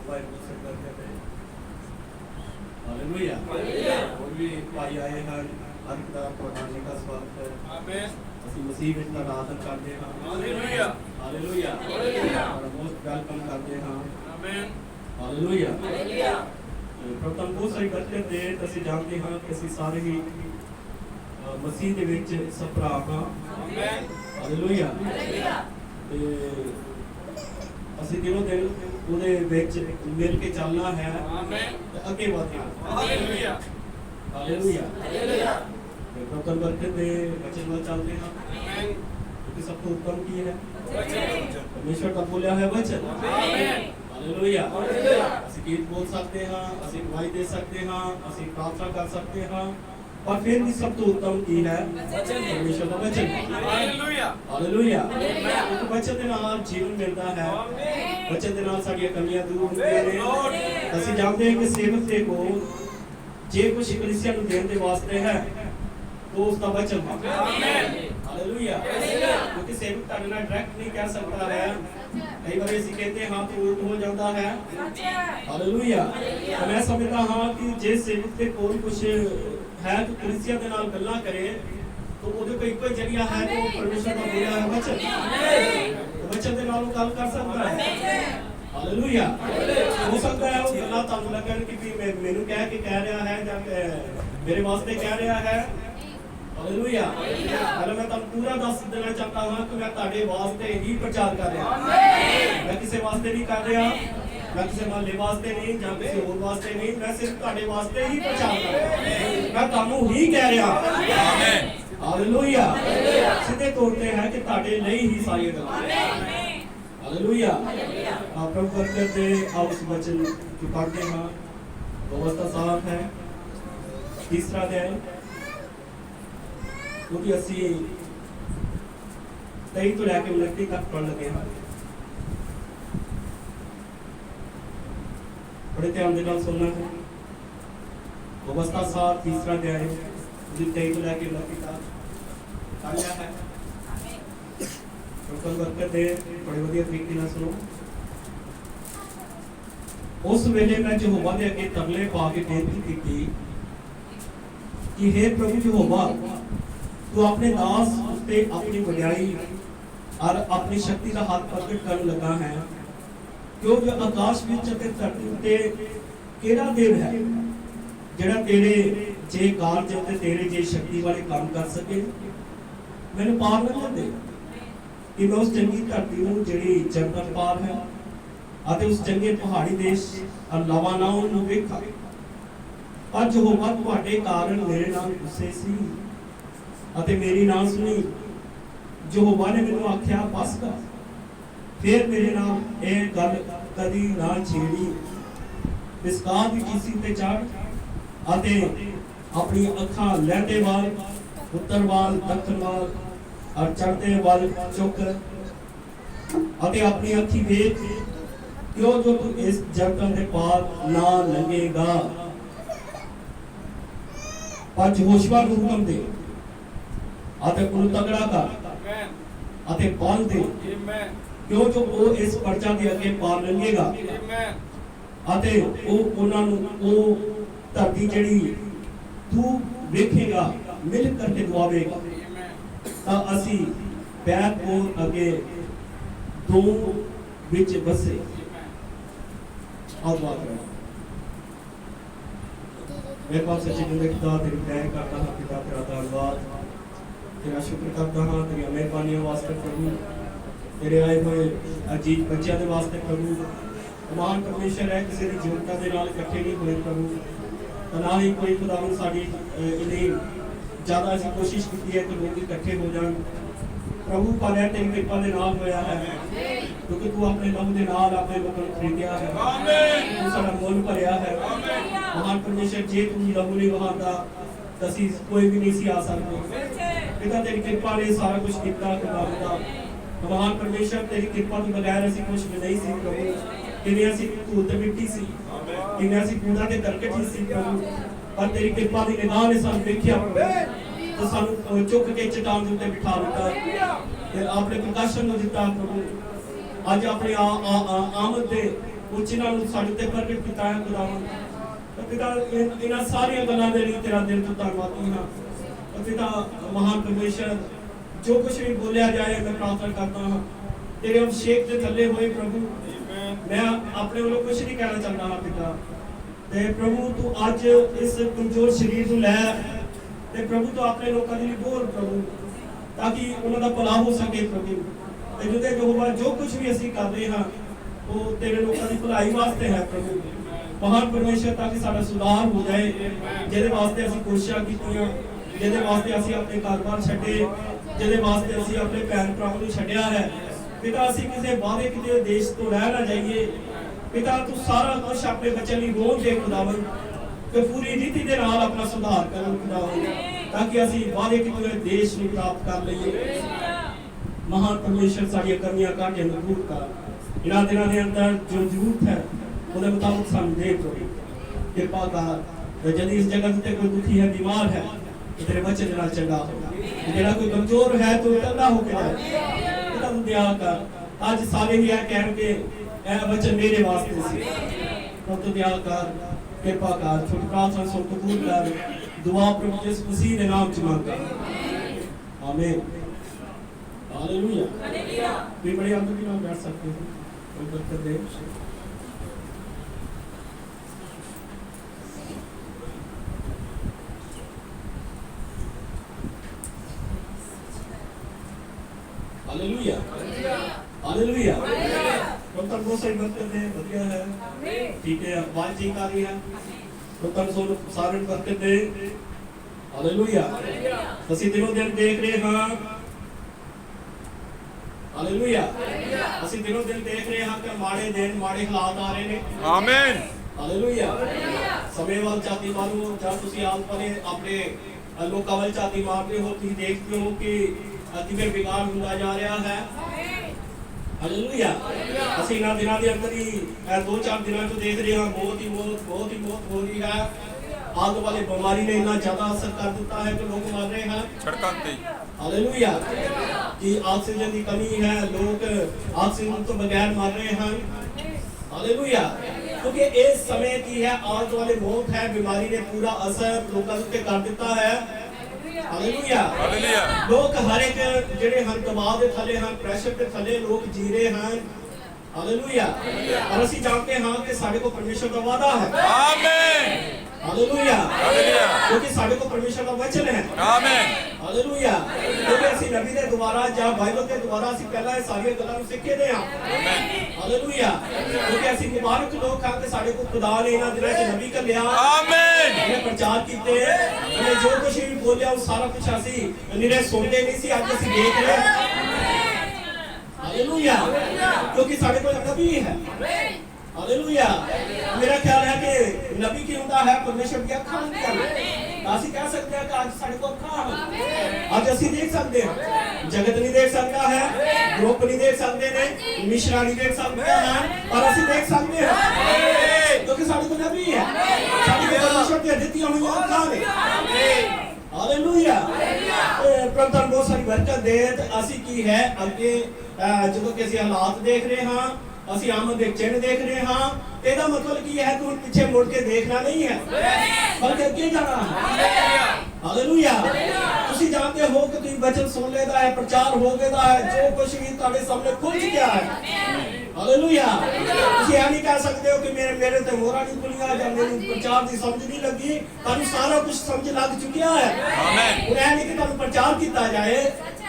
वाहिगुरू संगत करते हालेलुया। और भी भाई आए हैं, हर एक का प्रधानी का स्वागत है। आमीन। ਅਸੀਂ ਮਸੀਹ ਵਿੱਚ ਆਰਾਧਨਾ ਕਰਦੇ ਹਾਂ। Hallelujah hallelujah hallelujah. Most welcome ਕਰਦੇ ਹਾਂ। ਆਮੀਨ ਹਾਲੇਲੂਇਆ ਹਾਲੇਲੂਇਆ। ਪ੍ਰਭੂ ਬਹੁਤ ਸਾਰੀ ਬਰਕਤ ਦੇ ਅਸੀਂ ਜਾਣਦੇ ਹਾਂ ਕਿ ਅਸੀਂ ਸਾਰੇ ਹੀ ਮਸੀਹ ਦੇ ਵਿੱਚ ਸਭ ਭਰਾ ਹਾਂ। ਆਮੀਨ ਹਾਲੇਲੂਇਆ ਹਾਲੇਲੂਇਆ। ਤੇ ਅਸੀਂ ਦਿਨੋਂ ਦਿਨ ਉਹਦੇ ਵਿੱਚ ਮਿਲ ਕੇ ਚੱਲਣਾ ਹੈ। ਆਮੀਨ ਤੇ ਅੱਗੇ ਵਧਣਾ। Hallelujah hallelujah hallelujah. प्रभु बरकत दे वचन में चलते हैं। आमीन। क्योंकि सबको उत्तम की है वचन, परमेश्वर का बोला है वचन। आमीन हालेलुया हालेलुया। ਅਸੀਂ ਗੀਤ ਬੋਲ ਸਕਦੇ ਹਾਂ, ਅਸੀਂ ਗਵਾਹੀ ਦੇ ਸਕਦੇ ਹਾਂ, ਅਸੀਂ ਪ੍ਰਾਰਥਨਾ ਕਰ ਸਕਦੇ ਹਾਂ, ਪਰ ਫਿਰ ਵੀ ਸਭ ਤੋਂ ਉੱਤਮ ਕੀ ਹੈ ਵਚਨ, परमेश्वर ਦਾ ਵਚਨ। ਹਾਲੇਲੁया ਹਾਲੇਲੁया। ਇੱਕ ਵਚਨ ਦੇ ਨਾਲ ਜੀਵਨ ਮਿਲਦਾ ਹੈ। ਆਮੀਨ। ਵਚਨ ਦੇ ਨਾਲ ਸਾਡੀਆਂ ਕਮੀਆਂ ਦੂਰ ਹੁੰਦੀਆਂ ਨੇ। ਅਸੀਂ ਜਾਣਦੇ ਹਾਂ ਕਿ ਸੇਵਕ ਦੇ ਕੋਲ ਜੇ ਕੁਝ ਕਲੀਸਿਆ ਨੂੰ ਦੇਣ ਦੇ ਵਾਸਤੇ ਹੈ तो उसका वचन है। आमीन हालेलुया हालेलुया। क्योंकि सेवक तारे ना डायरेक्ट नहीं कह सकता है, कई बार ऐसे कहते हैं हाँ तो उल्ट हो जाता है। हालेलुया। तो मैं समझता हाँ कि जे सेवक के कोई कुछ है तो कलीसिया के नाल गल्लां करे तो ਉਹਦੇ ਕੋਈ ਇੱਕੋ ਜਰੀਆ ਹੈ ਕਿ ਉਹ ਪਰਮੇਸ਼ਰ ਦਾ ਬੋਲਿਆ ਹੈ ਵਚਨ। ਆਮੀਨ। ਵਚਨ ਦੇ ਨਾਲ ਉਹ ਗੱਲ ਕਰ ਸਕਦਾ ਹੈ। ਹਾਲੇਲੁਇਆ ਹੋ ਸਕਦਾ ਹੈ ਉਹ ਗੱਲਾਂ ਤੁਹਾਨੂੰ ਲੱਗਣ ਕਿ ਵੀ ਮੈਨੂੰ ਕਹਿ ਰਿਹਾ ਹੈ ਜਾਂ ਮੇਰੇ ਵਾਸਤੇ ਕਹਿ ਰਿਹਾ ਹੈ। Hallelujah hallelujah. मैं तुहानू पूरा दस देना चाहता हूं कि मैं तुहाडे वास्ते ही प्रचार कर रहा। आमीन। मैं किसी वास्ते नहीं कर रहा, मैं किसी मोहल्ले वास्ते नहीं या किसी और वास्ते नहीं, मैं सिर्फ तुहाडे वास्ते ही प्रचार कर रहा। मैं तुहानू ही कह रहा। आमीन हालेलुया हालेलुया। सीधे तौर पे है कि तुहाडे लिए ही सारी गल्लां। आमीन हालेलुया हालेलुया। प्रभु बरकत दे। आओ उस वचन जो पढ़ते हैं व्यवस्था साफ है। तीसरा अध्याय क्योंकि असी 23 तो लैके 29 तक पढ़ लगे हैं। बड़े ध्यान के नाल सुनना है। व्यवस्था सार तीसरा अध्याय 23 तो लैके 29 तक पढ़ लिया है। प्रभु बरकत दे। बड़े वधिया तरीके नाल सुनो। उस वेले मैं यहोवा दे अगे तरले पा के बेनती की कि हे प्रभु यहोवा तू अपने दास उत्ते अपनी वड्याई और अपनी शक्ति का हाथ प्रकट करने लगा है। क्यों जो आकाश विच ते धरती उत्ते केड़ा देव है जेड़ा तेरे जे कारज ते तेरे जे शक्ति वाले काम कर सके। मैंने पार न दे कि मैं उस चंगी धरती नूं जेड़ी जरदन पार है अते उस चंगे पहाड़ी देश और लवानाओं नूं वेखा। पर यहोवा तुहाडे कारण मेरे नाल गुस्से सी अते मेरी ना सुनी। यहोवा ने मैनू आख्या बस कर। फिर मेरे नाल यह गल कदी ना छेड़ी। बिस्का दी किसी ते चढ़ अते अपनी अखां लैंदे वाल उत्तर वाल दक्षिण वाल और चढ़ते वाल चुक अते अपनी अखी वेख। क्यों जो तू इस जरदन दे पार ना लंघेगा। पर यहोशुआ नूं हुक्म दे अते उन्हें तगड़ा कर अते बल दे। क्यों जो वो इस पर्चा दे अगे पार लंघेगा अते वो उन्हां नूं वो धरती जेड़ी तू वेखेगा मिल करके दुआवेगा। तां असी बैत को अगे दो विच बसे। आज बात करें मेरे पास सच्ची जिंदगी खुदा तेरी दया करता हां। पिता तेरा धन्यवाद तेरा शुक्र करता हाँ तेरी मेहरबानी वास्ते प्रभु तेरे आए हुए अजीज बच्चों के वास्ते प्रभु। महान परमेश्वर है किसी की जरूरतों के नाल इकट्ठे नहीं हुए प्रभु। ना ही कोई खुदा साड़ी इन्नी ज़्यादा ऐसी कोशिश की है कि लोग इकट्ठे हो जाए प्रभु। पर तेरी कृपा के नाल होया है क्योंकि तू अपने लहू के नाल अपने लोगों को खरीदया है। तू सारा मुल भरिया है। महान परमेश्वर जे तू लहू नहीं बहाता तो असीं कोई भी नहीं सी आ सकते। पिता तेरी कृपा ने सारा कुछ किया खुदा। महान परमेश्वर तेरी कृपा तो बगैर असीं कुछ भी नहीं सी प्रभु। किवें असीं धूल ते मिट्टी सी, किवें असीं कूड़ा ते करकट ही सी प्रभु। पर तेरी कृपा दी निगाह ने सानूं वेखिया तो सानूं चुक के चट्टान दे उत्ते बिठा दिता ते अपने प्रकाशन नूं दिता प्रभु। अज अपने आमद दे ਉਹ ਜਿਨ੍ਹਾਂ ਨੂੰ ਸਾਡੇ ਤੇ ਪ੍ਰਗਟ ਕੀਤਾ ਹੈ ਖੁਦਾਵੰਦ। ਪਿਤਾ ਇਹਨਾਂ ਸਾਰੀਆਂ ਗੱਲਾਂ ਦੇ ਲਈ ਤੇਰਾ ਦਿਲ ਤੋਂ ਧੰਨਵਾਦੀ ਹਾਂ। पिता महान परमेश्वर, जो कुछ भी बोलिया जाए मैं प्रार्थना करता हूँ तेरे अभिषेक के थले हुए प्रभु। मैं अपने वालों कुछ नहीं कहना चाहता हाँ पिता, ते प्रभु तू आज इस कमजोर शरीर को लै ते प्रभु तू अपने लोगों के लिए बोल प्रभु, ताकि उन्होंने भला हो सके प्रभु। ते जो जो कुछ भी असी कर रहे हैं वो तेरे लोगों की भलाई वास्ते है प्रभु। महान परमेश्वर, ताकि साडा सुधार हो जाए, जिहदे वास्ते असी कोशिशां कीतियां, जिहदे वास्ते असी अपने कारोबार छड्डे, जिहदे वास्ते असी अपने भैन भरावां नूं छड्डिया है पिता। असी किसी वादे किते देश तो रह ना जाइए पिता। तू सारा कुछ अपने बच्चों लई रोक दे खुदावंद, कि पूरी रीति दे नाल अपना सुधार कर खुदावंद, ताकि असी वादे किते देश नूं प्राप्त कर लईए। महान परमेश्वर, साडीआं कमियां काटियां नूं दूर कर। इन्हां दिनां दे अंदर जो जरूरत है उहदे मुताबिक सानूं दे प्रभु, कृपा कर। यदि इस जगह ते कोई दुखी है, बीमार है, तेरे बच्चे नाल चंगा हो, जेड़ा कोई कमजोर है तो ठंडा होके जाए पिता। तू दया कर। आज सारे ही कह के ए वचन मेरे वास्ते सी, तो दया कर, कृपा कर। छोटी प्रार्थना सुन कबूल कर। दुआ प्रभु यीशु मसीह के नाम च मांगता हूं, आमीन, हालेलुया। भी बड़े अंदर भी नाम बैठ सकते हो, कोई बरकत दे। Hallelujah, hallelujah. तो तन बहुत सही बरकत है, बढ़िया है, ठीक है। आवाज ठीक आ रही है तो तन सो सारे बरकत दे। हालेलुया। ਅਸੀਂ ਦਿਨੋਂ ਦਿਨ ਦੇਖ ਰਹੇ ਹਾਂ, ਹਾਲੇਲੂਇਆ, ਅਸੀਂ ਦਿਨੋਂ ਦਿਨ ਦੇਖ ਰਹੇ ਹਾਂ ਕਿ ਮਾੜੇ ਦਿਨ ਮਾੜੇ ਹਾਲਾਤ ਆ ਰਹੇ ਨੇ। ਆਮੀਨ, ਹਾਲੇਲੂਇਆ। ਸਮੇਂ ਵੱਲ ਝਾਤੀ ਮਾਰੋ, ਜਾਂ ਤੁਸੀਂ ਆਪ ਆਪਣੇ ਲੋਕਾਂ ਵੱਲ ਝਾਤੀ ਮਾਰਦੇ ਹੋ, ਤੁਸੀਂ ਦੇਖਦੇ ਹੋ ਕਿ ਕਿਵੇਂ ਵਿਗਾੜ ਹੁੰਦਾ ਜਾ ਰਿਹਾ ਹੈ। ਹਾਲੇਲੂਇਆ। ਅਸੀਂ ਇਹਨਾਂ ਦਿਨਾਂ ਦੇ ਅੰਦਰ ਹੀ 2-4 ਦਿਨਾਂ ਤੋਂ ਦੇਖ ਰਹੇ ਹਾਂ ਬਹੁਤ ਹੀ ਮੌਤ ਹੋ ਰਹੀ ਹੈ। आग वाले बीमारी ने इतना ज्यादा असर कर दिता है कि लोग मर रहे हैं सड़कों पे। हालेलुया। कि ऑक्सीजन की कमी है, लोग ऑक्सीजन तो बगैर मर रहे हैं। हालेलुया। क्योंकि इस समय की है आग वाले मौत है, बीमारी ने पूरा असर लोगों पे कर दिता है। हालेलुया। लोग हर एक जेड़े हैं दबाव के थले हैं, प्रेशर के थले लोग जी रहे हैं। हालेलुया। और ਅਸੀਂ जानते हैं कि साडे को परमेश्वर का वादा है। आमीन, हालेलुया। क्योंकि साडे को परमेश्वर का वचन है। आमीन, हालेलुया। क्योंकि ਅਸੀਂ नबी ਦੇ ਦੁਆਰਾ ਜਾਂ ਬਾਈਬਲ ਦੇ ਦੁਆਰਾ ਅਸੀਂ ਪਹਿਲਾਂ ਇਹ ਸਾਰੀਆਂ ਗੱਲਾਂ ਨੂੰ ਸਿੱਖੇ ਦੇ ਹਾਂ। ਆਮੀਨ, ਹਾਲੇਲੂਇਆ। क्योंकि ਅਸੀਂ ਮੁਬਾਰਕ ਲੋਕ ਹਾਂ ਕਿ ਸਾਡੇ ਕੋਲ ਖੁਦਾ ਨੇ ਇਹਨਾਂ ਦਿਨਾਂ 'ਚ ਨਬੀ ਘੱਲਿਆ। ਆਮੀਨ। ਇਹਨੇ ਪ੍ਰਚਾਰ ਕੀਤੇ, ਇਹਨੇ ਜੋ ਕੁਝ ਵੀ ਬੋਲਿਆ ਉਹ ਸਾਰਾ ਕੁਝ ਅਸੀਂ ਨਿਰੇ ਸੁਣਦੇ ਨਹੀਂ ਸੀ, ਅੱਜ ਅਸੀਂ ਦੇਖ ਰਹੇ ਹਾਂ। हालेलुया। क्योंकि साडे कोल नबी है। हालेलुया। मेरा ख्याल है कि नबी की होता है परमेश्वर की अखां कर। ਅਸੀਂ कह सकते हैं कि आज साडे को अखां हैं, आज ਅਸੀਂ देख सकते हैं। जगत नहीं देख सकता है, ग्रुप नहीं देख सकते ने, मिश्रा नहीं देख सकते हैं, पर ਅਸੀਂ देख सकते हैं क्योंकि साडे को नबी है, साडे को परमेश्वर की दित्तियां हुई अखां ने। आमीन, हालेलुया। प्रभु ਤੁਹਾਨੂੰ ਬਹੁਤ ਸਾਰੀ ਬਰਕਤ ਦੇ। ਤੇ ਅਸੀਂ ਕੀ ਹੈ ਅੱਗੇ ਜਦੋਂ ਕਿ ਅਸੀਂ ਹਾਲਾਤ ਦੇਖ ਰਹੇ ਹਾਂ, ਅਸੀਂ ਆਮਦ ਦੇ ਚਿੰਨ੍ਹ ਦੇਖ ਰਹੇ ਹਾਂ, ਇਹਦਾ ਮਤਲਬ ਕੀ ਹੈ ਕਿ ਹੁਣ ਪਿੱਛੇ ਮੁੜ ਕੇ ਦੇਖਣਾ ਨਹੀਂ ਹੈ, ਬਲਕਿ ਅੱਗੇ ਜਾਣਾ ਹੈ। ਹਾਲੇਲੂਇਆ। ਤੁਸੀਂ ਜਾਣਦੇ ਹੋ ਕਿ ਤੁਸੀਂ ਵਚਨ ਸੁਣ ਲੈਦਾ ਹੈ, ਪ੍ਰਚਾਰ ਹੋ ਗਿਆ ਹੈ, ਜੋ ਕੁਝ ਵੀ ਤੁਹਾਡੇ ਸਾਹਮਣੇ ਖੁੱਲ ਚੁੱਕਿਆ ਹੈ। ਹਾਲੇਲੂਇਆ। ਤੁਸੀਂ ਇਹ ਨਹੀਂ ਕਹਿ ਸਕਦੇ ਹੋ ਕਿ ਮੇਰੇ ਤੇ ਮੋਹਰਾਂ ਨਹੀਂ ਖੁੱਲੀਆਂ ਜਾਂ ਮੈਨੂੰ ਪ੍ਰਚਾਰ ਦੀ ਸਮਝ ਨਹੀਂ ਲੱਗੀ। ਤੁਹਾਨੂੰ ਸਾਰਾ ਕੁਝ ਸਮਝ ਲੱਗ ਚੁੱਕਿਆ ਹੈ। ਆਮੀਨ। ਹੁਣ ਇਹ ਨਹੀਂ ਕਿ ਤੁਹਾਨੂੰ ਪ੍ਰਚਾਰ ਕੀਤਾ ਜਾਏ,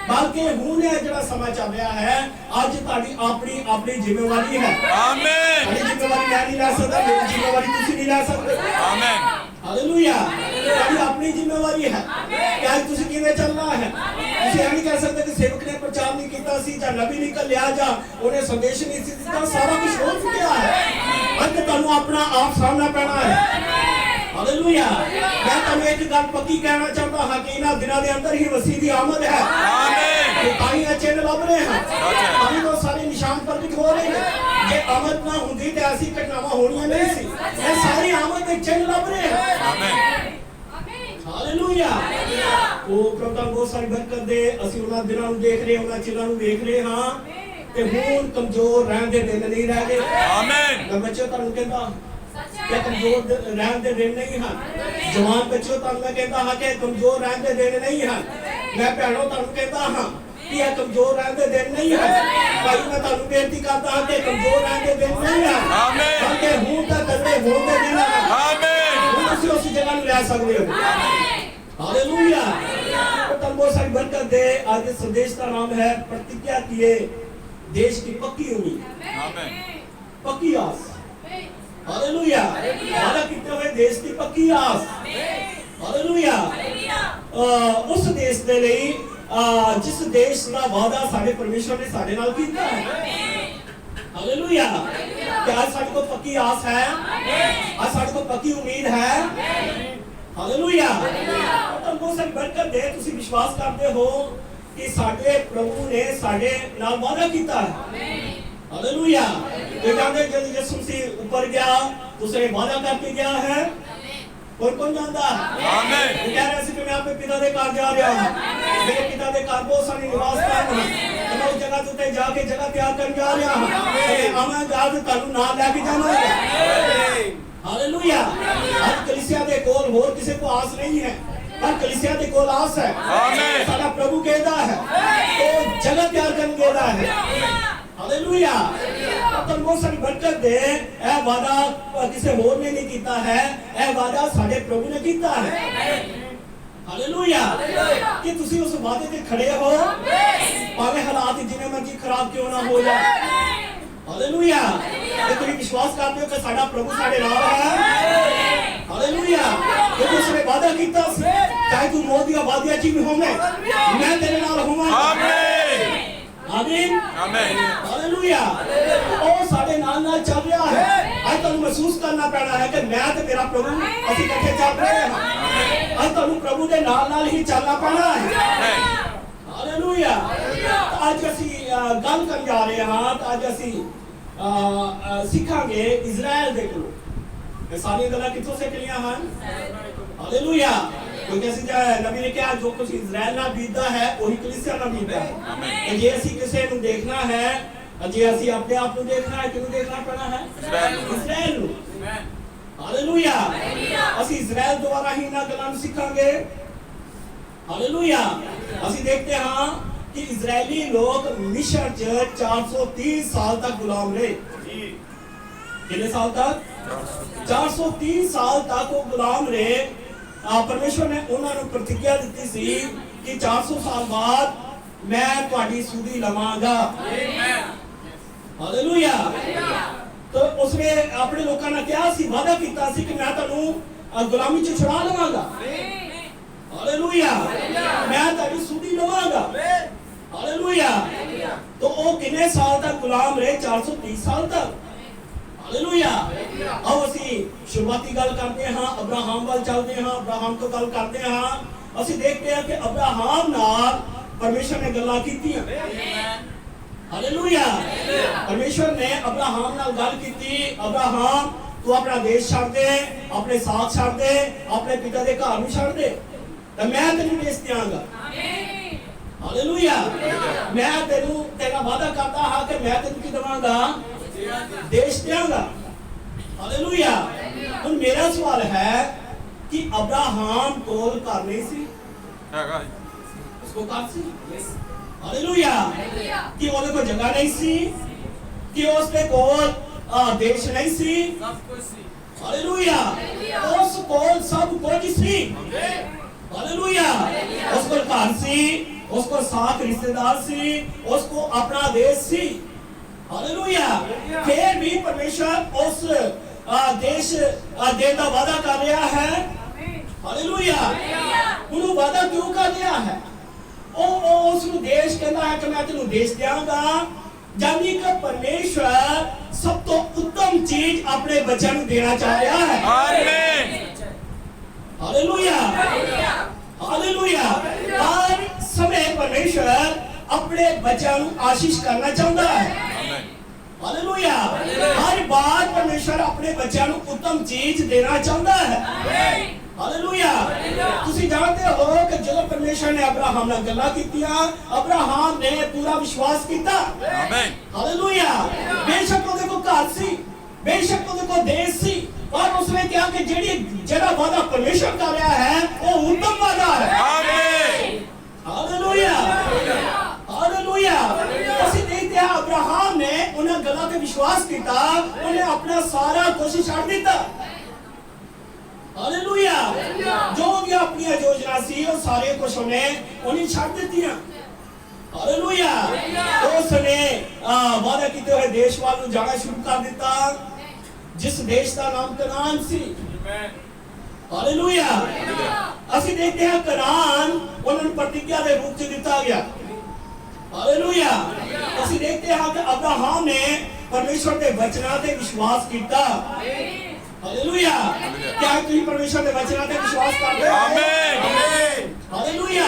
बल्कि ਹੁਣ ਇਹ ਜਿਹੜਾ ਸਮਾਂ ਚੱਲ ਰਿਹਾ ਹੈ, ਅੱਜ ਤੁਹਾਡੀ ਆਪਣੀ ਜ਼ਿੰਮੇਵਾਰੀ ਹੈ। ਆਮੀਨ। ਤੁਹਾਡੀ ਜ਼ਿੰਮੇਵਾਰੀ ਮੈਂ ਨਹੀਂ ਲੈ ਸਕਦਾ, ਮੇਰੀ ਜ਼ਿੰਮੇਵਾਰੀ ਤੁਸੀਂ ਨਹੀਂ ਲੈ ਸਕਦੇ। ਆਮੀਨ, ਹਾਲੇਲੂਇਆ। ਤੁਹਾਡੀ ਆਪਣੀ ਜ਼ਿੰਮੇਵਾਰੀ ਹੈ ਕਿ ਅੱਜ ਤੁਸੀਂ ਕਿਵੇਂ ਚੱਲਣਾ ਹੈ। ਤੁਸੀਂ ਇਹ ਨਹੀਂ ਕਹਿ ਸਕਦੇ ਕਿ ਸੇਵਕ ਨੇ ਪ੍ਰਚਾਰ ਨਹੀਂ ਕੀਤਾ ਸੀ ਜਾਂ ਨਬੀ ਨਹੀਂ ਘੱਲਿਆ ਜਾਂ ਉਹਨੇ ਸੰਦੇਸ਼ ਨਹੀਂ ਸੀ ਦਿੱਤਾ, ਸਾਰਾ ਕੁਝ ਹੋ ਚੁੱਕਿਆ ਹੈ। ਅੱਜ ਤੁਹਾਨੂੰ ਆਪਣਾ ਆਪ ਸਾਹਮਣਾ ਪੈਣਾ ਹੈ। हालेलुया। मैं तुम्हें एक गल पक्की कहना चाहता हां कि इन दिनों के अंदर ही मसीह की आमद है। आमीन। ताई चिन्ह लभ रहे हैं, ताई तो सारे निशान प्रगट हो रहे हैं। जे आमद ना होंदी ते ऐसी घटनावां होणियां नहीं सी। ये सारी आमद के चिन्ह लभ रहे हैं। आमीन, हालेलुया। ओ प्रभु बहुत सारी बरकत दे। ਅਸੀਂ ਉਹਨਾਂ ਦਿਨਾਂ ਨੂੰ ਦੇਖ ਰਹੇ, ਉਹਨਾਂ ਚਿਰਾਂ ਨੂੰ ਵੇਖ ਰਹੇ ਹਾਂ ਤੇ ਹੁਣ ਕਮਜ਼ੋਰ ਰਹਿਣ ਦੇ ਦਿਨ ਨਹੀਂ ਰਹਿ ਗਏ। ਆਮੀਨ। मैं बच्चों तुहानू कहंदा कि कमजोर रहन दे दिन नहीं हैं। जवान बच्चों तुहानू मैं कहंदा हां कि कमजोर रहन दे दिन नहीं हैं। मैं भैणों तुहानू कहंदा हां कि यह कमजोर रहन दे दिन नहीं है। भाई मैं तुहानू बेनती करदा हां कि कमजोर रहन दे दिन नहीं है। आमीन। बल्कि हुण दा तगड़े होण दे दिन है। आमीन। हुण तुसीं उस जगह नूं ले सकदे हो। हालेलुया। तो बहुत सारी बरकत दे। आज इस संदेश का नाम है प्रतिज्ञा किए देश की पक्की उम्मीद। आमीन। पक्की आस। हालेलुया। वादा किए हुए देश की पक्की आस। हालेलुया। उस देश दे लई जिस देश का वादा साडे परमेश्वर ने साडे नाल कीता है। हालेलुया। क्या साडे को पक्की आस है? आज साडे को पक्की उम्मीद है। हालेलुया। तो बहुत सारी बरकत दे। तुसी विश्वास करते हो कि साडे प्रभु ने साडे नाल वादा कीता है। हालेलुया। ये जानते जब यीशु मसीह ऊपर गया तो उसने वादा करके गया है। कौन जानता? आमीन। वो कह रहे थे कि मैं अपने पिता के घर जा रहा हूं। मेरे पिता के घर बहुत सारे निवास स्थान हैं। मैं उस जगह ते जाके जगह तैयार करने जा रहा हूं। मैं जा के तुहानू नाल लेके जावांगा। हालेलुया। आज कलीसिया दे कोल होर किसी को आस नहीं है, पर कलीसिया दे कोल आस है। आमीन। साडा प्रभु कहता है तो जगह तैयार करने गेदा है। हालेलुया। तो बहुत सारी बरकत दे। ए वादा किसी होर ने नहीं कीता है, ए वादा साडे प्रभु ने कीता है। हालेलुया। कि तुसी उस वादे ते खड़े हो भावे हालात जिन्ने मर्जी खराब क्यों ना हो जाए। हालेलुया। कि तुसी विश्वास करते हो कि साडा प्रभु साडे नाल है। हालेलुया। कि उसने वादा कीता चाहे तू मौत दी आबादियां च भी होवे मैं तेरे नाल होवांगा। आमीन। आमीन। आमीन। हालेलुया। और साडे नाल नाल चल रहा है। आज तुहानू महसूस करना पैना है कि मैं ते मेरा प्रभु असि इकट्ठे चल रहे हैं। आज तुहानू प्रभु दे नाल नाल ही चलना पैना है। हालेलुया। आज असी गल करन जा रहे हां। आज असी सिखांगे इजराइल दे कोलों। ये सारी गल्लां कित्थों सिखलियां हन? हालेलुया। क्योंकि असि नबी ने कहा जो कुछ इजराइल ना बीतदा है वही कलीसिया ना बीतदा है। जे असी किसी नूं देखना है, जे असी अपने आप नूं देखना है, किहनूं देखना पैना है? इजराइल नूं। हालेलुया। असी इजराइल द्वारा ही ना गल्लां नूं सिखांगे। हालेलुया। असी देखते हां कि इजरायली लोग मिस्र च 430 साल तक गुलाम रहे। कितने साल तक? 430 साल तक वो गुलाम रहे। परमेश्वर ने उन्होंने प्रतिज्ञा दी सी कि 400 साल बाद मैं तुम्हारी सुधी लवांगा। हालेलुया। तो उसने अपने लोगों ने क्या सी वादा कीता सी कि मैं तुहानू गुलामी च छुड़ा लवांगा। हालेलुया। मैं तुम्हारी सुधी लवांगा। हालेलुया। तो वो कितने साल तक गुलाम रहे? 430 साल तक। हालेलुया। अब असी शुरुआती गल करते हैं, अब्राहम वाल चलते हैं, अब्राहम तो गल करते हैं। असी देखते हैं कि अब्राहम नाल परमेश्वर ने गल्लां कीतियां। हालेलुया। परमेश्वर ने अब्राहम नाल गल कीती, अब्राहम तू अपना देश छड्ड दे, अपने साथ छड्ड दे, अपने पिता दे घर नूं छड्ड दे ते मैं तैनूं देश देवांगा। हालेलुया। मैं तेनू तेरा वादा करता हां कि मैं तेनू की देवांगा? देश देवांगा। हालेलुया। हुण मेरा सवाल है कि अब्राहम कोल घर नहीं सी? उसको घर सी? हालेलुया। कि ओदे कोल जगह नहीं सी? कि उसके कोल देश नहीं सी? सब कुछ सी। हालेलुया। उस कोल सब कुछ सी। हालेलुया। उसको घर सी, उसको साथ रिश्तेदार सी, उसको अपना देश सी। हालेलुया। फिर भी परमेश्वर उस देश देने का वादा कर रहा है। हालेलुया। उन्होंने वादा क्यों कर रहा है? उस देश कहता है कि मैं तेनू देश देवांगा। यानी कि परमेश्वर सब तो उत्तम चीज अपने बच्चों को देना चाह रहा है। आमीन। हालेलुया। हालेलुया। हर समय परमेश्वर अपने बच्चों को आशीष करना चाहता है। हालेलुया। हर बार परमेश्वर अपने बच्चों को उत्तम चीज देना चाहता है। हालेलुया। तुसी जानते हो कि जब परमेश्वर ने अब्राहम नाल गल्लां कीतियां, अब्राहम ने पूरा विश्वास किया। आमीन। हालेलुया। बेशक ओदे कोल घर सी, बेशक ਉਹਦੇ ਕੋਲ ਦੇਸ਼ ਸੀ ਪਰ ਉਸਨੇ ਕਿਹਾ ਕਿ ਜਿਹੜਾ ਵਾਦਾ ਪਰਮੇਸ਼ਰ ਕਰ ਰਿਹਾ ਹੈ ਉਹ ਉੱਤਮ ਵਾਦਾ ਹੈ। ਆਮੀਨ ਹਾਲੇਲੂਇਆ ਹਾਲੇਲੂਇਆ। ਅਸੀਂ ਦੇਖਦੇ ਹਾਂ ਅਬਰਾਹਮ ਨੇ ਉਹਨਾਂ ਗੱਲਾਂ ਤੇ ਵਿਸ਼ਵਾਸ ਕੀਤਾ, ਉਹਨੇ ਆਪਣਾ ਸਾਰਾ ਕੁਝ ਛੱਡ ਦਿੱਤਾ। ਹਾਲੇਲੂਇਆ। ਜੋ ਵੀ ਆਪਣੀਆਂ ਯੋਜਨਾ ਸੀ ਉਹ ਸਾਰੇ ਕੁਝ ਉਹਨੇ ਛੱਡ ਦਿੱਤੀਆਂ। ਹਾਲੇਲੂਇਆ। ਉਸਨੇ ਵਾਦਾ ਕੀਤੇ ਹੋਏ ਦੇਸ਼ ਵੱਲ ਨੂੰ ਜਾਣਾ ਸ਼ੁਰੂ ਕਰ ਦਿੱਤਾ ਜਿਸ ਦੇਸ਼ ਦਾ ਨਾਮ ਕਨਾਨ ਸੀ। ਹਾਲੇਲੂਇਆ। ਅਸੀਂ ਦੇਖਦੇ ਹਾਂ ਕਨਾਨ ਉਹਨਾਂ ਨੂੰ ਪ੍ਰਤਿਗਿਆ ਦੇ ਰੂਪ ਚ ਦਿੱਤਾ ਗਿਆ। ਹਾਲੇਲੂਇਆ। ਅਸੀਂ ਦੇਖਦੇ ਹਾਂ ਕਿ ਅਬਰਾਹਮ ਨੇ ਪਰਮੇਸ਼ਰ ਦੇ ਵਚਨਾਂ ਤੇ ਵਿਸ਼ਵਾਸ ਕੀਤਾ। ਹਾਲੇਲੂਇਆ। क्या ਤੁਸੀਂ ਪਰਮੇਸ਼ਰ ਦੇ ਵਚਨਾਂ ਤੇ ਵਿਸ਼ਵਾਸ ਕਰਦੇ ਹੋ? ਆਮੀਨ ਹਾਲੇਲੂਇਆ।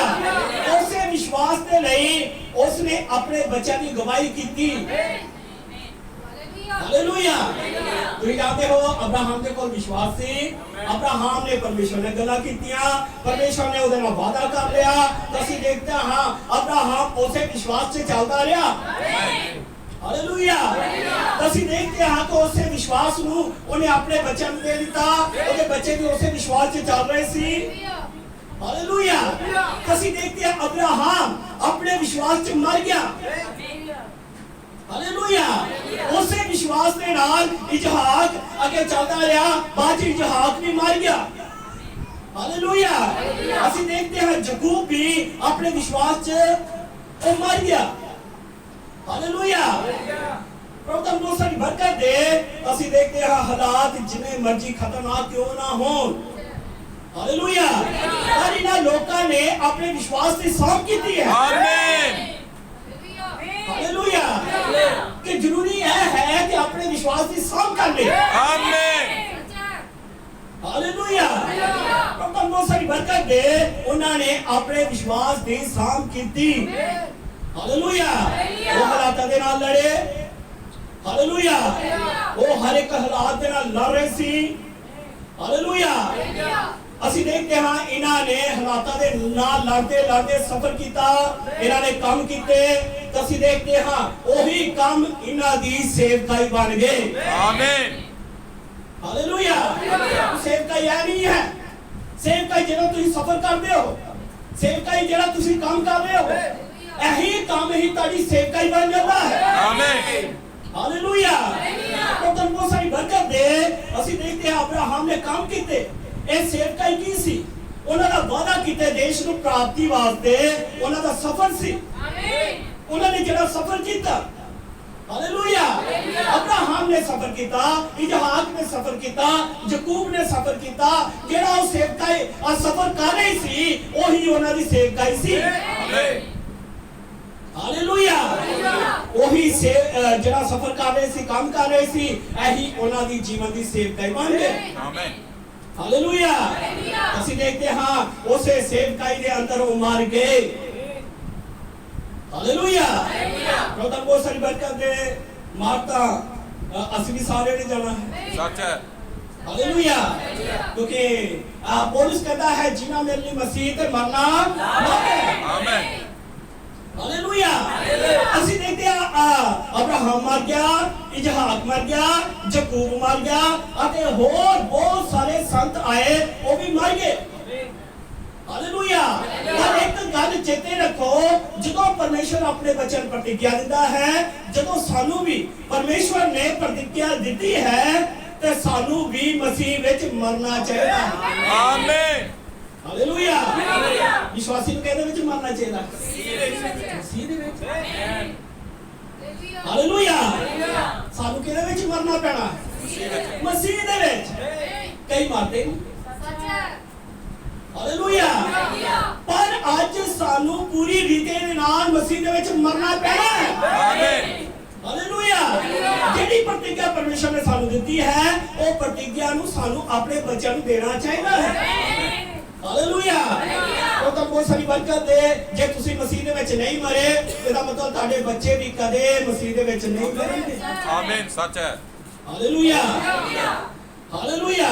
ਉਸੇ ਵਿਸ਼ਵਾਸ ਦੇ ਲਈ ਉਸਨੇ ਆਪਣੇ ਬੱਚਿਆਂ ਦੀ ਗਵਾਹੀ ਕੀਤੀ। ਹਾਲੇਲੂਇਆ। ਤੁਸੀਂ ਜਾਣਦੇ ਹੋ ਅਬਰਾਹਮ ਦੇ ਕੋਲ ਵਿਸ਼ਵਾਸ ਸੀ। ਅਬਰਾਹਮ ਨੇ ਪਰਮੇਸ਼ਰ ਨਾਲ ਗੱਲਾਂ ਕੀਤੀਆਂ, ਪਰਮੇਸ਼ਰ ਨੇ ਉਹਦੇ ਨਾਲ ਵਾਅਦਾ ਕਰ ਲਿਆ। ਅਸੀਂ ਦੇਖਦੇ ਹਾਂ ਅਬਰਾਹਮ ਉਸੇ ਵਿਸ਼ਵਾਸ 'ਚ ਚੱਲਦਾ ਰਿਹਾ। ਹਾਲੇਲੂਇਆ। ਅਸੀਂ ਦੇਖਦੇ ਹਾਂ ਕਿ ਉਸੇ ਵਿਸ਼ਵਾਸ ਨੂੰ ਉਹਨੇ ਆਪਣੇ ਬੱਚਿਆਂ ਨੂੰ ਦੇ ਦਿੱਤਾ। ਉਹਦੇ ਬੱਚੇ ਵੀ ਉਸੇ ਵਿਸ਼ਵਾਸ 'ਚ ਚੱਲ ਰਹੇ ਸੀ। ਹਾਲੇਲੂਇਆ। ਅਸੀਂ ਦੇਖਦੇ ਹਾਂ ਅਬਰਾਹਮ ਆਪਣੇ ਵਿਸ਼ਵਾਸ 'ਚ ਮਰ ਗਿਆ। ਹਾਲੇਲੂਇਆ। ਉਸੇ ਵਿਸ਼ਵਾਸ ਦੇ ਨਾਲ ਇਸਹਾਕ ਅੱਗੇ ਚੱਲਦਾ ਰਿਹਾ, ਬਾਅਦ 'ਚ ਇਸਹਾਕ ਵੀ ਮਰ ਗਿਆ। ਹਾਲੇਲੂਇਆ। ਅਸੀਂ ਦੇਖਦੇ ਹਾਂ ਯਾਕੂਬ ਵੀ ਆਪਣੇ ਵਿਸ਼ਵਾਸ 'ਚ ਉਹ ਮਰ ਗਿਆ। ਹਾਲੇਲੂਇਆ। ਪ੍ਰਭੂ ਤੁਹਾਨੂੰ ਸਾਡੀ ਬਰਕਤ ਦੇ। ਅਸੀਂ ਦੇਖਦੇ ਹਾਂ ਹਾਲਾਤ ਜਿੰਨੇ ਮਰਜ਼ੀ ਖਤਰਨਾਕ ਕਿਉਂ ਨਾ ਹੋਣ। ਹਾਲੇਲੂਇਆ। ਪਰ ਇਹਨਾਂ ਲੋਕਾਂ ਨੇ ਆਪਣੇ ਵਿਸ਼ਵਾਸ ਦੀ ਸਾਂਭ ਕੀਤੀ ਹੈ। ਆਮੀਨ ਹਾਲੇਲੂਇਆ। ਕਿ ਜ਼ਰੂਰੀ ਇਹ ਹੈ ਕਿ ਆਪਣੇ ਵਿਸ਼ਵਾਸ ਦੀ ਸਾਂਭ ਕਰ ਲੈ। ਆਮੀਨ ਹਾਲੇਲੂਇਆ। ਪ੍ਰਭੂ ਤੁਹਾਨੂੰ ਸਾਡੀ ਬਰਕਤ ਦੇ। ਉਹਨਾਂ ਨੇ ਆਪਣੇ ਵਿਸ਼ਵਾਸ ਦੀ ਸਾਂਭ ਕੀਤੀ। ਹਾਲੇਲੂਇਆ। ਉਹ ਹਾਲਾਤਾਂ ਦੇ ਨਾਲ ਲੜੇ। ਹਾਲੇਲੂਇਆ। ਉਹ ਹਰ ਇੱਕ ਹਾਲਾਤ ਦੇ ਨਾਲ ਲੜ ਰਹੇ ਸੀ। ਹਾਲੇਲੂਇਆ। ਅਸੀਂ ਦੇਖਦੇ ਹਾਂ ਇਹਨਾਂ ਨੇ ਹਾਲਾਤਾਂ ਦੇ ਨਾਲ ਲੜਦੇ ਲੜਦੇ ਸਫ਼ਰ ਕੀਤਾ। ਇਹਨਾਂ ਨੇ ਕੰਮ ਕੀਤੇ ਤਾਂ ਅਸੀਂ ਦੇਖਦੇ ਹਾਂ ਉਹੀ ਕੰਮ ਇਹਨਾਂ ਦੀ ਸੇਵਕਾਈ ਬਣ ਗਏ। ਆਮੀਨ ਹਾਲੇਲੂਇਆ। ਸੇਵਕਾਈ ਇਹ ਨਹੀਂ ਹੈ। ਸੇਵਕਾਈ ਜਿਹੜਾ ਤੁਸੀਂ ਸਫ਼ਰ ਕਰਦੇ ਹੋ, ਸੇਵਕਾਈ ਜਿਹੜਾ ਤੁਸੀਂ ਕੰਮ ਕਰ ਰਹੇ ਹੋ, ਇਹੀ ਕੰਮ ਹੀ ਤੁਹਾਡੀ ਸੇਵਕਾਈ ਬਣ ਜਾਂਦਾ ਹੈ। ਆਮੀਨ ਹਾਲੇਲੂਇਆ। ਉਹ ਤਾਂ ਬਹੁਤ ਸਾਰੀ ਬਰਕਤ ਦੇ। ਅਸੀਂ ਦੇਖਦੇ ਹਾਂ ਅਬਰਾਹਮ ਨੇ ਕੰਮ ਕੀਤੇ। ਇਹ ਸੇਵਕਾਈ ਕੀ ਸੀ? ਉਹਨਾਂ ਦਾ ਵਾਅਦਾ ਕੀਤੇ ਦੇਸ਼ ਨੂੰ ਪ੍ਰਾਪਤੀ ਵਾਸਤੇ ਉਹਨਾਂ ਦਾ ਸਫ਼ਰ ਸੀ। ਆਮੀਨ ਉਹਨਾਂ ਨੇ ਜਿਹੜਾ ਸਫ਼ਰ ਕੀਤਾ। ਹਾਲੇਲੂਇਆ। ਅਬਰਾਹਮ ਨੇ ਸਫ਼ਰ ਕੀਤਾ, ਇਸਹਾਕ ਨੇ ਸਫ਼ਰ ਕੀਤਾ, ਯਾਕੂਬ ਨੇ ਸਫ਼ਰ ਕੀਤਾ। ਜਿਹੜਾ ਉਹ ਸੇਵਕਾਈ ਸਫ਼ਰ ਕਰ ਰਹੀ ਸੀ ਉਹੀ ਉਹਨਾਂ ਦੀ ਸੇਵਕਾਈ ਸੀ। ਆਮੀਨ ਹਾਲੇਲੂਇਆ। ਉਹੀ ਜਿਹੜਾ ਸਫ਼ਰ ਕਰ ਰਹੇ ਸੀ, ਕੰਮ ਕਰ ਰਹੇ ਸੀ, ਇਹੀ ਉਹਨਾਂ ਦੀ ਜੀਵਨ ਦੀ ਸੇਵਕਾਈ ਬਣ ਗਈ। ਆਮੀਨ ਹਾਲੇਲੂਇਆ। ਅਸੀਂ ਦੇਖਦੇ ਹਾਂ ਉਸੇ ਸੇਵਕਾਈ ਦੇ ਅੰਦਰ ਉਹ ਮਰ ਗਏ। ਹਾਲੇਲੂਇਆ। ਪ੍ਰਭੂ ਦਾ ਬਹੁਤ ਸਾਰੀ ਬਰਕਤ ਦੇ। ਮਾਰਤਾ ਅਸੀਂ ਵੀ ਸਾਰੇ ਨੇ ਜਾਣਾ ਹੈ। ਸੱਚ ਹੈ। ਹਾਲੇਲੂਇਆ। ਕਿਉਂਕਿ ਪੌਲੁਸ ਕਹਿੰਦਾ ਹੈ ਜੀਣਾ ਮੇਰੇ ਲਈ ਮਸੀਹ ਤੇ ਮਰਨਾ ਮੌਤ ਹੈ। ਆਮੀਨ ਹਾਲੇਲੂਇਆ। ਅਸੀਂ ਦੇਖਦੇ ਹਾਂ ਅਬਰਾਹਮ ਮਰ ਗਿਆ, ਇਸਹਾਕ ਮਰ ਗਿਆ, ਯਾਕੂਬ ਮਰ ਗਿਆ ਅਤੇ ਹੋਰ ਬਹੁਤ ਸਾਰੇ ਸੰਤ ਆਏ ਉਹ ਵੀ ਮਰ ਗਏ। ਹਾਲੇਲੂਇਆ। ਪਰ ਇੱਕ ਗੱਲ ਚੇਤੇ ਰੱਖੋ, ਜਦੋਂ ਪਰਮੇਸ਼ਰ ਆਪਣੇ ਬੱਚਿਆਂ ਨੂੰ ਪ੍ਰਤਿਗਿਆ ਦਿੰਦਾ ਹੈ, ਜਦੋਂ ਸਾਨੂੰ ਵੀ ਪਰਮੇਸ਼ਰ ਨੇ ਪ੍ਰਤਿਗਿਆ ਦਿੱਤੀ ਹੈ ਤੇ ਸਾਨੂੰ ਵੀ ਮਸੀਹ ਵਿੱਚ ਮਰਨਾ ਚਾਹੀਦਾ ਹੈ। ਆਮੀਨ ਹਾਲੇਲੂਇਆ। ਵਿਸ਼ਵਾਸੀ ਨੂੰ ਕਹਿੰਦੇ ਵਿੱਚ ਮਰਨਾ ਚਾਹੀਦਾ। ਮਸੀਹ ਦੇ ਵਿੱਚ। ਹਾਲੇਲੂਇਆ। ਸਾਨੂੰ ਕਿਹਦੇ ਵਿੱਚ ਮਰਨਾ ਪੈਣਾ? ਮਸੀਹ ਦੇ ਵਿੱਚ। ਕਈ ਮਰਦੇ ਨਹੀਂ। ਹਾਲੇਲੂਇਆ। ਪਰ ਅੱਜ ਸਾਨੂੰ ਪੂਰੀ ਰੀਤੀ ਦੇ ਨਾਲ ਮਸੀਹ ਦੇ ਵਿੱਚ ਮਰਨਾ ਪੈਣਾ ਹੈ। ਆਮੀਨ ਹਾਲੇਲੂਇਆ। ਜਿਹੜੀ ਪ੍ਰਤਿਗਿਆ ਪਰਮੇਸ਼ਰ ਨੇ ਸਾਨੂੰ ਦਿੱਤੀ ਹੈ ਉਹ ਪ੍ਰਤਿਗਿਆ ਨੂੰ ਸਾਨੂੰ ਆਪਣੇ ਬੱਚਿਆਂ ਨੂੰ ਦੇਣਾ ਚਾਹੀਦਾ ਹੈ। ਹਾਲੇਲੂਇਆ। ਉਹ ਤਾਂ ਬਹੁਤ ਸਾਰੀ ਬਰਕਤ ਦੇ। ਜੇ ਤੁਸੀਂ ਮਸੀਹ ਦੇ ਵਿੱਚ ਨਹੀਂ ਮਰੇ ਇਹਦਾ ਮਤਲਬ ਤੁਹਾਡੇ ਬੱਚੇ ਵੀ ਕਦੇ ਮਸੀਹ ਦੇ ਵਿੱਚ ਨਹੀਂ ਮਰਨਗੇ। ਆਮੀਨ ਸੱਚ ਹੈ। Hallelujah hallelujah.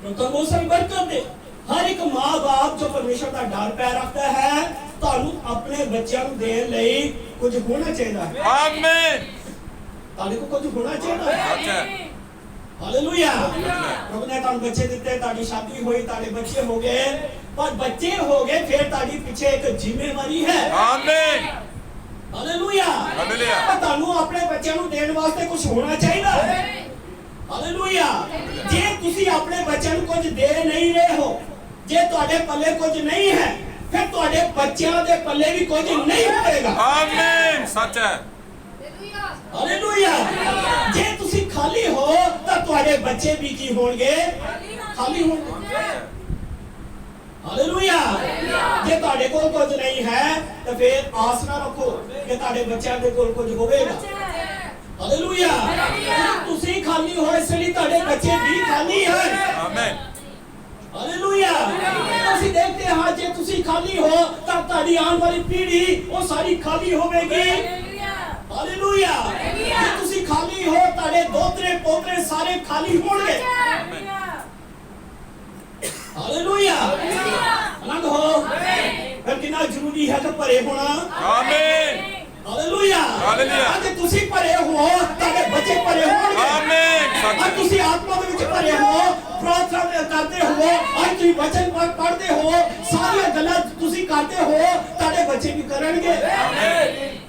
ਉਹ ਤਾਂ ਬਹੁਤ ਸਾਰੀ ਬਰਕਤ ਦੇ। ਹਰ ਇੱਕ ਮਾਂ-ਬਾਪ ਜੋ ਪਰਮੇਸ਼ਰ ਦਾ ਡਰ ਪੈ ਰੱਖਦਾ ਹੈ ਤੁਹਾਨੂੰ ਆਪਣੇ ਬੱਚਿਆਂ ਨੂੰ ਦੇਣ ਲਈ ਕੁਝ ਹੋਣਾ ਚਾਹੀਦਾ ਹੈ। ਆਮੀਨ ਤੁਹਾਡੇ ਕੋਲ ਕੁਝ ਹੋਣਾ ਚਾਹੀਦਾ। ਹਾਲੇਲੂਇਆ। ਪ੍ਰਭੂ ਨੇ ਤੁਹਾਨੂੰ ਬੱਚੇ ਦਿੱਤੇ, ਤੁਹਾਡੀ ਸ਼ਾਦੀ ਹੋਈ, ਤੁਹਾਡੇ ਬੱਚੇ ਹੋ ਗਏ, ਪਰ ਬੱਚੇ ਹੋ ਗਏ ਫਿਰ ਤੁਹਾਡੀ ਪਿੱਛੇ ਇੱਕ ਜ਼ਿੰਮੇਵਾਰੀ ਹੈ। ਆਮੀਨ। ਹਾਲੇਲੂਇਆ। ਹਾਲੇਲੂਇਆ। ਤੁਹਾਨੂੰ ਆਪਣੇ ਬੱਚਿਆਂ ਨੂੰ ਦੇਣ ਵਾਸਤੇ ਕੁਝ ਹੋਣਾ ਚਾਹੀਦਾ ਹੈ। ਹਾਲੇਲੂਇਆ। ਜੇ ਤੁਸੀਂ ਆਪਣੇ ਬੱਚਿਆਂ ਨੂੰ ਕੁਝ ਦੇ ਨਹੀਂ ਰਹੇ ਹੋ, ਜੇ ਤੁਹਾਡੇ ਪੱਲੇ ਕੁਝ ਨਹੀਂ ਹੈ, ਫਿਰ ਤੁਹਾਡੇ ਬੱਚਿਆਂ ਦੇ ਪੱਲੇ ਵੀ ਕੁਝ ਨਹੀਂ ਹੋਏਗਾ। ਆਮੀਨ। ਸੱਚ ਹੈ। ਹਾਲੇਲੂਇਆ। ਜੇ ਤੁਸੀਂ ਖਾਲੀ ਹੋ ਤਾਂ ਤੁਹਾਡੇ ਬੱਚੇ ਵੀ ਕੀ ਹੋਣਗੇ? ਖਾਲੀ ਹੋਣਗੇ। ਹਾਲੇਲੂਇਆ। ਜੇ ਤੁਹਾਡੇ ਕੋਲ ਕੁਝ ਨਹੀਂ ਹੈ ਤਾਂ ਫਿਰ ਆਸ ਨਾ ਰੱਖੋ ਕਿ ਤੁਹਾਡੇ ਬੱਚਿਆਂ ਦੇ ਕੋਲ ਕੁਝ ਹੋਵੇਗਾ। ਹਾਲੇਲੂਇਆ। ਤੁਸੀਂ ਖਾਲੀ ਹੋ ਇਸ ਲਈ ਤੁਹਾਡੇ ਬੱਚੇ ਵੀ ਖਾਲੀ ਹਨ। ਆਮੀਨ। ਹਾਲੇਲੂਇਆ। ਅਸੀਂ ਦੇਖਦੇ ਹਾਂ ਜੇ ਤੁਸੀਂ ਖਾਲੀ ਹੋ ਤਾਂ ਤੁਹਾਡੀ ਆਉਣ ਵਾਲੀ ਪੀੜ੍ਹੀ ਉਹ ਸਾਰੀ ਖਾਲੀ ਹੋਵੇਗੀ। ਹਾਲੇਲੂਇਆ। ਜੇ ਤੁਸੀਂ ਖਾਲੀ ਹੋ ਤੁਹਾਡੇ ਦੋਤਰੇ ਪੋਤਰੇ ਸਾਰੇ ਖਾਲੀ ਹੋਣਗੇ। ਹਾਲੇਲੂਇਆ। ਆਨੰਦ ਹੋ। ਫਿਰ ਕਿੰਨਾ ਜ਼ਰੂਰੀ ਹੈ ਕਿ ਭਰੇ ਹੋਣਾ। ਆਮੀਨ। ਹਾਲੇਲੂਇਆ। ਹਾਲੇਲੂਇਆ। ਅੱਜ ਤੁਸੀਂ ਭਰੇ ਹੋ ਤੁਹਾਡੇ ਬੱਚੇ ਭਰੇ ਹੋਣਗੇ। ਆਮੀਨ। ਅੱਜ ਤੁਸੀਂ ਆਤਮਾ ਦੇ ਵਿੱਚ ਭਰੇ ਹੋ, ਪ੍ਰਾਰਥਨਾ ਕਰਦੇ ਹੋ, ਅੱਜ ਤੁਸੀਂ ਵਚਨ ਪੜ੍ਹਦੇ ਹੋ, ਸਾਰੀਆਂ ਗੱਲਾਂ ਤੁਸੀਂ ਕਰਦੇ ਹੋ, ਤੁਹਾਡੇ ਬੱਚੇ ਵੀ ਕਰਨਗੇ। ਆਮੀਨ।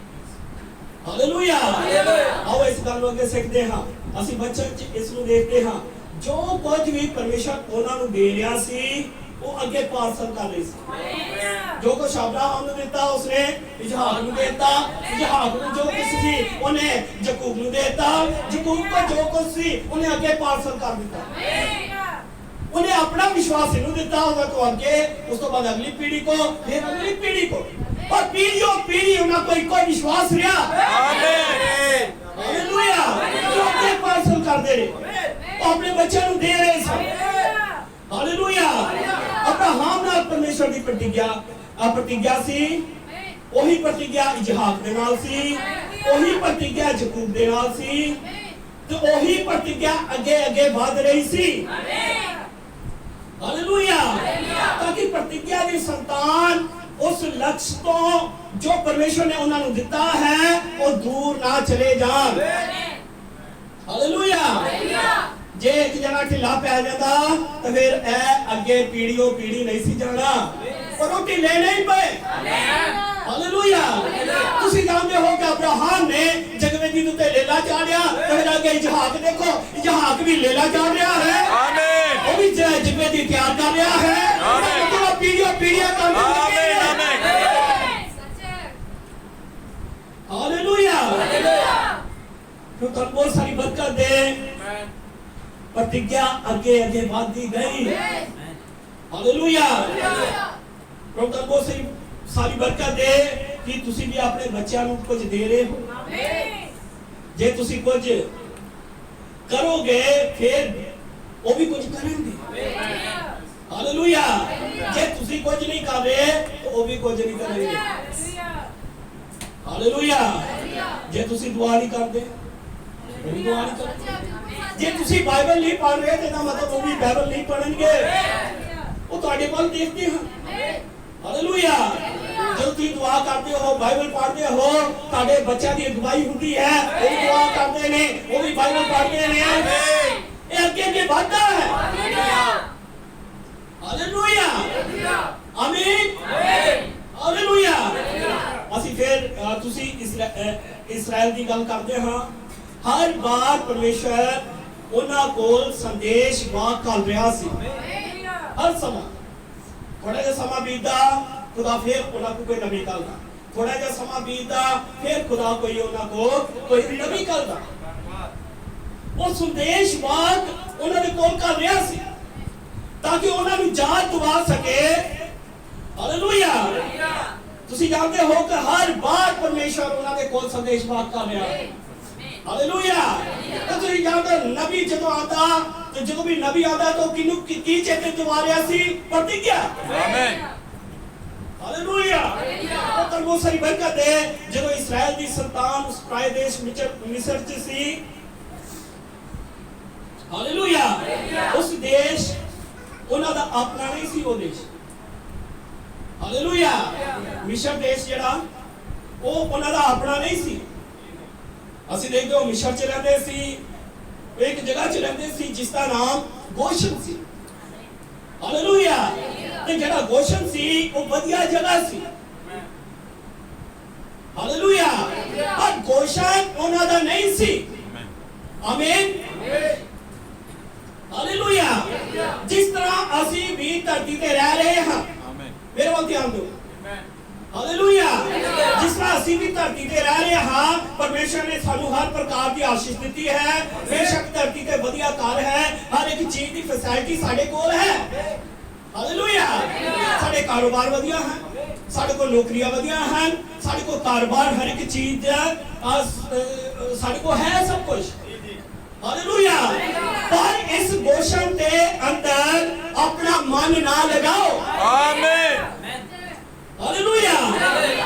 ਹਾਲੇਲੂਇਆ। ਆਓ ਇਸ ਗੱਲ ਨੂੰ ਅੱਗੇ ਸਿੱਖਦੇ ਹਾਂ। ਅਸੀਂ ਬਚਨ ਚ ਇਸ ਨੂੰ ਦੇਖਦੇ ਹਾਂ, ਜੋ ਕੁਝ ਵੀ ਪਰਮੇਸ਼ਰ ਉਹਨਾਂ ਨੂੰ ਦੇ ਰਿਹਾ ਸੀ ਉਹ ਅੱਗੇ ਪਾਰਸਲ ਕਰ ਰਹੀ ਸੀ। ਜੋ ਕੁਝ ਅਬਰਾਹਮ ਨੂੰ ਦਿੱਤਾ ਉਸਨੇ ਇਸਹਾਕ ਨੂੰ ਦਿੱਤਾ, ਇਸਹਾਕ ਨੂੰ ਜੋ ਕੁਝ ਸੀ ਉਹਨੇ ਯਾਕੂਬ ਨੂੰ ਦਿੱਤਾ, ਯਾਕੂਬ को जो कुछ ਸੀ ਉਹਨੇ ਅੱਗੇ ਪਾਰਸਲ ਕਰ ਦਿੱਤਾ। ਉਹਨੇ ਆਪਣਾ ਵਿਸ਼ਵਾਸ ਇਹਨੂੰ ਦਿੱਤਾ, ਉਹਦਾ ਤੋਂ ਅੱਗੇ, ਉਸ ਤੋਂ ਬਾਅਦ ਅਗਲੀ ਪੀੜ੍ਹੀ को, फिर अगली पीढ़ी को, और पीढ़ियों पीढ़ी उन्हें कोई विश्वास रहा। आमीन। हालेलुया। जो अपने पार्सल कर दे रहे, अपने बच्चों को दे रहे सब। हालेलुया। अब्राहम नाल परमेश्वर की प्रतिज्ञा सी, वही प्रतिज्ञा इसहाक दे नाल सी, वही प्रतिज्ञा याकूब दे नाल सी, तो वही प्रतिज्ञा अगे अगे बढ़ रही सी। हालेलुया। ताकि प्रतिज्ञा की संतान उस लक्ष्य तो जो परमेश्वर ने उन्होंने दिता है वो दूर ना चले जान। हालेलुया। जे एक जना ढिला पै जाता तो फिर ए अगे पीढ़ियों पीढ़ी नहीं सी जाना, और रोटी लेने ही पे। हालेलुया। तुसी जानते हो कि अब्राहम ने जगवेदी ते लेला चाढ़िया, तो फिर आगे इसहाक देखो, इसहाक भी लेला चाढ़ रहा है। आमीन। वो भी जगवेदी तैयार कर रहा है। आमीन। तो पीढ़ियों पीढ़ियां कर रही है। हालेलुया। तो तब बहुत सारी बरकत दे, प्रतिज्ञा आगे आगे बढ़ती गई। हालेलुया। तो तब बहुत सारी बरकत दे कि तुसी भी अपने बच्चों को कुछ दे रहे हो। जे तुसी कुछ करोगे फिर वो भी कुछ करेंगे। हालेलुया। जे तुसी कुछ नहीं कर रहे तो वो भी कुछ नहीं करेंगे। हालेलुया। जे तुसी दुआ नहीं करते वो भी दुआ नहीं करते। जे तुसी बाइबल नहीं पढ़ रहे तो मतलब वो भी बाइबल नहीं पढ़ेंगे, वो ਤੁਹਾਡੇ ਵੱਲ ਦੇਖਦੇ ਹਨ। हालेलुया। जो तुम दुआ करते हो, बाइबल पढ़ते हो, ਤੁਹਾਡੇ ਬੱਚਿਆਂ ਦੀ ਅਗਵਾਈ ਹੁੰਦੀ ਹੈ, ਉਹ ਦੁਆ ਕਰਦੇ ਨੇ, ਉਹ ਵੀ ਬਾਈਬਲ ਪੜ੍ਹਦੇ ਨੇ, ਇਹ ਅੱਗੇ ਅੱਗੇ ਵਧਦਾ ਹੈ। हालेलुया। आमीन। हालेलुया। ਅਸੀਂ ਫਿਰ ਤੁਸੀਂ ਇਸਰਾਇਲ ਦੀ ਗੱਲ ਕਰਦੇ ਹਾਂ। ਹਰ ਵਾਰ ਪਰਮੇਸ਼ਰ ਉਹਨਾਂ ਕੋਲ ਸੰਦੇਸ਼ ਵਾਕ ਕਰ ਰਿਹਾ ਸੀ। ਹਰ ਸਮਾਂ थोड़ा जा समा बीतदा खुदा फिर उन्हां को कोई नबी कलदा, थोड़ा जा समा बीतदा फिर खुदा कोई उन्हां को कोई नबी कलदा। वो संदेश वाक उन्हां दे कोल कर रहा सी ताकि उन्हां नूं जान दिवा सके। हालेलुया। तुसी जानते हो कि हर बार परमेश्वर उन्हां दे कोल संदेश वाक कर रहा है। हालेलुया। तो तुसी जानते नबी जदों आता तो जो भी नबी आता तो किनु की चेते दिवा रहा सी? प्रतिज्ञा। आमीन। हालेलुया। तो तब वो सारी बरकत है जब इस्राएल दी संतान उस पराए देश मिस्र च सी। हालेलुया। उस देश उन्हां दा अपना नहीं सी वो देश। हालेलुया। मिस्र देश जेड़ा वो उन्हां दा अपना नहीं सी। ਅਸੀਂ ਦੇਖਦੇ ਹੋ ਮਿਸ਼ਰ ਚ ਰਹਿੰਦੇ ਸੀ, ਇੱਕ ਜਗ੍ਹਾ ਚ ਰਹਿੰਦੇ ਸੀ ਜਿਸ ਦਾ ਨਾਮ ਗੋਸ਼ਨ ਸੀ। ਹਾਲੇਲੂਇਆ। ਤੇ ਜਿਹੜਾ ਗੋਸ਼ਨ ਸੀ ਉਹ ਵਧੀਆ ਜਗ੍ਹਾ ਸੀ। ਹਾਲੇਲੂਇਆ। ਪਰ ਗੋਸ਼ਨ ਉਹਨਾਂ ਦਾ ਨਹੀਂ ਸੀ। ਆਮੀਨ। ਹਾਲੇਲੂਇਆ। ਜਿਸ ਤਰ੍ਹਾਂ ਅਸੀਂ ਵੀ ਧਰਤੀ ਤੇ ਰਹਿ ਰਹੇ ਹਾਂ, ਮੇਰੇ ਵੱਲ ਧਿਆਨ ਦਿਓ। ਹਾਲੇਲੂਇਆ। ਜਿਸ ਤਰ੍ਹਾਂ ਅਸੀਂ ਵੀ ਧਰਤੀ ਤੇ ਰਹਿ ਰਹੇ ਹਾਂ, ਪਰਮੇਸ਼ਰ ਨੇ ਸਾਨੂੰ ਹਰ ਪ੍ਰਕਾਰ ਦੀ ਆਸ਼ੀਸ਼ ਦਿੱਤੀ ਹੈ। ਬੇਸ਼ੱਕ ਧਰਤੀ ਤੇ ਵਧੀਆ ਘਰ ਹੈ, ਹਰ ਇੱਕ ਚੀਜ਼ ਦੀ ਫੈਸਿਲਿਟੀ ਸਾਡੇ ਕੋਲ ਹੈ। ਹਾਲੇਲੂਇਆ। ਸਾਡੇ ਕਾਰੋਬਾਰ ਵਧੀਆ ਹਨ, ਸਾਡੇ ਕੋਲ ਨੌਕਰੀਆਂ ਵਧੀਆ ਹਨ, ਸਾਡੇ ਕੋਲ ਕਾਰੋਬਾਰ ਹਰ ਇੱਕ ਚੀਜ਼ ਸਾਡੇ ਕੋਲ ਹੈ ਸਭ ਕੁਝ। ਹਾਲੇਲੂਇਆ। ਪਰ ਇਸ ਗੋਸ਼ਨ ਦੇ ਅੰਦਰ ਆਪਣਾ ਮਨ ਨਾ ਲਗਾਓ। ਆਮੀਨ। ਹਾਲੇਲੂਇਆ।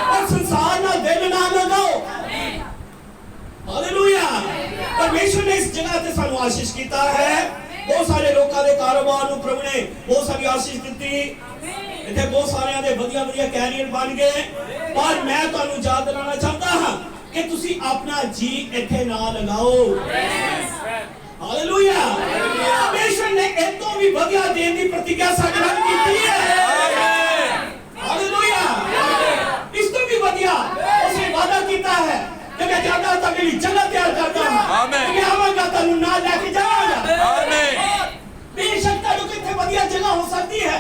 और संसार ना दिल ना लगाओ। हालेलुया। परमेश्वर ने इस जगह ते सानू आशीष कीता है। बहुत सारे लोगों के कारोबार ਨੂੰ ਪ੍ਰਭੂ ਨੇ ਬਹੁਤ ਸਾਰੀ ਆਸ਼ੀष ਦਿੱਤੀ। ਇੱਥੇ ਬਹੁਤ ਸਾਰਿਆਂ ਦੇ ਵਧੀਆ ਵਧੀਆ ਕੈਰੀਅਰ ਬਣ ਗਏ। ਪਰ ਮੈਂ ਤੁਹਾਨੂੰ ਯਾਦ ਦਿਲਾਣਾ ਚਾਹੁੰਦਾ ਹਾਂ ਕਿ ਤੁਸੀਂ ਆਪਣਾ ਜੀ ਇੱਥੇ ਨਾ ਲਗਾਓ। ਹਾਲੇਲੂਇਆ। परमेश्वर ने ਇਹ ਤੋਂ ਵੀ ਵਧੀਆ ਦੇਣ ਦੀ ਪ੍ਰਤੀਗਿਆ ਸਾਡੇ ਨਾਲ ਕੀਤੀ ਹੈ। हालेलुया। इस तो भी बढ़िया उसने वादा किया है कि मैं जाता हूं तेरी जगह तैयार करता हूं। आमीन। मैं आवांगा तेनू नाल लेके जावांगा। आमीन। बेशक तेनू किथे बढ़िया जगह हो सकती है,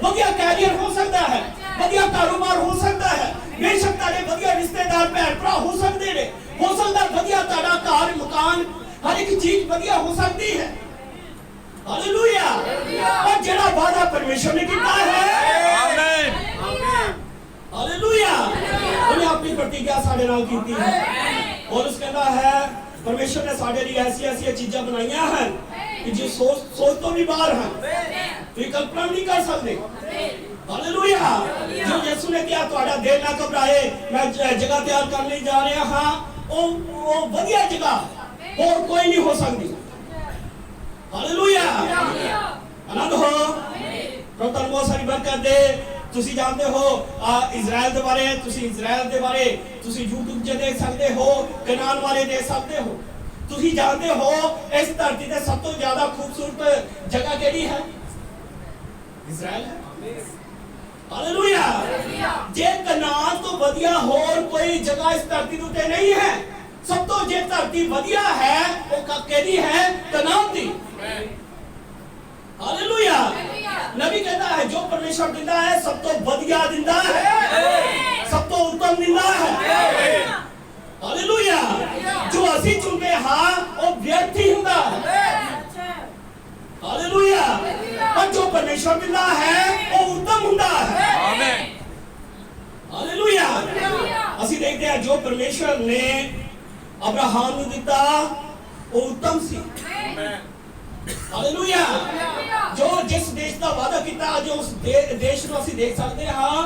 बढ़िया कैरियर हो सकता है, बढ़िया कारोबार हो सकता है, बेशक तेरे बढ़िया रिश्तेदार भैन भरा हो सकते ने, हो सकता बढ़िया तेरा घर मकान हर एक चीज बढ़िया हो सकती है। हालेलुया। और जेड़ा वादा परमेश्वर ने किया है, आमीन, हालेलुया, उन्हें अपनी प्रतिज्ञा साडे नाल कीती है। और उस कहता है परमेश्वर ने साडे लिए ऐसी ऐसी चीजें बनाईया हैं कि जो सोच तो भी बाहर हैं, तो कल्पना नहीं कर सकते। हालेलुया। जो यीशु ने कहा ਤੁਹਾਡਾ ਦਿਲ ਨਾ ਘਬਰਾਏ, मैं जगह तैयार करने जा रहा हां, ਉਹ ਵਧੀਆ जगह और कोई नहीं हो सकती। हालेलुया। आनंद हो। प्रभु ਤੁਹਾਨੂੰ ਬਹੁਤ ਸਾਰੀ ਬਰਕਤ ਦੇ। ਤੁਸੀਂ ਜਾਣਦੇ ਹੋ ਇਜ਼ਰਾਈਲ ਦੇ ਬਾਰੇ, ਤੁਸੀਂ ਇਜ਼ਰਾਈਲ ਦੇ ਬਾਰੇ ਤੁਸੀਂ YouTube 'ਤੇ ਦੇਖ ਸਕਦੇ ਹੋ, ਕਨਾਨ ਬਾਰੇ ਦੇਖ ਸਕਦੇ ਹੋ। ਤੁਸੀਂ ਜਾਣਦੇ ਹੋ ਇਸ ਧਰਤੀ ਤੇ ਸਭ ਤੋਂ ਜ਼ਿਆਦਾ ਖੂਬਸੂਰਤ ਜਗ੍ਹਾ ਕਿਹੜੀ ਹੈ? ਇਜ਼ਰਾਈਲ ਹੈ। ਹਾਲੇਲੂਇਆ। ਜੇ ਕਨਾਨ ਤੋਂ ਵਧੀਆ ਹੋਰ ਕੋਈ ਜਗ੍ਹਾ ਇਸ ਧਰਤੀ ਦੇ ਉੱਤੇ ਨਹੀਂ ਹੈ। ਸਭ ਤੋਂ ਜੇ ਧਰਤੀ ਵਧੀਆ ਹੈ ਉਹ ਕਿਹੜੀ ਹੈ? ਕਨਾਨ ਦੀ। हालेलुया। नबी कहता है जो परमेश्वर दिंदा है सब तो बढ़िया दिंदा है, सब तो उत्तम दिंदा है। हालेलुया। जो ਅਸੀਂ ਚੁਣਦੇ ਹਾਂ ਉਹ ਵਿਅਰਥ ਹੀ ਹੁੰਦਾ ਹੈ। हालेलुया। और जो परमेश्वर दिंदा है ਉਹ उत्तम ਹੁੰਦਾ है। आमीन। हालेलुया। ਅਸੀਂ ਦੇਖਦੇ ਹਾਂ ਜੋ परमेश्वर ਨੇ ਅਬਰਾਹਮ ਨੂੰ ਦਿੱਤਾ ਉਹ उत्तम ਸੀ। आमीन। हालेलुया। जो जिस देश का वादा किया जो उस देश को ਅਸੀਂ ਦੇਖ ਸਕਦੇ ਹਾਂ।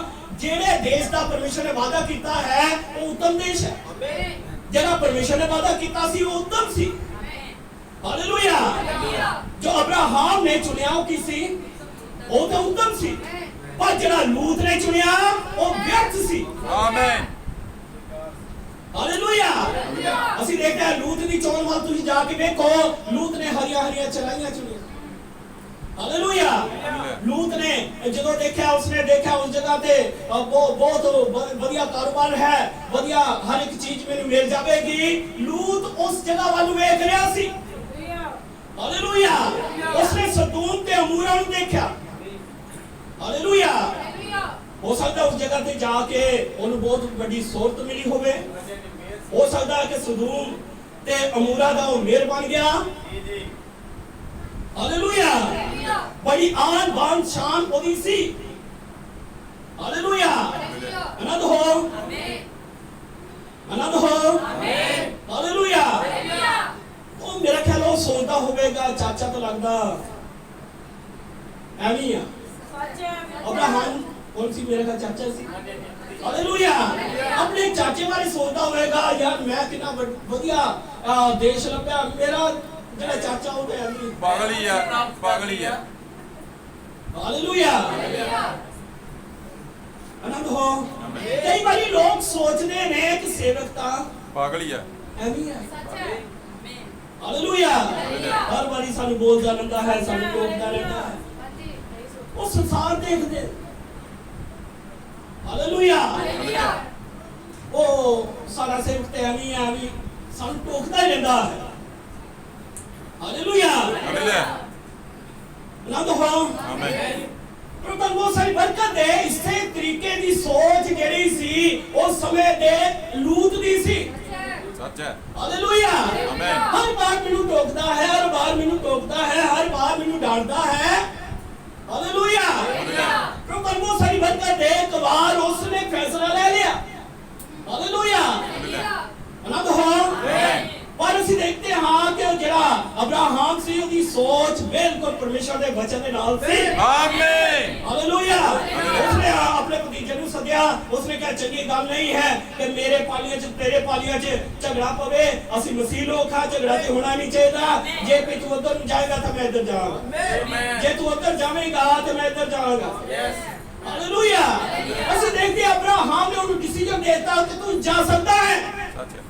ਜਿਹੜੇ ਦੇਸ਼ ਦਾ ਪਰਮੇਸ਼ਰ ਨੇ ਵਾਦਾ ਕੀਤਾ ਹੈ ਉਹ ਉੱਤਮ ਦੇਸ਼ ਹੈ। ਆਮੀਨ। ਜਿਹੜਾ ਪਰਮੇਸ਼ਰ ਨੇ ਵਾਦਾ ਕੀਤਾ ਸੀ ਉਹ ਉੱਤਮ ਸੀ। ਆਮੀਨ। ਹਾਲੇਲੂਇਆ। ਜੋ ਅਬਰਾਹਮ ਨੇ ਚੁਣਿਆ ਉਹ ਕੀ ਸੀ? ਉਹ ਤਾਂ ਉੱਤਮ ਸੀ। ਪਰ ਜਿਹੜਾ ਲੂਤ ਨੇ ਚੁਣਿਆ ਉਹ ਵਿਅਰਥ ਸੀ। ਆਮੀਨ। ਹਾਲੇਲੂਇਆ। ਅਸੀਂ ਦੇਖਦੇ ਹਾਂ ਲੂਤ ਦੀ ਚੋਣ ਵੱਲ ਤੁਸੀਂ ਜਾ ਕੇ ਵੇਖੋ, ਲੂਤ ਨੇ ਹਰੀਆਂ ਹਰੀਆਂ ਚਲਾਈਆਂ ਚੁਣੀਆਂ। ਹਾਲੇਲੂਇਆ। ਲੂਤ ਨੇ ਜਦੋਂ ਦੇਖਿਆ ਉਸਨੇ ਦੇਖਿਆ ਉਸ ਜਗ੍ਹਾ ਤੇ ਬਹੁਤ ਵਧੀਆ ਕਾਰੋਬਾਰ ਹੈ, ਵਧੀਆ ਹਰ ਇੱਕ ਚੀਜ਼ ਮੈਨੂੰ ਮਿਲ ਜਾਵੇਗੀ। ਲੂਤ ਉਸ ਜਗ੍ਹਾ ਵੱਲ ਵੇਖ ਰਿਹਾ ਸੀ। ਹਾਲੇਲੂਇਆ। ਉਸਨੇ ਸਦੂਮ ਤੇ ਅਮੂਰਾ ਨੂੰ ਦੇਖਿਆ। ਹਾਲੇਲੂਇਆ। ਹੋ ਸਕਦਾ ਉਸ ਜਗ੍ਹਾ ਤੇ ਜਾ ਕੇ ਉਹਨੂੰ ਬਹੁਤ ਵੱਡੀ ਸਹੂਲਤ ਮਿਲੀ ਹੋਵੇ। ਹੋ ਸਕਦਾ ਹੈ ਕਿ ਸਦੂਮ ਤੇ ਅਮੂਰਾ ਦਾ ਉਹ ਮੇਰ ਬਣ ਗਿਆ। ਹਾਲੇਲੂਇਆ। ਬੜੀ ਆਨ ਬਾਨ ਸ਼ਾਨ ਉਹਦੀ ਸੀ। ਹਾਲੇਲੂਇਆ। ਆਨੰਦ ਹੋ। ਆਮੀਨ। ਆਨੰਦ ਹੋ। ਆਮੀਨ। ਹਾਲੇਲੂਇਆ। ਉਹ ਮੇਰਾ ਖਿਆਲ ਉਹ ਸੋਚਦਾ ਹੋਵੇਗਾ ਚਾਚਾ ਤਾਂ ਲੱਗਦਾ ਐਵੇਂ ਆ। ਅਬਰਾਹਮ कौन सी मेरे का चाचा सी। हालेलुया। अपने चाचे बारे सोचता होगा यार मैं कितना बढ़िया देश लभ्या मेरा जेड़ा चाचा हो गया पागल ही है, पागल ही है। हालेलुया। आनंद हो। कई बारी लोग सोचते ने कि सेवक ता पागल ही है। ਐਵੇਂ ਹੈ ਹਾਲੇਲੂਇਆ ਹਰ ਵਾਰੀ ਸਾਨੂੰ ਬੋਲਦਾ ਰਹਿੰਦਾ ਹੈ ਸਾਨੂੰ ਟੋਕਦਾ ਰਹਿੰਦਾ ਹੈ ਉਹ ਸੰਸਾਰ ਦੇਖਦੇ ਹਾਲੇਲੂਇਆ ਉਹ ਸਾਡਾ ਸੇਵਕ ਤੇ ਐਵੇਂ ਹੈ ਵੀ ਸਾਨੂੰ ਟੋਕਦਾ ਹੀ ਰਹਿੰਦਾ ਹੈ ਹਾਲੇਲੂਇਆ ਆਨੰਦ ਹੋ ਆਮੇਨ ਪਰ ਬਹੁਤ ਸਾਰੀ ਬਰਕਤ ਦੇ ਇਸੇ ਤਰੀਕੇ ਦੀ ਸੋਚ ਜਿਹੜੀ ਸੀ ਉਸ ਸਮੇਂ ਦੇ ਲੂਤ ਦੀ ਸੀ ਸੱਚ ਹੈ ਹਾਲੇਲੂਇਆ ਆਮੇਨ ਹਰ ਵਾਰ ਮੈਨੂੰ ਟੋਕਦਾ ਹੈ ਹਰ ਵਾਰ ਮੈਨੂੰ ਟੋਕਦਾ ਹੈ ਹਰ ਵਾਰ ਮੈਨੂੰ ਡਾਂਟਦਾ ਹੈ ਹਾਲੇਲੂਇਆ ਪਰ ਬਹੁਤ ਸਾਰੀ ਬਰਕਤ ਦੇ ਇੱਕ ਵਾਰ ਉਸਨੇ ਫੈਸਲਾ ਲੈ ਲਿਆ ਹਾਲੇਲੂਇਆ ਆਨੰਦ ਹੋ ਪਰ ਅਸੀਂ ਦੇਖਦੇ ਹਾਂ ਕਿ ਉਹ ਜਿਹੜਾ ਅਬਰਾਹਮ ਸੀ ਉਹਦੀ ਸੋਚ ਬਿਲਕੁਲ ਪਰਮੇਸ਼ਰ ਦੇ ਵਚਨ ਦੇ ਨਾਲ ਸੀ ਆਮੇਨ ਹਾਲੇਲੂਇਆ ਉਸਨੇ ਆਪਣੇ ਭਤੀਜੇ ਨੂੰ ਸੱਦਿਆ ਉਸਨੇ ਕਿਹਾ ਚੰਗੀ ਗੱਲ ਨਹੀਂ ਹੈ ਕਿ ਮੇਰੇ ਪਾਲੀਆਂ 'ਚ ਤੇਰੇ ਪਾਲੀਆਂ 'ਚ ਝਗੜਾ ਪਵੇ ਅਸੀਂ ਮਸੀਹ ਲੋਕ ਹਾਂ ਝਗੜਾ ਤੇ ਹੋਣਾ ਨਹੀਂ ਚਾਹੀਦਾ ਜੇ ਤੂੰ ਉਧਰ ਨੂੰ ਜਾਏਗਾ ਤਾਂ ਮੈਂ ਇੱਧਰ ਜਾਵਾਂਗਾ ਜੇ ਤੂੰ ਉਧਰ ਜਾਵੇਂਗਾ ਤਾਂ ਮੈਂ ਇੱਧਰ ਜਾਵਾਂਗਾ ਹਾਲੇਲੂਇਆ ਅਸੀਂ ਦੇਖਦੇ ਹਾਂ ਅਬਰਾਹਮ ਨੇ ਉਹਨੂੰ ਡਿਸੀਜਨ ਦੇ ਦਿੱਤਾ ਕਿ ਤੂੰ ਜਾ ਸਕਦਾ ਹੈ ਸੱਚ ਹੈ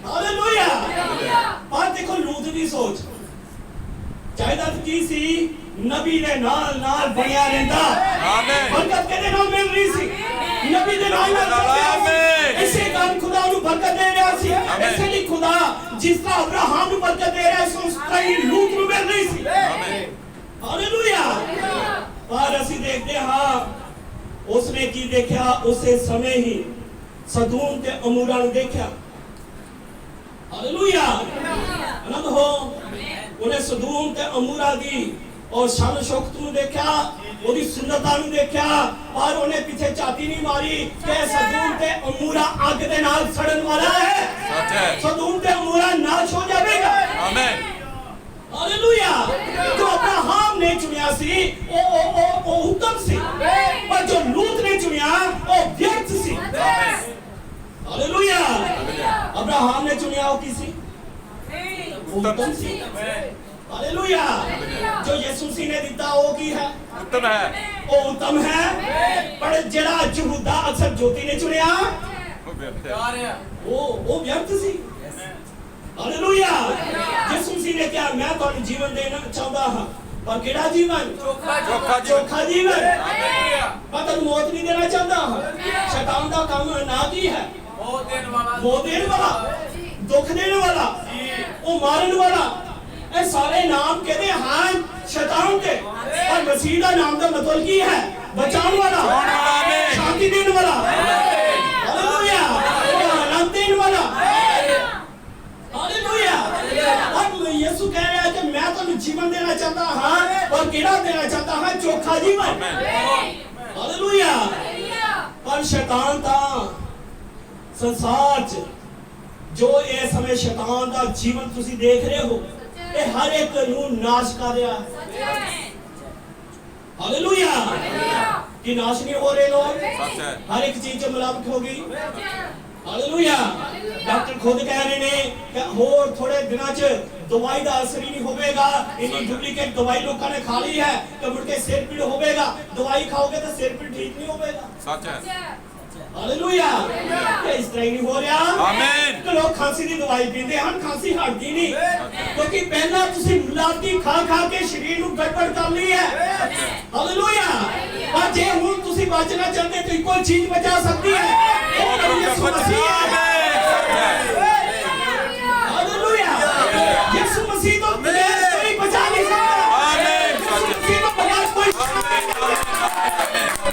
ਹਾਲੇਲੂਇਆ ਪਰ ਦੇਖੋ ਲੂਤ ਦੀ ਸੋਚ ਜਾਇਦਾਦ ਕੀ ਸੀ ਨਬੀ ਦੇ ਨਾਲ ਨਾਲ ਬਣਿਆ ਰਹਿੰਦਾ ਆਮੇਨ ਬਰਕਤ ਕਿਹਦੇ ਨਾਲ ਮਿਲ ਰਹੀ ਸੀ ਨਬੀ ਦੇ ਨਾਲ ਨਾਲ ਆਮੇਨ ਇਸੇ ਕਾਰਨ ਖੁਦਾ ਨੂੰ ਬਰਕਤ ਦੇ ਰਿਹਾ ਸੀ ਇਸੇ ਲਈ ਖੁਦਾ ਜਿਸ ਤਰ੍ਹਾਂ ਅਬਰਾਹਮ ਨੂੰ ਬਰਕਤ ਦੇ ਰਿਹਾ ਸੀ ਉਸ ਤਰ੍ਹਾਂ ਹੀ ਲੂਤ ਨੂੰ ਮਿਲ ਰਹੀ ਸੀ ਆਮੇਨ ਹਾਲੇਲੂਇਆ ਪਰ ਅਸੀਂ ਦੇਖਦੇ ਹਾਂ ਉਸਨੇ ਕੀ ਦੇਖਿਆ ਉਸੇ ਸਮੇਂ ਹੀ ਸਦੂਮ ਤੇ ਅਮੂਰਾ ਨੂੰ ਦੇਖਿਆ ਹਾਲੇਲੂਇਆ ਆਨੰਦ ਹੋ ਉਹਨੇ ਸਦੂਮ ਤੇ ਅਮੂਰਾ ਦੀ ਔਰ ਸ਼ਾਨ ਸ਼ੌਕਤ ਨੂੰ ਦੇਖਿਆ ਉਹਦੀ ਸੁੰਦਰਤਾ ਨੂੰ ਦੇਖਿਆ ਪਰ ਉਹਨੇ ਪਿੱਛੇ ਝਾਤੀ ਨਹੀਂ ਮਾਰੀ ਕਿ ਸਦੂਮ ਤੇ ਅਮੂਰਾ ਅੱਗ ਦੇ ਨਾਲ ਸੜਨ ਵਾਲਾ ਹੈ ਸੱਚ ਹੈ ਸਦੂਮ ਤੇ ਅਮੂਰਾ ਨਾਸ਼ ਹੋ ਜਾਵੇਗਾ ਆਮੇਨ ਹਾਲੇਲੂਇਆ ਜੋ ਅਬਰਾਹਮ ਨੇ ਚੁਣਿਆ ਸੀ ਉਹ ਹੁਕਮ ਸੀ ਪਰ ਜੋ ਲੂਤ ਨੇ ਚੁਣਿਆ ਉਹ ਵਿਅਰਥ ਸੀ ਹਾਲੇਲੂਇਆ ਅਬਰਾਹਮ ਨੇ ਚੁਣਿਆ ਉਹ ਕੀ ਸੀ ਉੱਤਮ ਸੀ ਹਾਲੇਲੂਇਆ ਜੋ ਯਿਸੂ ਮਸੀਹ ਨੇ ਦਿੱਤਾ ਉਹ ਕੀ ਹੈ ਉੱਤਮ ਹੈ ਉਹ ਉੱਤਮ ਹੈ ਪਰ ਜਿਹੜਾ ਯਹੂਦਾ ਅਕਸਰ ਜੋਤੀ ਨੇ ਚੁਣਿਆ ਉਹ ਵਿਅਰਥ ਹੈ ਉਹ ਵਿਅਰਥ ਸੀ ਹਾਲੇਲੂਇਆ ਯਿਸੂ ਮਸੀਹ ਨੇ ਕਿਹਾ ਮੈਂ ਤੁਹਾਨੂੰ ਜੀਵਨ ਦੇਣਾ ਚਾਹੁੰਦਾ ਹਾਂ ਪਰ ਕਿਹੜਾ ਜੀਵਨ ਚੋਖਾ ਜੀਵਨ ਮੈਂ ਤੁਹਾਨੂੰ ਮੌਤ ਨਹੀਂ ਦੇਣਾ ਚਾਹੁੰਦਾ ਹਾਂ ਸ਼ੈਤਾਨ ਦਾ ਕੰਮ ਨਾ ਕੀ ਹੈ ਮੌਤ ਦੇਣ ਵਾਲਾ ਦੁੱਖ ਦੇਣ ਵਾਲਾ ਉਹ ਮਾਰਨ ਵਾਲਾ ਇਹ ਸਾਰੇ ਨਾਮ ਕਹਿੰਦੇ ਹਨ ਸ਼ੈਤਾਨ ਦੇ ਪਰ ਮਸੀਹ ਦਾ ਨਾਮ ਦਾ ਮਤਲਬ ਕੀ ਹੈ ਬਚਾਉਣ ਵਾਲਾ ਸ਼ਾਂਤੀ ਦੇਣ ਵਾਲਾ ਹਾਲੇਲੂਇਆ ਆਨੰਦ ਦੇਣ ਵਾਲਾ ਹਾਲੇਲੂਇਆ अब यीशु कह रहा है कि मैं तो जीवन देना चाहता हाँ और केड़ा देना चाहता हाँ चोखा जीवन हालेलुया पर शैतान था संसार च जो ये समय शैतान का जीवन तुसी देख रहे हो ये हर एक नू नाश कर रहा है हालेलुया कि नाश नहीं हो रहे लोग हर एक चीज च मिलावट हो गई हालेलुया डॉक्टर खुद कह रहे ने कि होर थोड़े दिनों च दवाई का असर ही नहीं होगा इतनी डुप्लीकेट दवाई लोगों ने खा ली है तो मुड़ के सिर पीड़ होगा दवाई खाओगे तो सिर पीड़ ठीक नहीं होगा सच है हालेलुया ये इस तरह नहीं हो रहा आमीन तो लोग खांसी की दवाई पीते हैं खांसी हटती नहीं क्योंकि पहला तुसी मिलावटी खा खा के शरीर नु गड़बड़ कर ली है हालेलुया और जे हुन तुसी बचना चाहते तो कोई चीज बचा सकती है वो प्रभु यीशु मसीह है हालेलुया यीशु मसीह तो बगैर कोई बचा नहीं सकता आमीन यीशु मसीह तो बगैर कोई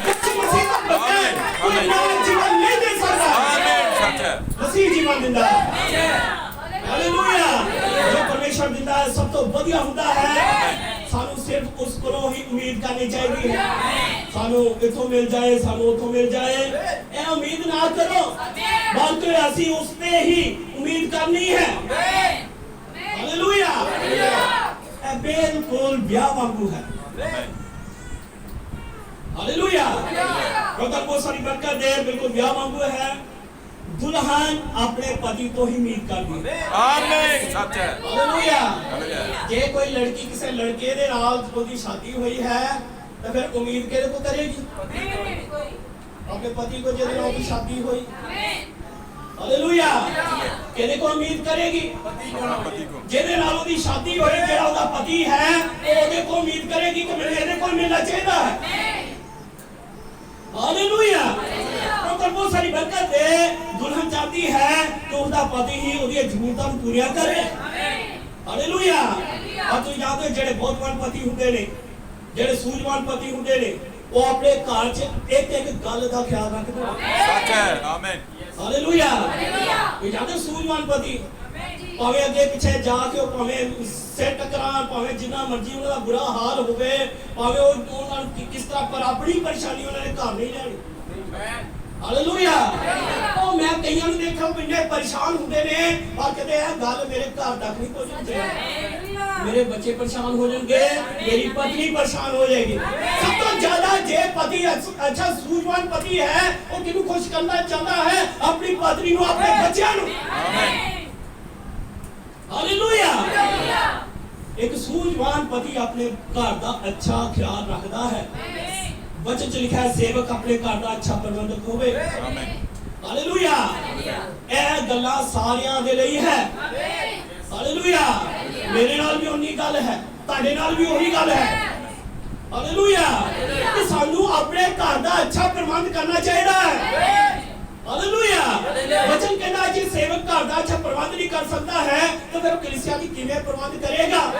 यीशु मसीह तो बगैर कोई नया जीवन नहीं दे सकता आमीन सच है मसीह जीवन दिंदा है हालेलुया जो परमेश्वर दिंदा है सब तो बढ़िया होता है सानू सिर्फ उस कोलों ही उम्मीद करनी चाहिए सानू इथों मिल जाए सानू उथों मिल जाए ए उम्मीद ना करो बल्कि ਅਸੀਂ ਉਸ ਤੇ ਹੀ ਉਮੀਦ ਕਰਨੀ ਹੈ ਹਾਲੇਲੂया ਇਹ ਬਿਲਕੁਲ ਵਿਆਹ ਵਾਂਗੂ ਹੈ ਹਾਲੇਲੂया प्रभु को सारी बरकत दे बिल्कुल ब्याह वांगू है दुल्हन अपने पति तो ही उम्मीद करती है आमीन सच है हालेलुया हालेलुया जे कोई लड़की किसी लड़के दे नाल ओदी शादी हुई है तो फिर उम्मीद किहदे को करेगी अपने पति को जिहदे नाल ओदी शादी हुई ਹਾਲੇਲੂਇਆ ਕਿਹਦੇ ਕੋਲ ਉਮੀਦ ਕਰੇਗੀ पति को ਜਿਹਦੇ ਨਾਲ ਉਹਦੀ ਸ਼ਾਦੀ ਹੋਈ ਜਿਹੜਾ ਉਹਦਾ ਪਤੀ ਹੈ ਉਹ ਉਹਦੇ ਕੋਲ ਉਮੀਦ ਕਰੇਗੀ ਕਿ ਮੈਨੂੰ ਇਹਦੇ ਕੋਲ ਮਿਲਣਾ ਚਾਹੀਦਾ ਹੈ ਹਾਲੇਲੂਇਆ ਕਿਉਂਕਿ ਬਹੁਤ ਸਾਰੀ ਬਰਕਤ ਹੈ ਦੁਲਹਨ ਚਾਹਤੀ ਹੈ ਕਿ ਉਹਦਾ ਪਤੀ ਹੀ ਉਹਦੀਆਂ ਜ਼ਰੂਰਤਾਂ ਨੂੰ ਪੂਰੀਆਂ ਕਰੇ ਹਾਲੇਲੂਇਆ ਆ ਤੁਸੀਂ ਜਾਣਦੇ ਜਿਹੜੇ ਬਹੁਤਵਾਨ ਪਤੀ ਹੁੰਦੇ ਨੇ ਜਿਹੜੇ ਸੂਝਵਾਨ ਪਤੀ ਹੁੰਦੇ ਨੇ ਉਹ ਆਪਣੇ ਘਰ 'ਚ ਇੱਕ ਇੱਕ ਗੱਲ ਦਾ ਖਿਆਲ ਰੱਖਦੇ ਨੇ सच है आमीन ਹਾਲੇਲੂਇਆ ਇਹ ਜਾਣਦੇ ਸੂਝਵਾਨ ਪਤੀ ਭਾਵੇਂ ਅੱਗੇ ਪਿੱਛੇ ਜਾ ਕੇ ਉਹ ਭਾਵੇਂ ਸਿਰ ਟਕਰਾਉਣ ਭਾਵੇਂ ਜਿੰਨਾ ਮਰਜ਼ੀ ਉਹਨਾਂ ਦਾ ਬੁਰਾ ਹਾਲ ਹੋਵੇ ਭਾਵੇਂ ਉਹ ਉਹਨਾਂ ਨੂੰ ਕਿਸ ਤਰ੍ਹਾਂ ਪਰ ਆਪਣੀ ਪਰੇਸ਼ਾਨੀ ਉਹਨਾਂ ਨੇ ਘਰ ਨਹੀਂ ਲੈਣੀ ਹਾਲੇਲੂਇਆ ਉਹ ਮੈਂ ਕਈਆਂ ਨੂੰ ਦੇਖਿਆ ਪਿੰਡੇ ਪਰੇਸ਼ਾਨ ਹੁੰਦੇ ਨੇ ਪਰ ਕਹਿੰਦੇ ਇਹ ਗੱਲ ਮੇਰੇ ਘਰ ਤੱਕ ਨਹੀਂ ਪਹੁੰਚਦੀ ਮੇਰੇ ਬੱਚੇ ਪਰੇਸ਼ਾਨ ਹੋ ਜਾਣਗੇ ਮੇਰੀ ਪਤਨੀ ਪਰੇਸ਼ਾਨ ਹੋ ਜਾਏਗੀ ਸਭ ਤੋਂ ਜ਼ਿਆਦਾ ਜੇ ਪਤੀ ਅੱਛਾ ਸੂਝਵਾਨ ਪਤੀ ਹੈ ਉਹ ਕਿਹਨੂੰ ਖੁਸ਼ ਕਰਨਾ ਚਾਹੁੰਦਾ ਹੈ ਆਪਣੀ ਪਤਨੀ ਨੂੰ ਆਪਣੇ ਬੱਚਿਆਂ ਨੂੰ ਹਾਲੇਲੂਇਆ ਇੱਕ ਸੂਝਵਾਨ ਪਤੀ ਆਪਣੇ ਘਰ ਦਾ ਅੱਛਾ ਖਿਆਲ ਰੱਖਦਾ ਹੈ वचन च लिखा है सेवक अपने घर का अच्छा प्रबंधक होवे हालेलुया ਇਹ ਗੱਲਾਂ ਸਾਰਿਆਂ ਦੇ ਲਈ ਹੈ ਹਾਲੇਲੂਇਆ ਮੇਰੇ ਨਾਲ ਵੀ ਉਹੀ ਗੱਲ ਹੈ ਤੁਹਾਡੇ ਨਾਲ ਵੀ ਉਹੀ ਗੱਲ ਹੈ ਹਾਲੇਲੂਇਆ ਕਿ ਸਾਨੂੰ ਆਪਣੇ ਘਰ ਦਾ ਅੱਛਾ ਪ੍ਰਬੰਧ ਕਰਨਾ ਚਾਹੀਦਾ ਹੈ ਹਾਲੇਲੂਇਆ ਵਚਨ ਕਹਿੰਦਾ ਜੇ ਸੇਵਕ ਘਰ ਦਾ ਅੱਛਾ ਪ੍ਰਬੰਧ ਨਹੀਂ ਕਰ ਸਕਦਾ ਹੈ ਤਾਂ ਫਿਰ ਕਲੀਸਿਆ ਦੀ ਕਿਵੇਂ ਪ੍ਰਬੰਧ ਕਰੇਗਾ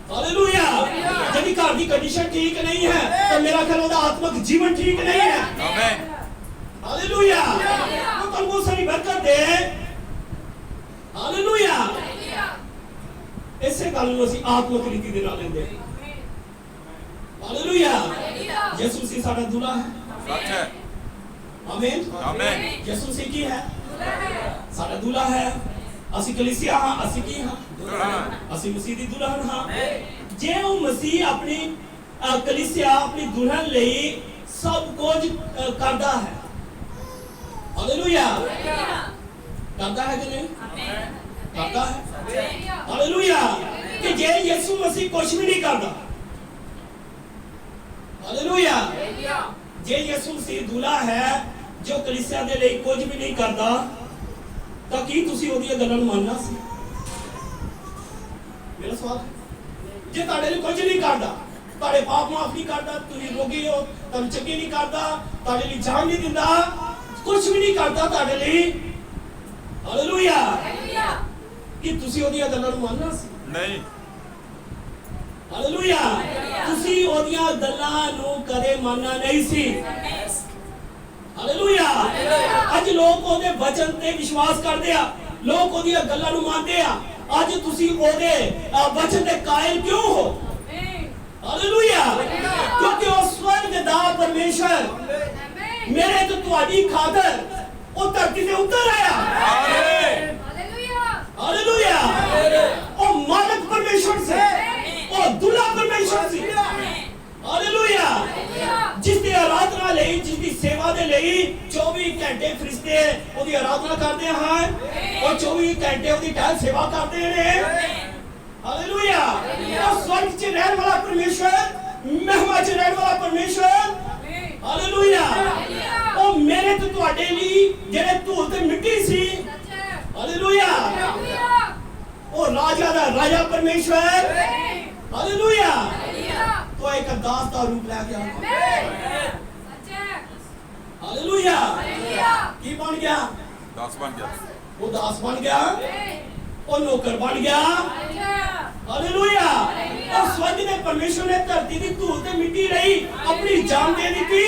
हालेलुया यदि घर की कंडीशन ठीक नहीं है तो मेरा ख्याल होता आत्मिक जीवन ठीक नहीं है आमीन हालेलुया तो कल बहुत सारी बरकत दे हालेलुया ऐसे गल ਨੂੰ ਅਸੀਂ ਆਤਮਿਕ ਰੀਤੀ ਦੇ ਨਾਲ ਲੈਂਦੇ ਹਾਲੇਲੂਇਆ ਯਿਸੂ ਸੀ ਸਾਡਾ ਦੁਲਾ ਹੈ सच है ਆਮੀਨ आमीन ਯਿਸੂ ਸੀ ਕੀ ਹੈ ਸਾਡਾ ਦੁਲਾ ਹੈ ਅਸੀਂ ਕਲੀਸਿਆ ਹਾਂ ਅਸੀਂ ਕੀ ਹਾਂ ਅਸੀਂ ਮਸੀਹ ਦੀ ਦੁਲਹਨ ਹਾਂ ਜੇ ਉਹ ਮਸੀਹ ਆਪਣੀ ਕਲੀਸਿਆ ਆਪਣੀ ਦੁਲਹਨ ਲਈ ਸਭ ਕੁਝ ਕਰਦਾ ਹੈ ਹਾਲੇਲੂਇਆ ਕਰਦਾ ਹੈ ਕਿ ਨਹੀਂ ਕਰਦਾ ਹੈ ਹਾਲੇਲੂਇਆ ਕਿ ਜੇ ਯਿਸੂ ਮਸੀਹ ਕੁਝ ਵੀ ਨਹੀਂ ਕਰਦਾ ਹਾਲੇਲੂਇਆ ਜੇ ਯਿਸੂ ਮਸੀਹ ਦੁਲਹਾ ਹੈ ਜੋ ਕਲੀਸਿਆ ਦੇ ਲਈ ਕੁਝ ਵੀ ਨਹੀਂ ਕਰਦਾ ਤਾਂ ਕੀ ਤੁਸੀਂ ਉਹਦੀਆਂ ਗੱਲਾਂ ਨੂੰ ਮੰਨਣਾ ਸੀ ਮੇਰਾ ਸਵਾਲ ਜੇ ਤੁਹਾਡੇ ਲਈ ਕੁਝ ਨਹੀਂ ਕਰਦਾ ਤੁਹਾਡੇ ਪਾਪ ਮਾਫ ਨਹੀਂ ਕਰਦਾ ਤੁਸੀਂ ਰੋਗੀ ਹੋ ਤੁਹਾਨੂੰ ਚੰਗੀ ਨਹੀਂ ਕਰਦਾ ਤੁਹਾਡੇ ਲਈ ਜਾਨ ਨਹੀਂ ਦਿੰਦਾ ਕੁਝ ਵੀ ਨਹੀਂ ਕਰਦਾ ਤੁਹਾਡੇ ਲਈ ਹਾਲੇਲੂਇਆ ਕਿ ਤੁਸੀਂ ਉਹਦੀਆਂ ਗੱਲਾਂ ਨੂੰ ਮੰਨਣਾ ਸੀ नहीं ਹਾਲੇਲੂਇਆ ਤੁਸੀਂ ਉਹਦੀਆਂ ਗੱਲਾਂ ਨੂੰ ਕਦੇ ਮੰਨਣਾ ਨਹੀਂ ਸੀ ਹਾਲੇਲੂਇਆ ਅੱਜ ਲੋਕ ਉਹਦੇ ਵਚਨ ਤੇ ਵਿਸ਼ਵਾਸ ਕਰਦੇ ਆ ਲੋਕ ਉਹਦੀਆਂ ਗੱਲਾਂ ਨੂੰ ਮੰਨਦੇ ਆ ਅੱਜ ਤੁਸੀਂ ਉਹਦੇ ਵਚਨ ਦੇ ਕਾਇਲ ਕਿਉਂ ਹੋ ਹਾਲੇਲੂਇਆ ਕਿਉਂਕਿ ਉਹ ਸਵਰਗ ਦਾ ਪਰਮੇਸ਼ਰ ਮੇਰੇ ਤੇ ਤੁਹਾਡੀ ਖਾਤਰ ਉਹ ਧਰਤੀ ਤੇ ਉਤਰ ਆਇਆ आमीन ਹਾਲੇਲੂਇਆ ਉਹ ਮਾਲਕ ਪਰਮੇਸ਼ਰ ਸੀ ਉਹ ਦੁਲਾ ਪਰਮੇਸ਼ਰ ਸੀ ਹਾਲੇਲੂਇਆ ਜਿਸ ਦੀ ਆਰਾਧਨਾ ਲਈ ਜਿਸ ਦੀ ਸੇਵਾ ਦੇ ਲਈ 24 ਘੰਟੇ ਫਰਿਸ਼ਤੇ ਉਹਦੀ ਆਰਾਧਨਾ ਕਰਦੇ ਹਨ ਉਹ 24 ਘੰਟੇ ਉਹਦੀ ਟਹਿਲ ਸੇਵਾ ਕਰਦੇ ਨੇ ਹਾਲੇਲੂਇਆ ਉਹ ਸਵਰਗ 'ਚ ਰਹਿਣ ਵਾਲਾ ਪਰਮੇਸ਼ਰ ਮਹਿਮਾ 'ਚ ਰਹਿਣ ਵਾਲਾ ਪਰਮੇਸ਼ਰ ਹਾਲੇਲੂਇਆ ਉਹ ਮੇਰੇ ਤੇ ਤੁਹਾਡੇ ਲਈ ਜਿਹੜੇ ਧੂਲ ਤੇ ਮਿੱਟੀ ਸੀ ਹਾਲੇਲੂਇਆ ਉਹ ਰਾਜਾ ਦਾ ਰਾਜਾ ਪਰਮੇਸ਼ਰ ਹਾਲੇਲੂਇਆ तो एक दास का रूप लेके आया हालेलुया की बन गया दास बन गया वो दास बन गया वो नौकर बन गया हालेलुया और स्वर्ग ने परमेश्वर ने धरती की धूल ते मिट्टी रही अपनी जान दे दी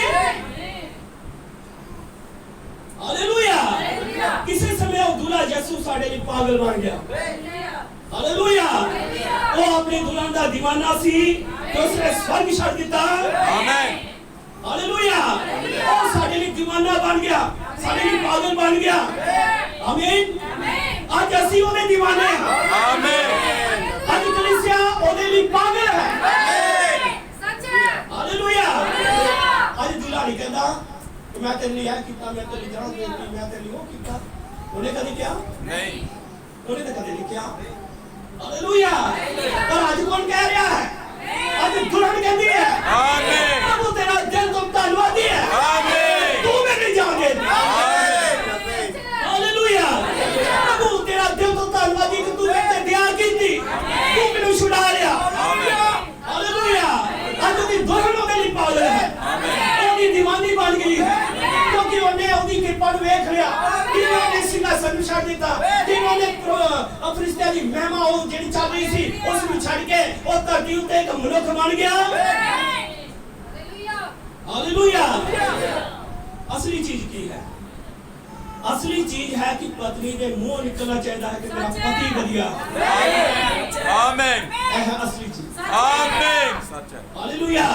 हालेलुया किसी समय वो दूल्हा यीशु साडे लिए पागल बन गया हालेलुया वो अपनी दुल्हन का दीवाना सी तो उसने स्वर्ग छड़ दिता आमीन हालेलुया वो साडे लिए दीवाना बन गया साडे लिए पागल बन गया आमीन आज ਅਸੀਂ ਉਹਦੇ दीवाने हैं आमीन आज कलीसिया ਉਹਦੇ ਲਈ पागल है सच है हालेलुया आज दुल्हा नहीं कहता कि मैं तेरे लिए यह किया मैं तेरे लिए जान देती मैं तेरे लिए वो किया ਉਹਨੇ ਕਦੀ ਕਿਹਾ नहीं ਉਹਨੇ ਤਾਂ ਕਦੇ ਨਹੀਂ ਕਿਹਾ हालेलुया पर आज कौन कह रहा है आज दुल्हन कहती है आमीन प्रभु तेरा दिल तो धन्यवादी है आमीन तू मेरी जान दे आमीन ਛੱਡ ਦਿੱਤਾ, ਜਿਨ੍ਹਾਂ ਨੇ ਫਰਿਸ਼ਤਿਆਂ ਦੀ ਮਹਿਮਾ ਉਹ ਜਿਹੜੀ ਚੱਲ ਰਹੀ ਸੀ ਉਸ ਨੂੰ ਛੱਡ ਕੇ ਉਹ ਧਰਤੀ ਉੱਤੇ ਇੱਕ ਮਨੁੱਖ ਬਣ ਗਿਆ। ਹਾਲੇਲੂਇਆ। ਅਸਲੀ ਚੀਜ਼ ਕੀ ਹੈ? ਅਸਲੀ ਚੀਜ਼ ਹੈ ਕਿ ਪਤਨੀ ਦੇ ਮੂੰਹੋਂ ਨਿਕਲਣਾ ਚਾਹੀਦਾ ਹੈ ਕਿ ਮੇਰਾ ਪਤੀ ਵਧੀਆ। ਆਮੇਨ। ਇਹ ਹੈ ਅਸਲੀ ਚੀਜ਼। ਆਮੇਨ। ਸੱਚ ਹੈ। ਹਾਲੇਲੂਇਆ।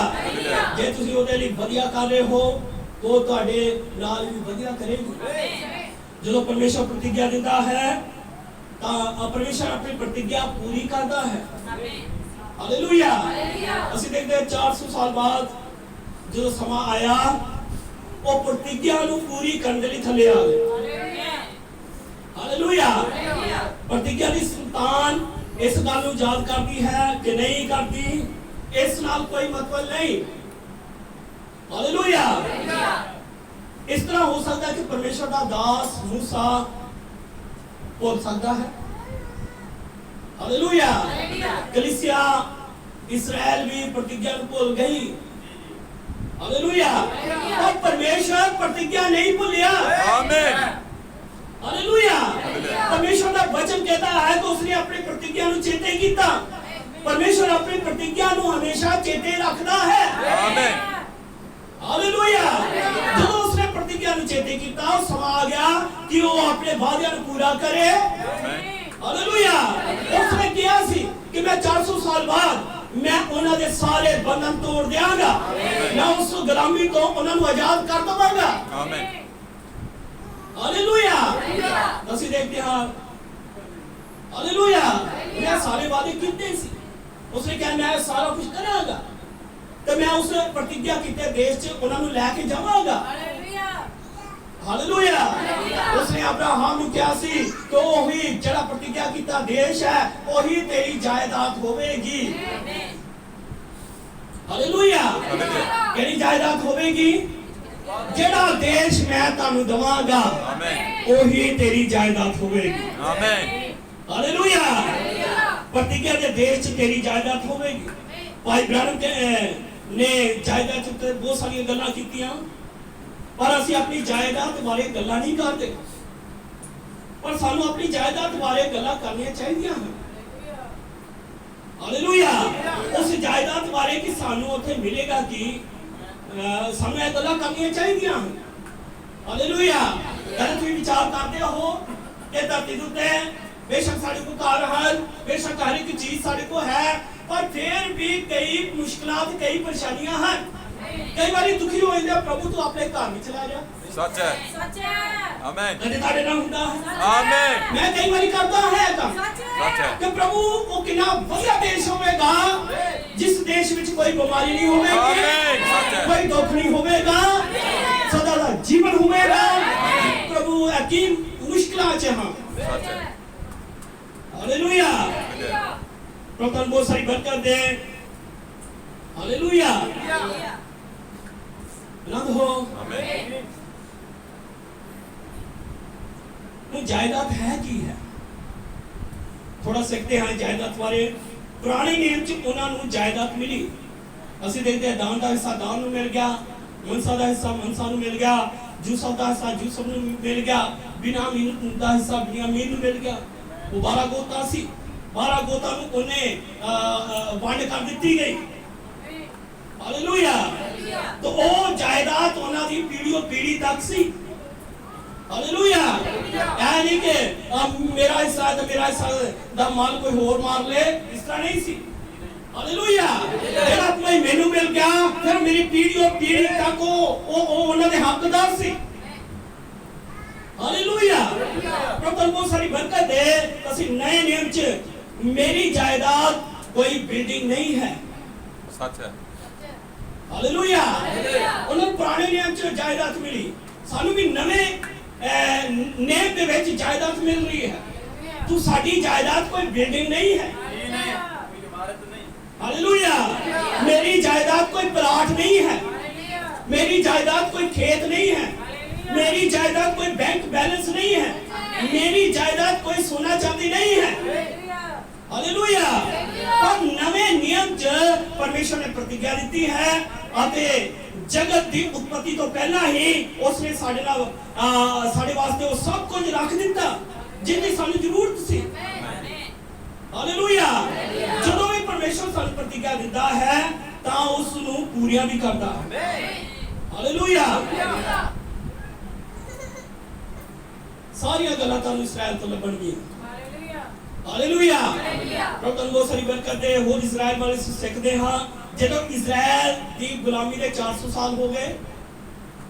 ਜੇ ਤੁਸੀਂ ਉਹਦੇ ਲਈ ਵਧੀਆ ਕਰ ਰਹੇ ਹੋ तो ਤੁਹਾਡੇ ਨਾਲ ਵੀ ਵਧੀਆ ਕਰੇਗੀ। ਜਦੋਂ ਪਰਮੇਸ਼ਰ ਪ੍ਰਤਿਗਿਆ ਦਿੰਦਾ ਹੈ ਤਾਂ ਪਰਮੇਸ਼ਰ ਆਪਣੀ ਪ੍ਰਤਿਗਿਆ ਪੂਰੀ ਕਰਦਾ ਹੈ। ਹਾਲੇਲੂਇਆ। ਅਸੀਂ ਦੇਖਦੇ ਹਾਂ 400 ਸਾਲ ਬਾਅਦ ਜਦੋਂ ਸਮਾਂ ਆਇਆ ਉਹ ਪ੍ਰਤਿਗਿਆ ਨੂੰ ਪੂਰੀ ਕਰਨ ਦੇ ਲਈ ਥੱਲੇ ਆ ਗਏ। ਹਾਲੇਲੂਇਆ। ਪ੍ਰਤਿਗਿਆ ਦੀ ਸੰਤਾਨ ਇਸ ਗੱਲ ਨੂੰ ਯਾਦ ਕਰਦੀ ਹੈ ਕਿ ਨਹੀਂ ਕਰਦੀ, ਇਸ ਨਾਲ ਕੋਈ ਮਤਲਬ ਨਹੀਂ। ਹਾਲੇਲੂਇਆ। ਇਸ ਤਰ੍ਹਾਂ ਹੋ ਸਕਦਾ ਹੈ ਕਿ ਪਰਮੇਸ਼ਰ ਦਾ ਦਾਸ मूसा ਭੁੱਲ ਸਕਦਾ ਹੈ। ਹਾਲੇਲੂਇਆ। ਕਲੀਸਿਆ ਇਸਰਾਇਲ ਵੀ ਪ੍ਰਤਿਗਿਆ ਨੂੰ ਭੁੱਲ ਗਈ। ਹਾਲੇਲੂਇਆ। ਪਰ ਪਰਮੇਸ਼ਰ ਪ੍ਰਤਿਗਿਆ ਨਹੀਂ ਭੁੱਲਿਆ। ਆਮੇਨ। ਹਾਲੇਲੂਇਆ। ਪਰਮੇਸ਼ਰ ਦਾ ਵਚਨ ਕਹਿੰਦਾ ਹੈ ਕਿ ਉਸਨੇ ਆਪਣੀ ਪ੍ਰਤਿਗਿਆ ਨੂੰ ਚੇਤੇ ਕੀਤਾ। ਪਰਮੇਸ਼ਰ ਆਪਣੀ ਪ੍ਰਤਿਗਿਆ ਨੂੰ ਹਮੇਸ਼ਾ ਚੇਤੇ ਰੱਖਦਾ ਹੈ। ਆਮੇਨ। ਹਾਲੇਲੂਇਆ। ਜਦੋਂ ਉਸਨੇ ਪ੍ਰਤਿਗਿਆ ਨੂੰ ਚੇਤੇ ਕੀਤਾ ਉਹ ਸਮਾਂ ਆ ਗਿਆ ਕਿ ਉਹ ਆਪਣੇ ਵਾਅਦਿਆਂ ਨੂੰ ਪੂਰਾ ਕਰੇ। ਹਾਲੇਲੂਇਆ। ਉਸਨੇ ਕਿਹਾ ਸੀ ਕਿ ਮੈਂ 400 ਸਾਲ ਬਾਅਦ ਮੈਂ ਉਹਨਾਂ ਦੇ ਸਾਰੇ ਬੰਧਨ ਤੋੜ ਦਿਆਂਗਾ, ਮੈਂ ਉਸ ਗੁਲਾਮੀ ਤੋਂ ਉਹਨਾਂ ਨੂੰ ਆਜ਼ਾਦ ਕਰ ਦਵਾਂਗਾ। ਆਮੇਨ। ਹਾਲੇਲੂਇਆ। ਅਸੀਂ ਦੇਖਦੇ ਹਾਂ ਹਾਲੇਲੂਇਆ ਇਹ ਸਾਰੇ ਵਾਅਦੇ ਕੀਤੇ ਸੀ। ਉਸਨੇ ਕਿਹਾ ਮੈਂ ਸਾਰਾ ਕੁਝ ਕਰਾਂਗਾ ਤੇ ਮੈਂ ਉਸ ਪ੍ਰਤਿਗਿਆ ਕੀਤੇ ਦੇਸ਼ 'ਚ ਉਹਨਾਂ ਨੂੰ ਲੈ ਕੇ ਜਾਵਾਂਗਾ। ਹਾਲੇਲੂਇਆ। ਉਸਨੇ ਅਬਰਾਹਮ ਨੂੰ ਕਿਹਾ ਸੀ ਕਿ ਉਹੀ ਜਿਹੜਾ ਪ੍ਰਤਿਗਿਆ ਕੀਤਾ ਦੇਸ਼ ਹੈ ਉਹੀ ਤੇਰੀ ਜਾਇਦਾਦ ਹੋਵੇਗੀ। ਹਾਲੇਲੂਇਆ। ਕਿਹੜੀ ਜਾਇਦਾਦ ਹੋਵੇਗੀ? ਜਿਹੜਾ ਦੇਸ਼ ਮੈਂ ਤੁਹਾਨੂੰ ਦਵਾਂਗਾ ਉਹੀ ਤੇਰੀ ਜਾਇਦਾਦ ਹੋਵੇਗੀ। ਆਮੇਨ। ਹਾਲੇਲੂਇਆ। ਪ੍ਰਤਿਗਿਆ ਦੇ ਦੇਸ਼ 'ਚ ਤੇਰੀ ਜਾਇਦਾਦ ਹੋਵੇਗੀ। ਭਾਈ ਬ੍ਰਾਹਮ ਨੇ ਜਾਇਦਾਦ ਉੱਤੇ ਬਹੁਤ ਸਾਰੀਆਂ ਗੱਲਾਂ ਕੀਤੀਆਂ ਪਰ ਅਸੀਂ ਆਪਣੀ ਜਾਇਦਾਦ ਬਾਰੇ ਗੱਲਾਂ ਨਹੀਂ ਕਰਦੇ। ਪਰ ਸਾਨੂੰ ਆਪਣੀ ਜਾਇਦਾਦ ਬਾਰੇ ਗੱਲਾਂ ਕਰਨੀਆਂ ਚਾਹੀਦੀਆਂ ਹਨ। ਹਾਲੇਲੂਇਆ। ਉਸ ਜਾਇਦਾਦ ਬਾਰੇ ਕਿ ਸਾਨੂੰ ਉੱਥੇ ਮਿਲੇਗਾ ਕਿ ਸਾਨੂੰ ਇਹ ਗੱਲਾਂ ਕਰਨੀਆਂ ਚਾਹੀਦੀਆਂ ਹਨ। ਹਾਲੇਲੂਇਆ। ਜਦ ਤੁਸੀਂ ਵਿਚਾਰ ਕਰਦੇ ਹੋ ਕਿ ਧਰਤੀ ਉੱਤੇ ਬੇਸ਼ੱਕ ਸਾਡੇ ਕੋਲ ਘਰ ਹਨ, ਬੇਸ਼ੱਕ ਹਰ ਇੱਕ ਚੀਜ਼ ਸਾਡੇ ਕੋਲ ਹੈ, ਪਰ ਫਿਰ ਵੀ ਕਈ ਮੁਸ਼ਕਲਾਂ ਤੇ ਕਈ ਪਰੇਸ਼ਾਨੀਆਂ ਹਨ। ਕਈ ਵਾਰੀ ਦੁਖੀ ਹੋ ਜਾਂਦੇ ਪ੍ਰਭੂ ਤੂੰ ਆਪਣੇ ਘਰ ਵਿੱਚ ਚਲਾ ਜਾ। ਸੱਚ ਹੈ। ਆਮੇਨ। ਕਦੇ ਤੁਹਾਡੇ ਨਾਲ ਹੁੰਦਾ ਹੈ। ਆਮੇਨ। ਮੈਂ ਕਈ ਵਾਰੀ ਕਰਦਾ ਹੈ ਕੰਮ ਸੱਚ ਹੈ ਕਿ ਪ੍ਰਭੂ ਉਹ ਕਿੰਨਾ ਵਧੀਆ ਦੇਸ਼ ਹੋਵੇਗਾ ਜਿਸ ਦੇਸ਼ ਵਿੱਚ ਕੋਈ ਬਿਮਾਰੀ ਨਹੀਂ ਹੋਵੇਗੀ, ਆਮੇਨ। ਸੱਚ ਹੈ। ਕੋਈ ਦੁੱਖ ਨਹੀਂ ਹੋਵੇਗਾ, ਸਦਾ ਦਾ ਜੀਵਨ ਹੋਵੇਗਾ। ਪ੍ਰਭੂ ਅਕੀ ਮੁਸ਼ਕਲਾਂ 'ਚ ਹਾਂ। ਸੱਚ ਹੈ। हालेलुया। प्रभु बहुत सारी बरकत दे। हालेलुया। आनंद हो। आमीन। वो जायदाद है की है? थोड़ा सीखते हैं जायदाद बारे। पुराने नियम च उन्हां नूं जायदाद मिली। ਅਸੀਂ ਦੇਖਦੇ ਹਾਂ ਦਾਨ ਦਾ ਹਿੱਸਾ ਦਾਨ ਨੂੰ ਮਿਲ ਗਿਆ, ਮਨਸਾ ਦਾ ਹਿੱਸਾ ਮਨਸਾ ਨੂੰ ਮਿਲ ਗਿਆ, ਯੂਸਫ ਦਾ ਹਿੱਸਾ ਯੂਸਫ ਨੂੰ ਮਿਲ ਗਿਆ, ਬਿਨਯਾਮੀਨ ਦਾ ਹਿੱਸਾ ਬਿਨਯਾਮੀਨ ਨੂੰ ਮਿਲ ਗਿਆ। ਉਹ 12 ਗੋਤਾਂ ਸੀ, 12 ਗੋਤਾਂ ਨੂੰ ਉਹਨੇ ਵੰਡ ਕਰ ਦਿੱਤੀ ਗਈ। ਹਾਲੇਲੂਇਆ। तो ਉਹ ਜਾਇਦਾਦ ਉਹਨਾਂ ਦੀ ਪੀੜ੍ਹੀਓਂ ਪੀੜ੍ਹੀ ਤੱਕ ਸੀ। ਹਾਲੇਲੂਇਆ। ਇਹ ਨਹੀਂ ਕਿ ਮੇਰਾ ਹਿੱਸਾ ਤੇ ਮੇਰਾ ਹਿੱਸਾ ਦਾ ਮਾਲ ਕੋਈ ਹੋਰ ਮਾਰ ਲੇ, ਇਸ ਤਰ੍ਹਾਂ ਨਹੀਂ ਸੀ। ਹਾਲੇਲੂਇਆ। ਜਿਹੜਾ ਕੋਈ ਮੈਨੂੰ ਮਿਲ ਗਿਆ ਫਿਰ ਮੇਰੀ ਪੀੜ੍ਹੀਓਂ ਪੀੜ੍ਹੀ ਤੱਕ ਉਹ ਉਹਨਾਂ ਦੇ ਹੱਕਦਾਰ ਸੀ। हालेलुया। प्रभु बहुत सारी बरकत दे। ਅਸੀਂ नए नियम च मेरी जायदाद कोई बिल्डिंग नहीं है। सच है। हालेलुया। ਉਹਨਾਂ ਪੁਰਾਣੇ ਨਿਯਮ ਚ ਜਾਇਦਾਦ ਮਿਲੀ, ਸਾਨੂੰ ਵੀ ਨਵੇਂ ਨਿਯਮ ਦੇ ਵਿੱਚ ਜਾਇਦਾਦ ਮਿਲ ਰਹੀ ਹੈ। ਤੂੰ ਸਾਡੀ ਜਾਇਦਾਦ ਕੋਈ ਬਿਲਡਿੰਗ ਨਹੀਂ ਹੈ। हालेलुया। मेरी जायदाद कोई प्लाट नहीं है, मेरी जायदाद कोई खेत नहीं है, मेरी जायदाद कोई बैंक बैलेंस नहीं है, मेरी जायदाद कोई सोना चांदी नहीं है। हालेलुया। पर नवे नियम च परमेश्वर ने प्रतिज्ञा दी है ਅਤੇ जगत की उत्पत्ति तो पहला ही उसने साडे वास्ते वो सब कुछ रख दिता। जिनकी सानू जरूरत सी। हालेलुया। ਜਦੋਂ ਵੀ ਪਰਮੇਸ਼ਰ ਸਾਨੂੰ ਪ੍ਰਤੀਗਿਆ ਦਿੰਦਾ ਹੈ ਤਾਂ ਉਸ ਨੂੰ ਪੂਰੀਆਂ ਵੀ ਕਰਦਾ ਹੈ। ਹਾਲੇਲੂਇਆ। ਸਾਰੀਆਂ ਗੱਲਾਂ ਤੁਹਾਨੂੰ ਇਸਰਾਇਲ ਤੋਂ ਲੱਭਣਗੀਆਂ। ਹਾਲੇਲੂਇਆ। ਪ੍ਰਭੂ ਤੁਹਾਨੂੰ ਬਹੁਤ ਸਾਰੀ ਬਰਕਤ ਦੇ। ਹੋਰ ਇਸਰਾਇਲ ਬਾਰੇ ਸਿੱਖਦੇ ਹਾਂ। ਜਦੋਂ ਇਸਰਾਇਲ ਦੀ ਗੁਲਾਮੀ ਦੇ 400 ਸਾਲ ਹੋ ਗਏ,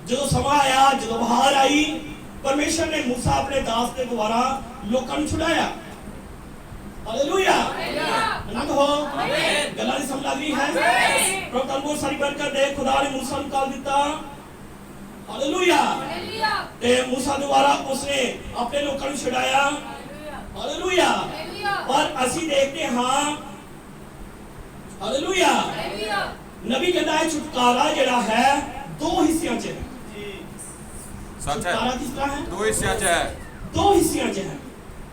ਜਦੋਂ ਸਮਾਂ ਆਇਆ, ਜਦੋਂ ਬਹਾਰ ਆਈ, ਪਰਮੇਸ਼ਰ ਨੇ ਮੂਸਾ ਆਪਣੇ ਦਾਸ ਦੇ ਦੁਆਰਾ ਲੋਕਾਂ ਨੂੰ ਛੁਡਾਇਆ। हालेलुया। आनंद हो। गल्लां दी समझ लग रही है। प्रभु ਤੁਹਾਨੂੰ ਬਹੁਤ ਸਾਰੀ ਬਰਕਤ ਦੇ। खुदा ने मूसा ਨੂੰ ਕਾਲ ਦਿੱਤਾ। हालेलुया। ਤੇ मूसा ਦੁਆਰਾ ਉਸਨੇ ਆਪਣੇ ਲੋਕਾਂ ਨੂੰ ਛੁਡਾਇਆ। हालेलुया। और ਅਸੀਂ ਦੇਖਦੇ ਹਾਂ हालेलुया ਨਬੀ ਕਹਿੰਦਾ ਹੈ ਛੁਟਕਾਰਾ ਜਿਹੜਾ ਹੈ ਦੋ ਹਿੱਸਿਆਂ 'ਚ ਹੈ। सच है। ਛੁਟਕਾਰਾ ਕਿਸ ਤਰ੍ਹਾਂ ਹੈ? दो हिस्से च है। ਦੋ ਹਿੱਸਿਆਂ 'ਚ ਹੈ।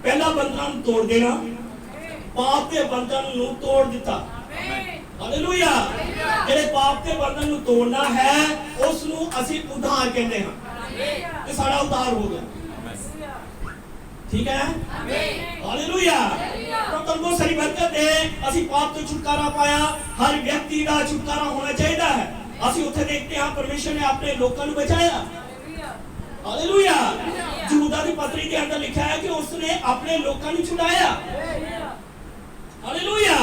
ਪਹਿਲਾ ਬੰਧਨ ਨੂੰ ਤੋੜ ਦੇਣਾ, पाप के बंधन ਨੂੰ ਤੋੜ ਦਿੱਤਾ। ਹਾਲੇਲੂਇਆ। ਜਿਹੜੇ ਪਾਪ ਦੇ ਬੰਧਨ ਨੂੰ ਤੋੜਨਾ ਹੈ ਉਸ ਨੂੰ ਅਸੀਂ ਉਧਾਰ ਕਹਿੰਦੇ ਹਾਂ ਤੇ ਸਾਡਾ ਉਧਾਰ ਹੋ ਗਿਆ। ਠੀਕ ਹੈ। ਹਾਲੇਲੂਇਆ। ਪ੍ਰਭੂ ਨੂੰ ਸਾਰੀ ਬਰਕਤ ਦੇ। ਅਸੀਂ ਪਾਪ ਤੋਂ ਛੁਟਕਾਰਾ ਪਾਇਆ। ਹਰ ਵਿਅਕਤੀ ਦਾ ਛੁਟਕਾਰਾ ਹੋਣਾ ਚਾਹੀਦਾ ਹੈ। ਅਸੀਂ ਉੱਥੇ ਦੇਖਦੇ ਹਾਂ ਪਰਮੇਸ਼ਰ ਨੇ ਆਪਣੇ ਲੋਕਾਂ ਨੂੰ ਬਚਾਇਆ। ਹਾਲੇਲੂਇਆ। ਯਹੂਦਾ ਦੀ ਪਤਰੀ ਦੇ ਅੰਦਰ ਲਿਖਿਆ ਹੈ ਕਿ ਉਸਨੇ ਆਪਣੇ ਲੋਕਾਂ ਨੂੰ ਛੁਡਾਇਆ। हालेलुया।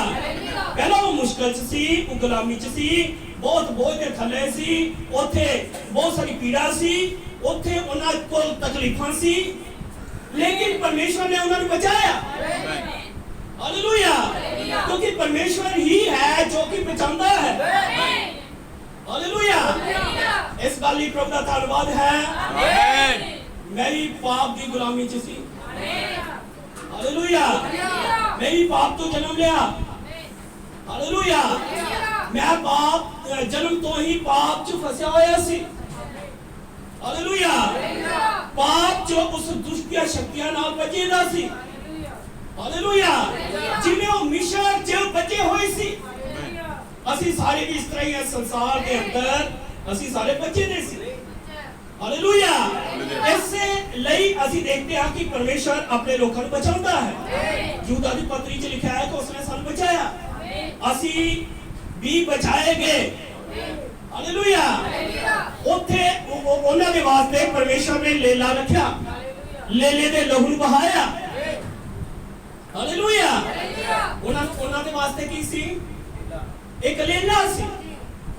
पहला वो मुश्किल च सी, वो गुलामी च सी, बहुत बोझ दे थले सी, ओथे बहुत सारी पीड़ा सी, ओथे उन्हां कोल तकलीफां सी, लेकिन परमेश्वर ने उन्हां नूं बचाया। हालेलुया। क्योंकि परमेश्वर ही है जो कि बचांदा है। हालेलुया। इस गल लई प्रभु दा धन्नवाद है। आमीन। मैं भी पाप दी गुलामी च सी। हालेलुया। मैं भी पाप तो जन्म लिया। हालेलुया। मैं पाप जन्म तो ही पाप च फसिया होया सी। हालेलुया। पाप जो उस दुष्ट दी शक्तियां नाल बचेदा सी। हालेलुया। जिवें ओ मिस्र च बचे होए सी, ਅਸੀਂ ਸਾਰੇ ਵੀ ਇਸ ਤਰ੍ਹਾਂ ਹੀ ਸੰਸਾਰ ਦੇ ਅੰਦਰ ਅਸੀਂ ਸਾਰੇ ਬਚੇ ਦੇ ਸੀ। हालेलुया। ऐसे ਲਈ ਅਸੀਂ ਦੇਖਦੇ ਹਾਂ ਕਿ ਪਰਮੇਸ਼ਰ ਆਪਣੇ ਲੋਕਾਂ ਨੂੰ ਬਚਾਉਂਦਾ ਹੈ। ਯਹੂਦਾ ਦੀ ਪਤਰੀ 'ਚ ਲਿਖਿਆ ਹੈ ਕਿ ਉਸਨੇ ਸਾਨੂੰ ਬਚਾਇਆ। ਅਸੀਂ ਵੀ ਬਚਾਏ ਗਏ। ਹਾਲੇਲੂਇਆ। ਉੱਥੇ ਉਹਨਾਂ ਦੇ ਵਾਸਤੇ ਪਰਮੇਸ਼ਰ ਨੇ ਲੇਲਾ ਰੱਖਿਆ, ਲੇਲੇ ਦੇ ਲਹੂ ਨੂੰ ਬਹਾਇਆ। ਹਾਲੇਲੂਇਆ। ਉਹਨਾਂ ਦੇ ਵਾਸਤੇ ਕੀ ਸੀ? ਇੱਕ ਲੇਲਾ ਸੀ,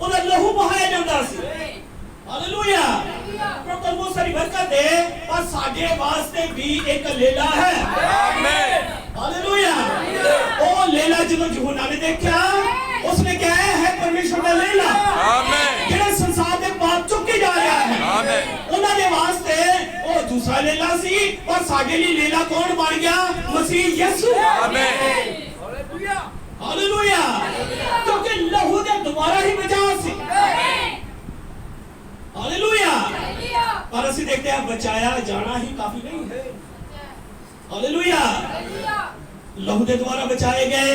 ਉਹਦਾ ਲਹੂ ਬਹਾਇਆ ਜਾਂਦਾ ਸੀ। हालेलुया। प्रभु बहुत सारी बरकत दे। पर साडे वास्ते भी एक लेला है। आमीन। हालेलुया। ओ लेला जो यूहन्ना ने देखा, उसने कहा है परमेश्वर का लेला। आमीन। जेड़ा संसार दे पाप चुक के जा रहा है। आमीन। उन्हां दे वास्ते ओ दूसरा लेला सी, पर साडे लिए लेला कौन बन गया? मसीह यीशु। आमीन। हालेलुया। हालेलुया। क्योंकि लहू दे दोबारा ही बचा सी। हालेलुया। पर ਅਸੀਂ देखते हैं बचाया जाना ही काफी नहीं है। हालेलुया। लहू के द्वारा बचाए गए,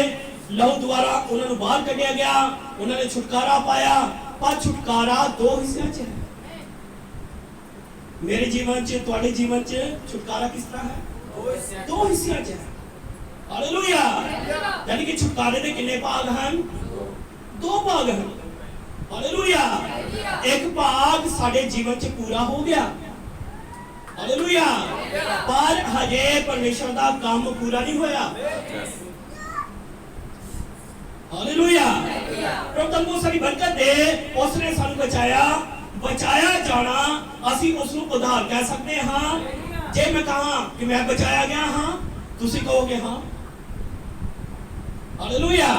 लहू द्वारा ਉਹਨਾਂ ਨੂੰ ਬਾਹਰ ਕੱਢਿਆ ਗਿਆ, ਉਹਨਾਂ ਨੇ ਛੁਟਕਾਰਾ ਪਾਇਆ। ਪਰ ਛੁਟਕਾਰਾ ਦੋ ਹਿੱਸਿਆਂ 'ਚ ਹੈ। ਮੇਰੇ ਜੀਵਨ 'ਚ, ਤੁਹਾਡੇ ਜੀਵਨ 'ਚ ਛੁਟਕਾਰਾ ਕਿਸ ਤਰ੍ਹਾਂ ਹੈ? ਦੋ ਹਿੱਸਿਆਂ 'ਚ ਹੈ। ਹਾਲੇਲੂਇਆ। ਯਾਨੀ ਕਿ ਛੁਟਕਾਰੇ ਦੇ ਕਿੰਨੇ ਭਾਗ ਹਨ? ਦੋ ਭਾਗ ਹਨ। हालेलुया। एक भाग साडे जीवन च पूरा हो गया। हालेलुया। पर हजे परमेश्वर दा काम पूरा नहीं होया। हालेलुया। प्रभु तन्नू सारी बरकत दे। उसने सानू बचाया, बचाया जाना असी उसनू उधार कह सकते हां। जे मैं कहां कि मैं बचाया गया हां, तुसी कहोगे हां। हालेलुया।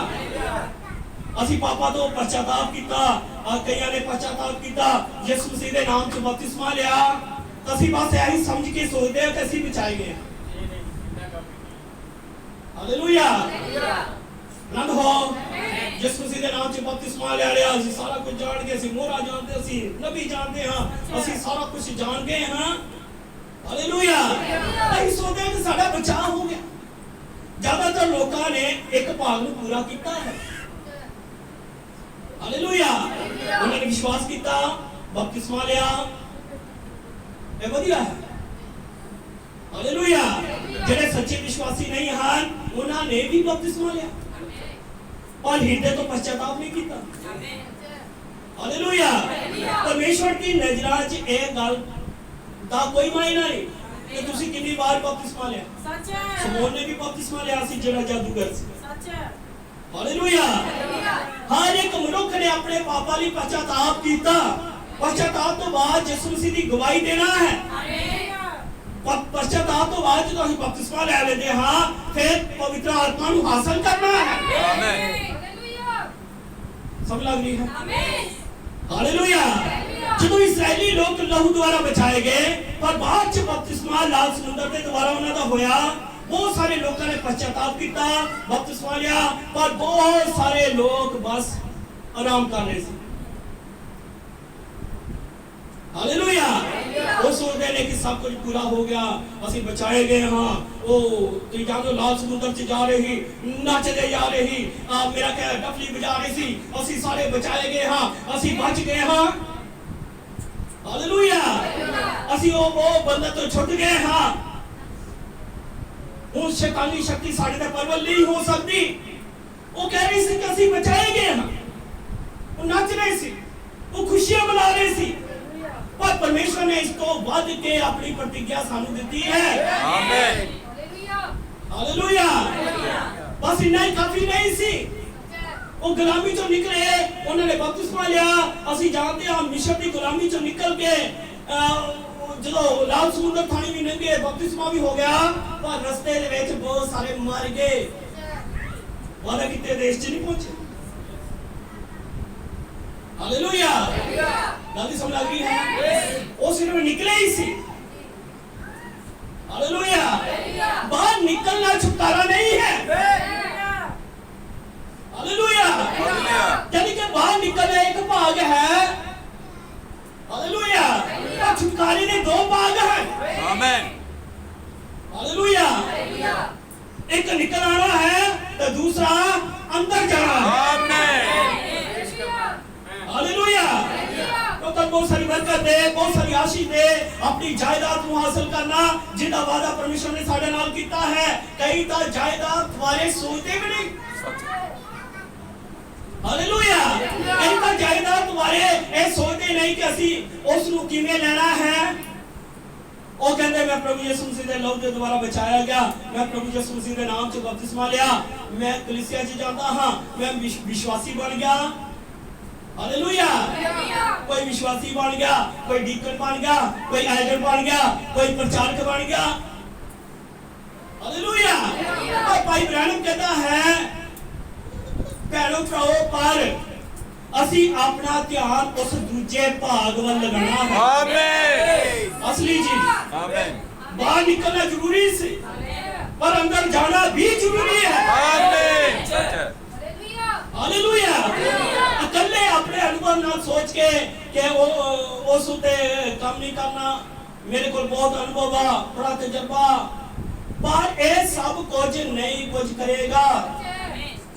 ਅਸੀਂ ਪਾਪਾਂ ਤੋਂ ਪਛਤਾਪ ਕੀਤਾ, ਕਈਆਂ ਨੇ ਪਛਤਾਪ ਕੀਤਾ, ਯਿਸੂ ਮਸੀਹ ਦੇ ਨਾਮ 'ਚ ਬਪਤਿਸਮਾ ਲਿਆ, ਤਾਂ ਅਸੀਂ ਬਸ ਇਹੀ ਸਮਝ ਕੇ ਸੋਚਦੇ ਹਾਂ ਕਿ ਅਸੀਂ ਬਚਾਏ ਗਏ। ਹਾਲੇਲੂਇਆ। ਆਨੰਦ ਹੋ। ਯਿਸੂ ਮਸੀਹ ਦੇ ਨਾਮ 'ਚ ਬਪਤਿਸਮਾ ਲਿਆ, ਅਸੀਂ ਸਾਰਾ ਕੁਝ ਜਾਣ ਗਏ, ਅਸੀਂ ਮੋਹਰਾਂ ਜਾਣਦੇ, ਅਸੀਂ ਨਬੀ ਜਾਣਦੇ ਹਾਂ, ਅਸੀਂ ਸਾਰਾ ਕੁਝ ਜਾਣ ਗਏ ਹਾਂ। ਹਾਲੇਲੂਇਆ। ਅਸੀਂ ਸੋਚਦੇ ਹਾਂ ਕਿ ਸਾਡਾ ਬਚਾਅ ਹੋ ਗਿਆ। ਜ਼ਿਆਦਾਤਰ ਲੋਕਾਂ ਨੇ ਇੱਕ ਭਾਗ ਨੂੰ ਪੂਰਾ ਕੀਤਾ ਹੈ। हालेलुया। उन्होंने विश्वास किया, बपतिस्मा लिया, ये बढ़िया है। हालेलुया। ਜਿਹੜੇ ਸੱਚੇ ਵਿਸ਼ਵਾਸੀ ਨਹੀਂ ਹਨ ਉਹਨਾਂ ਨੇ ਵੀ ਬਪਤਿਸਮਾ ਲਿਆ और ਹਿਰਦੇ ਤੋਂ ਪਛਤਾਵਾ ਨਹੀਂ ਕੀਤਾ। ਹਾਲੇਲੂਇਆ। ਪਰਮੇਸ਼ਵਰ ਦੀ ਨਜ਼ਰਾਂ 'ਚ ਇਹ ਗੱਲ ਦਾ ਕੋਈ ਮਾਇਨਾ ਨਹੀਂ ਕਿ ਤੁਸੀਂ ਕਿੰਨੀ ਵਾਰ ਬਪਤਿਸਮਾ ਲਿਆ। सच है ਸਮੂਨ ਨੇ ਵੀ ਬਪਤਿਸਮਾ ਲਿਆ ਸੀ ਜਿਹੜਾ ਜਾਦੂਗਰ ਸੀ। सच है ਹਾਲੇਲੂਇਆ। ਹਰ ਇੱਕ ਮਨੁੱਖ ਨੇ ਆਪਣੇ ਪਾਪਾਂ ਲਈ ਪਛਤਾਵਾ ਕੀਤਾ। ਪਛਤਾਵਾ ਤੋਂ ਬਾਅਦ ਯਿਸੂ ਮਸੀਹ ਦੀ ਗਵਾਹੀ ਦੇਣਾ ਹੈ। ਪਛਤਾਵਾ ਤੋਂ ਬਾਅਦ ਜਦੋਂ ਅਸੀਂ ਬਪਤਿਸਮਾ ਲੈ ਲੈਂਦੇ ਹਾਂ ਫਿਰ ਪਵਿੱਤਰ ਆਤਮਾ ਨੂੰ ਹਾਸਲ ਕਰਨਾ ਹੈ। ਆਮੇਨ। ਸਮਝ ਲੱਗ ਰਹੀ ਹੈ? आमीन हालेलुया। ਜਦੋਂ ਇਸرائیਲੀ ਲੋਕ ਲਹੂ ਦੁਆਰਾ ਬਚਾਏ ਗਏ ਪਰ ਬਾਅਦ ਚ ਬਪਤਿਸਮਾ ਲਾਲ ਸਮੁੰਦਰ ਦੇ ਦੁਆਰਾ ਉਹਨਾਂ ਦਾ ਹੋਇਆ ਬਹੁਤ ਸਾਰੇ ਲੋਕਾਂ ਨੇ ਪਛਤਾਵਾ ਕੀਤਾ ਬਪਤਿਸਮਾ ਲਿਆ ਪਰ ਬਹੁਤ ਸਾਰੇ ਲੋਕ ਬਸ ਆਰਾਮ ਕਰ ਰਹੇ ਸੀ। ਹਾਲੇਲੂਇਆ। ਉਹ ਸੋਚਦੇ ਨੇ ਕਿ ਸਭ ਕੁਝ ਪੂਰਾ ਹੋ ਗਿਆ ਅਸੀਂ ਬਚਾਏ ਗਏ ਹਾਂ। ਉਹ ਤੁਸੀਂ ਜਾਣੋ ਲਾਲ ਸਮੁੰਦਰ ਚ ਜਾ ਰਹੇ ਹੀ ਨੱਚਦੇ ਜਾ ਰਹੇ ਹੀ ਮੇਰਾ ਕਹਿ ਡਫਲੀ ਵਜਾ ਰਹੇ ਸੀ ਅਸੀਂ ਸਾਰੇ ਬਚਾਏ ਗਏ ਹਾਂ ਅਸੀਂ ਬਚ ਗਏ ਹਾਂ। ਹਾਲੇਲੂਇਆ। ਅਸੀਂ ਉਹ ਬੰਦੇ ਤੋਂ ਛੁੱਟ ਗਏ ਹਾਂ। ਉਹ ਸ਼ੈਤਾਨੀ ਸ਼ਕਤੀ ਸਾਡੇ ਤੇ ਪ੍ਰਬਲ ਨਹੀਂ ਹੋ ਸਕਦੀ। ਉਹ ਕਹਿ ਰਹੀ ਸੀ ਕਿ ਅਸੀਂ ਬਚਾਏ ਗਏ ਹਾਂ। ਉਹ ਨੱਚ ਰਹੇ ਸੀ ਉਹ ਖੁਸ਼ੀਆਂ ਮਨਾ ਰਹੇ ਸੀ पर परमेश्वर ने इसको वध के अपनी प्रतिज्ञा सानू देती है। आमेन। हालेलुया। बस इतना ही काफी नहीं सी। वो गुलामी चों निकले उन्होंने बपतिस्मा लिया ਅਸੀਂ ਜਾਣਦੇ ਹਾਂ ਮਿਸ਼ਰ ਦੀ ਗੁਲਾਮੀ ਚੋਂ ਨਿਕਲ ਕੇ ਜਦੋਂ ਲਾਲ ਸਮੁੰਦਰ ਥਾਣੀ ਵੀ ਲੰਘੇ ਬਪਤਿਸਮਾ ਵੀ ਹੋ ਗਿਆ ਪਰ ਰਸਤੇ ਦੇ ਵਿੱਚ ਬਹੁਤ ਸਾਰੇ ਮਰ ਗਏ ਵਾਦਾ ਕਿਤੇ ਦੇਸ਼ 'ਚ ਨਹੀਂ ਪਹੁੰਚੇ। हालेलुया। जल्दी समझ आ गई है? वो सिर्फ निकले ही सी। हालेलुया। बाहर निकलना छुटकारा नहीं है। हालेलुया। यानी कि बाहर निकलना एक भाग है। हालेलुया। और छुटकारे के दो भाग हैं। आमेन। हालेलुया। एक निकल आना है तो दूसरा अंदर जाना है। आमेन। हालेलुया। तो तब बहुत सारी बरकत दे बहुत सारी आशीष दे अपनी जायदाद को हासिल करना जिंदा वादा परमेश्वर ने साडे नाल कीता है। कई तो जायदाद तुम्हारे सोचते भी नहीं। हालेलुया। कई तो जायदाद तुम्हारे ये सोचते नहीं कि ਅਸੀਂ ਉਸ ਨੂੰ ਕਿਵੇਂ ਲੈਣਾ ਹੈ। ਉਹ ਕਹਿੰਦੇ ਮੈਂ ਪ੍ਰਭੂ ਯਿਸੂ ਮਸੀਹ ਦੇ ਲਹੂ ਦੇ ਦੁਆਰਾ ਬਚਾਇਆ ਗਿਆ ਮੈਂ ਪ੍ਰਭੂ ਯਿਸੂ ਮਸੀਹ ਦੇ ਨਾਮ 'ਚ ਬਪਤਿਸਮਾ ਲਿਆ ਮੈਂ ਕਲੀਸਿਆ 'ਚ ਜਾਂਦਾ ਹਾਂ ਮੈਂ ਵਿਸ਼ਵਾਸੀ ਬਣ ਗਿਆ। हालेलुया। कोई विश्वासी बन गया कोई डीकन बन गया कोई एल्डर बन गया कोई प्रचारक बन गया। हालेलुया। और भाई ब्रैनम कहता है भैनों भराओ पर ਅਸੀਂ अपना ध्यान उस दूजे भाग ਵੱਲ लगाना है। आमेन। असली चीज आमेन। बाहर निकलना जरूरी सी पर अंदर जाना भी जरूरी है। आमेन। सच है। हालेलुया। अकेले अपने अनुभव ਨਾਲ सोच के कि उस उते काम नहीं करना मेरे को बहुत अनुभव आ बड़ा तजर्बा पर ये सब कुछ नहीं कुछ करेगा।